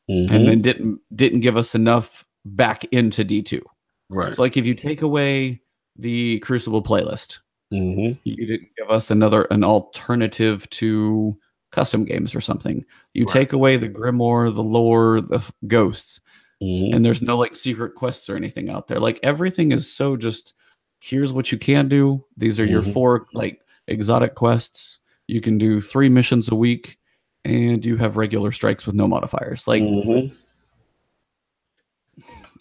And then didn't give us enough back into D2. Right. It's like if you take away the Crucible playlist, you didn't give us an alternative to custom games or something. You take away the Grimoire, the lore, the ghosts, and there's no like secret quests or anything out there. Like everything is so just, here's what you can do. These are your 4 like exotic quests. You can do 3 missions a week. And you have regular strikes with no modifiers. Like,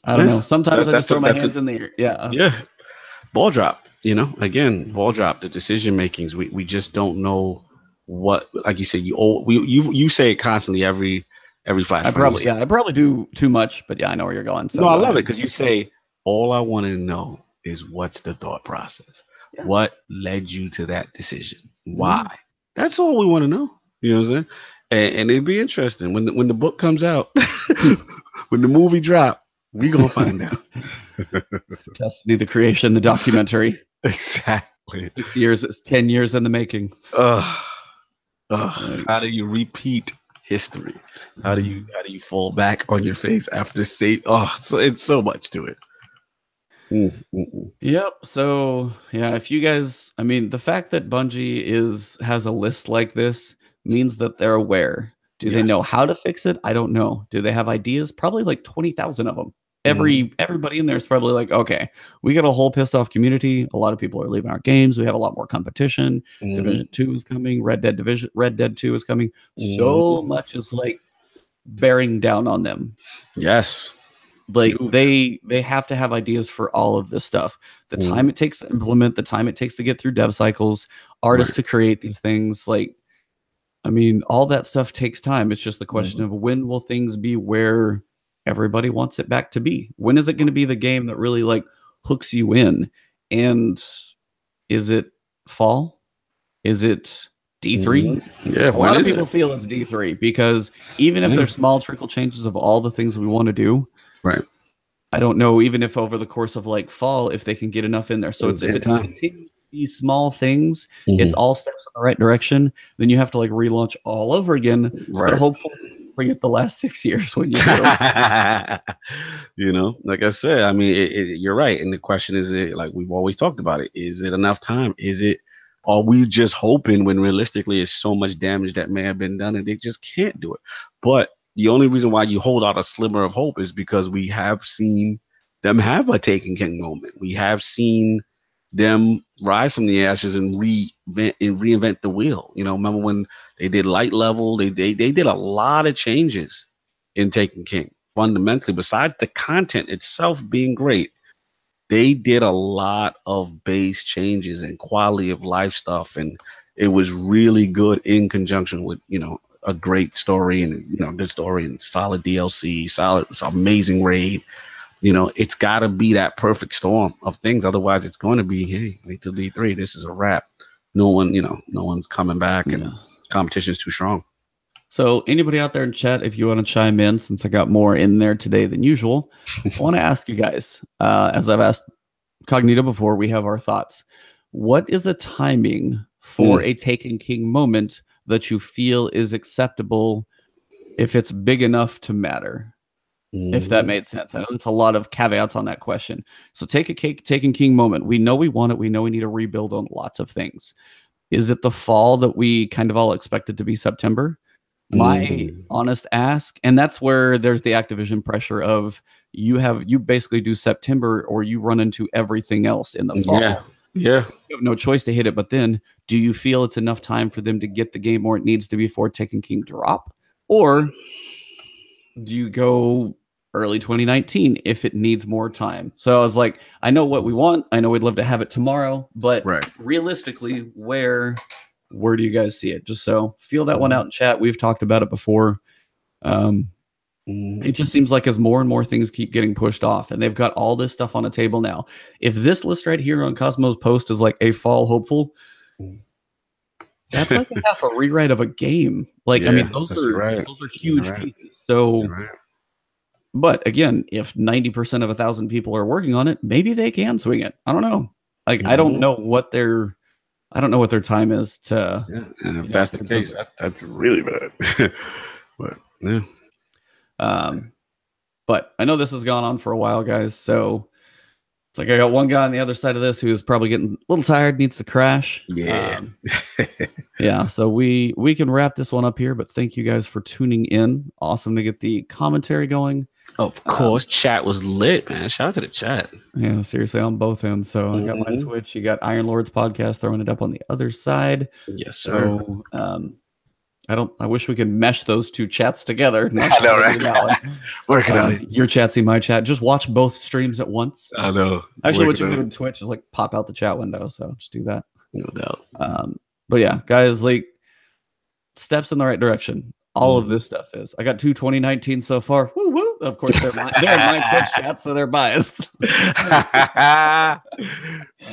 I don't know. Sometimes I just throw my hands in the air. Yeah. ball drop. Again, ball drop. The decision makings. We just don't know what. Like you said, you say it constantly every flashpoint. I probably do too much, but yeah, I know where you're going. No, So I go love it ahead. because you say all I want to know is what's the thought process. Yeah. What led you to that decision? Why? Mhm. That's all we want to know. You know what I'm saying? And it'd be interesting when the book comes out, when the movie drop, we gonna find out. Destiny, the creation, the documentary. Exactly. 6 years, it's 10 years in the making. Ugh. Like, How do you repeat history? How do you fall back on your face after say? Oh, so it's so much to it. yep. So yeah, if you guys, I mean, the fact that Bungie has a list like this means that they're aware. Do they know Yes. how to fix it? I don't know. Do they have ideas? Probably like 20,000 of them. Mhm. Everybody in there is probably like, okay, we got a whole pissed off community. A lot of people are leaving our games. We have a lot more competition. Mhm. Division 2 is coming. Red Dead 2 is coming. So Mhm. much is like bearing down on them. Yes. Like Huge. they have to have ideas for all of this stuff. The Mhm. time it takes to implement, the time it takes to get through dev cycles, Right. artists to create these things, like I mean, all that stuff takes time. It's just the question Mhm. of when will things be where everybody wants it back to be? When is it going to be the game that really like hooks you in? And is it fall? Is it D3? Mhm. Yeah. A When lot of is people it? feel it's D3 because even if Yeah. there's small trickle changes of all the things we want to do, Right. I don't know, even if over the course of like fall, if they can get enough in there. So it's if In it's time. continuing these small things, it's Mhm. all steps in the right direction, then you have to like relaunch all over again. But Right. hopefully forget the last 6 years when you do. Like I said, I mean, you're right. And the question is, like we've always talked about it, is it enough time? Are we just hoping when realistically it's so much damage that may have been done and they just can't do it? But the only reason why you hold out a slimmer of hope is because we have seen them have a Taken King moment. We have seen them rise from the ashes and reinvent the wheel. Remember when they did light level? They did a lot of changes in Taken King. Fundamentally, besides the content itself being great, they did a lot of base changes and quality of life stuff, and it was really good in conjunction with a great story and good story and solid DLC, solid, amazing raid. It's got to be that perfect storm of things. Otherwise, it's going to be, hey, wait till D3. This is a wrap. No one's coming back, Yeah. and competition is too strong. So anybody out there in chat, if you want to chime in, since I got more in there today than usual, I want to ask you guys, as I've asked Cognito before, we have our thoughts. What is the timing for a Taken King moment that you feel is acceptable if it's big enough to matter? If that Mhm. made sense. I know it's a lot of caveats on that question. So take a Taken King moment. We know we want it. We know we need to rebuild on lots of things. Is it the fall that we kind of all expected to be September? My Mhm. honest ask, and that's where there's the Activision pressure of you basically do September or you run into everything else in the Yeah. fall. Yeah. You have no choice to hit it. But then, do you feel it's enough time for them to get the game where it needs to be for Taken King drop, or do you go early 2019 if it needs more time? So I was like, I know what we want. I know we'd love to have it tomorrow, but Right. realistically, where do you guys see it? Just so feel that one Mhm. out in chat. We've talked about it before. Um, it Mhm. just seems like as more and more things keep getting pushed off, and they've got all this stuff on the table now. If this list right here on Cosmo's post is like a fall hopeful, that's like a half a rewrite of a game. Like, I Yeah, mean, those that's are right. those are You're huge right. pieces. So, You're right. but again, if 90% of 1,000 people are working on it, maybe they can swing it. I don't know. Like, Mhm. I don't know what their time is to, Yeah, and if that's the to do case, it. that's really bad. But yeah. Um, but I know this has gone on for a while, guys. So it's like I got one guy on the other side of this who's probably getting a little tired, needs to crash. Yeah. Yeah, so we can wrap this one up here, but thank you guys for tuning in. Awesome to get the commentary going. Of course, chat was lit, man. Shout out to the chat. Yeah, seriously, on both ends. So I got my Mhm. Twitch. You got Iron Lords podcast throwing it up on the other side. Yes, sir. So I wish we could mesh those two chats together. I know, right? Working on it. Your chat, see my chat. Just watch both streams at once. I know. Actually, what you do in Twitch is like pop out the chat window. So just do that. No doubt. But yeah, guys, like steps in the right direction. All of this stuff is. I got 2 2019 so far. Woo woo. Of course, they're my Twitch chats, so they're biased.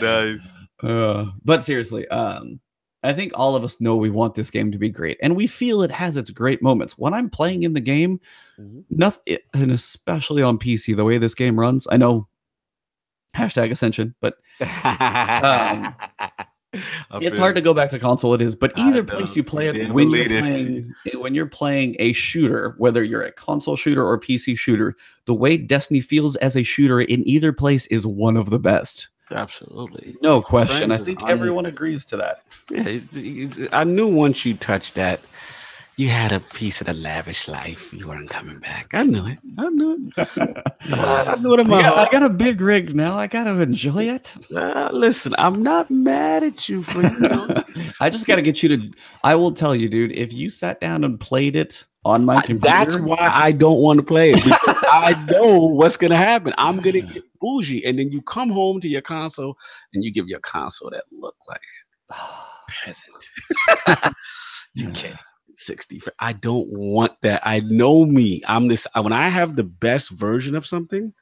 Nice. But seriously, I think all of us know we want this game to be great, and we feel it has its great moments. When I'm playing in the game, nothing, and especially on PC, the way this game runs, I know #Ascension, but it's hard to go back to console. It is, but either place you play it, when you're playing a shooter, whether you're a console shooter or PC shooter, the way Destiny feels as a shooter in either place is one of the best. Absolutely. No question. I think everyone agrees to that. Yeah, I knew once you touched that, you had a piece of the lavish life. You weren't coming back. I knew it. I knew it in my heart. I got a big rig now. I got to enjoy it. Listen, I'm not mad at you for I just got to get you to. I will tell you, dude. If you sat down and played it on my computer, that's why I don't want to play it. Because I know what's gonna happen. I'm gonna get bougie, and then you come home to your console and you give your console that look like peasant. You can't. 60. I don't want that. I know me. I'm this. When I have the best version of something,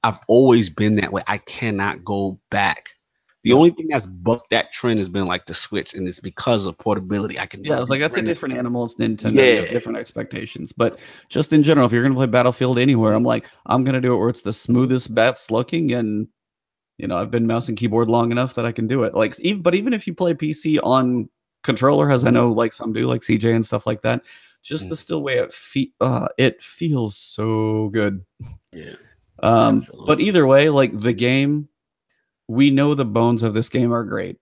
I've always been that way. I cannot go back. The only thing that's bucked that trend has been like the Switch, and it's because of portability. I can. Yeah, it's like that's a different animal. It's Nintendo. You have different expectations, but just in general, if you're gonna play Battlefield anywhere, I'm like, I'm gonna do it where it's the smoothest, best looking, and I've been mouse and keyboard long enough that I can do it. Like, even if you play PC on controller, as I know, like some do, like CJ and stuff like that, just the still way it feels so good. Yeah. But either way, like the game. We know the bones of this game are great.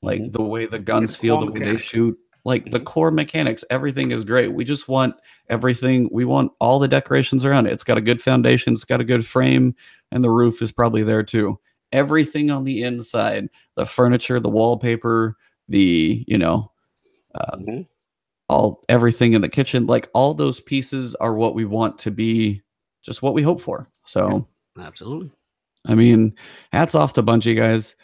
Like the way the guns feel, the way they shoot, like the core mechanics, everything is great. We just want everything. We want all the decorations around it. It's got a good foundation. It's got a good frame, and the roof is probably there too. Everything on the inside, the furniture, the wallpaper, the, everything in the kitchen, like all those pieces are what we want to be, just what we hope for. So absolutely. I mean, hats off to Bungie, guys.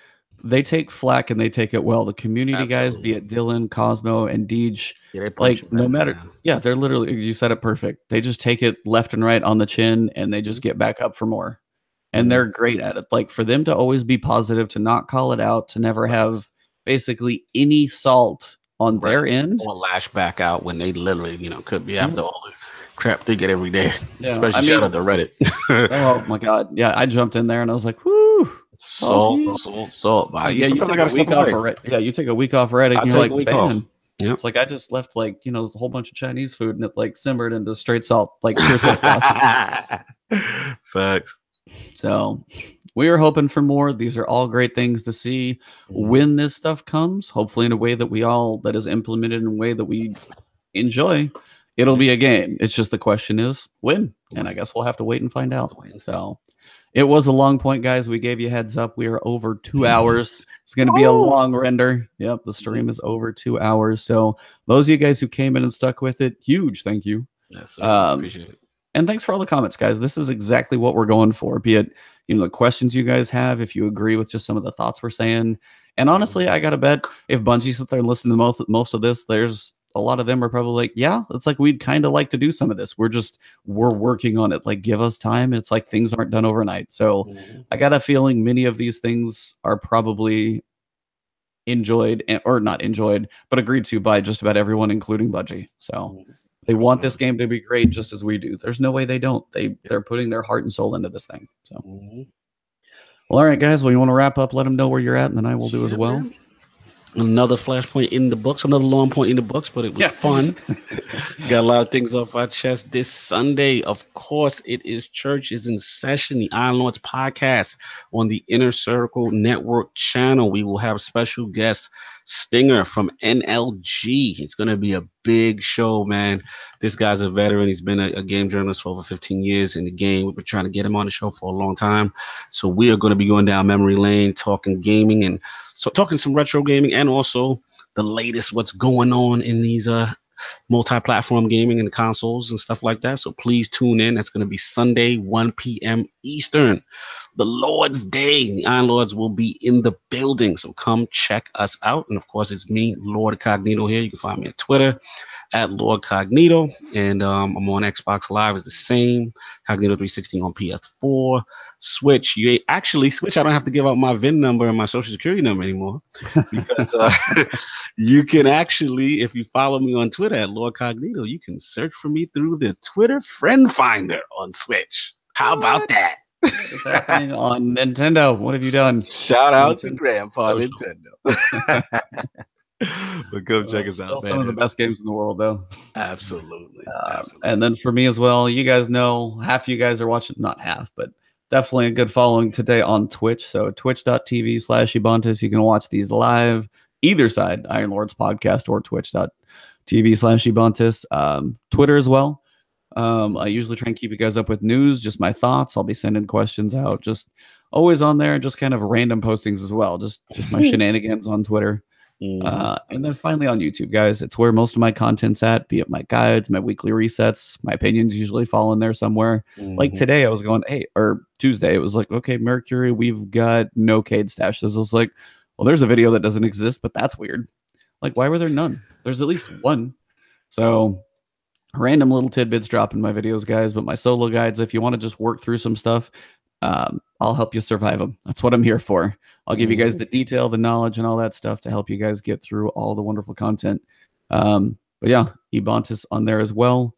They take flack and they take it well. The community guys, be it Dylan, Cosmo, and Deej, like no matter, they're literally, you said it perfect. They just take it left and right on the chin and they just get back up for more. And they're great at it. Like for them to always be positive, to not call it out, to never have basically any salt on their end. Or lash back out when they literally, could be after all the crap they get every day. Yeah, especially shout out to Reddit. Oh my god, yeah, I jumped in there and I was like, "Whoo, salt." Yeah, you take a week off Reddit. Yeah, you take a week off Reddit. And you're like, man, it's like I just left like a whole bunch of Chinese food and it like simmered into straight salt, like pure salt sauce. Facts. So we are hoping for more. These are all great things to see when this stuff comes. Hopefully, in a way that is implemented in a way that we enjoy. It'll be a game. It's just the question is when, and I guess we'll have to wait and find out. So it was a long point, guys. We gave you a heads up. We are over 2 hours. It's going to be a long render. Yep, the stream is over 2 hours. So those of you guys who came in and stuck with it, huge thank you. Yes, appreciate it. And thanks for all the comments, guys. This is exactly what we're going for. Be it the questions you guys have, if you agree with just some of the thoughts we're saying. And honestly, I gotta bet if Bungie sit there and listen to most of this, there's a lot of them are probably like, yeah, it's like we'd kind of like to do some of this. We're working on it. Like, give us time. It's like things aren't done overnight. So I got a feeling many of these things are probably enjoyed or not enjoyed, but agreed to by just about everyone, including Bungie. So they want this game to be great just as we do. There's no way they don't. They're putting their heart and soul into this thing. So, well, all right, guys. Well, you want to wrap up? Let them know where you're at, and then I will do as well. Man. Another flashpoint in the books, another long point in the books, but it was fun. Got a lot of things off our chest this Sunday. Of course, it is Church is in Session, the Iron Lords podcast on the Inner Circle Network channel. We will have special guest Stinger from NLG. It's going to be a big show, man. This guy's a veteran. He's been a game journalist for over 15 years in the game. We've been trying to get him on the show for a long time. So we are going to be going down memory lane, talking gaming and so talking some retro gaming and also the latest what's going on in these multi-platform gaming and consoles and stuff like that. So please tune in. That's going to be Sunday, 1 p.m. Eastern, the Lord's Day. The Iron Lords will be in the building. So come check us out. And of course, it's me, Lord Cognito here. You can find me on Twitter at Lord Cognito. And I'm on Xbox Live. It's the same. Cognito 360 on PS4. Switch. Switch, I don't have to give out my VIN number and my social security number anymore. Because you can actually, if you follow me on Twitter at Lord Cognito, you can search for me through the Twitter friend finder on Switch. How about that? What is happening on Nintendo? What have you done? Shout out to Grandpa Nintendo. But come check us out, man. Some of the best games in the world, though. Absolutely. And then for me as well, you guys know, half of you guys are watching, not half, but definitely a good following today on Twitch. So twitch.tv/Ebontis. You can watch these live, either side, Iron Lords podcast or twitch.tv/Ebontis. Twitter as well. I usually try and keep you guys up with news, just my thoughts. I'll be sending questions out, just always on there, just kind of random postings as well. Just my shenanigans on Twitter. And then finally on YouTube, guys, it's where most of my content's at, be it my guides, my weekly resets, my opinions usually fall in there somewhere. Like today I was going, or Tuesday, it was like, okay, Mercury, we've got no Cade stashes. I was like, well, there's a video that doesn't exist, but that's weird. Like, why were there none? There's at least one. So random little tidbits drop in my videos, guys, but my solo guides, if you want to just work through some stuff, I'll help you survive them. That's what I'm here for. I'll give you guys the detail, the knowledge, and all that stuff to help you guys get through all the wonderful content. But yeah, Ebontis on there as well.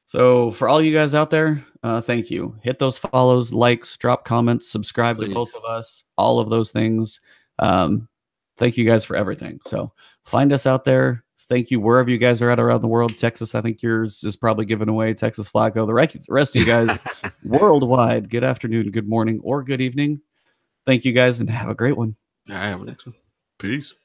So for all you guys out there, thank you. Hit those follows, likes, drop comments, subscribe to both of us, all of those things. Thank you guys for everything. So find us out there. Thank you wherever you guys are at around the world. Texas, I think yours is probably given away. Texas Flacco. The rest of you guys worldwide, good afternoon, good morning, or good evening. Thank you guys and have a great one. All right, have a next one. Peace.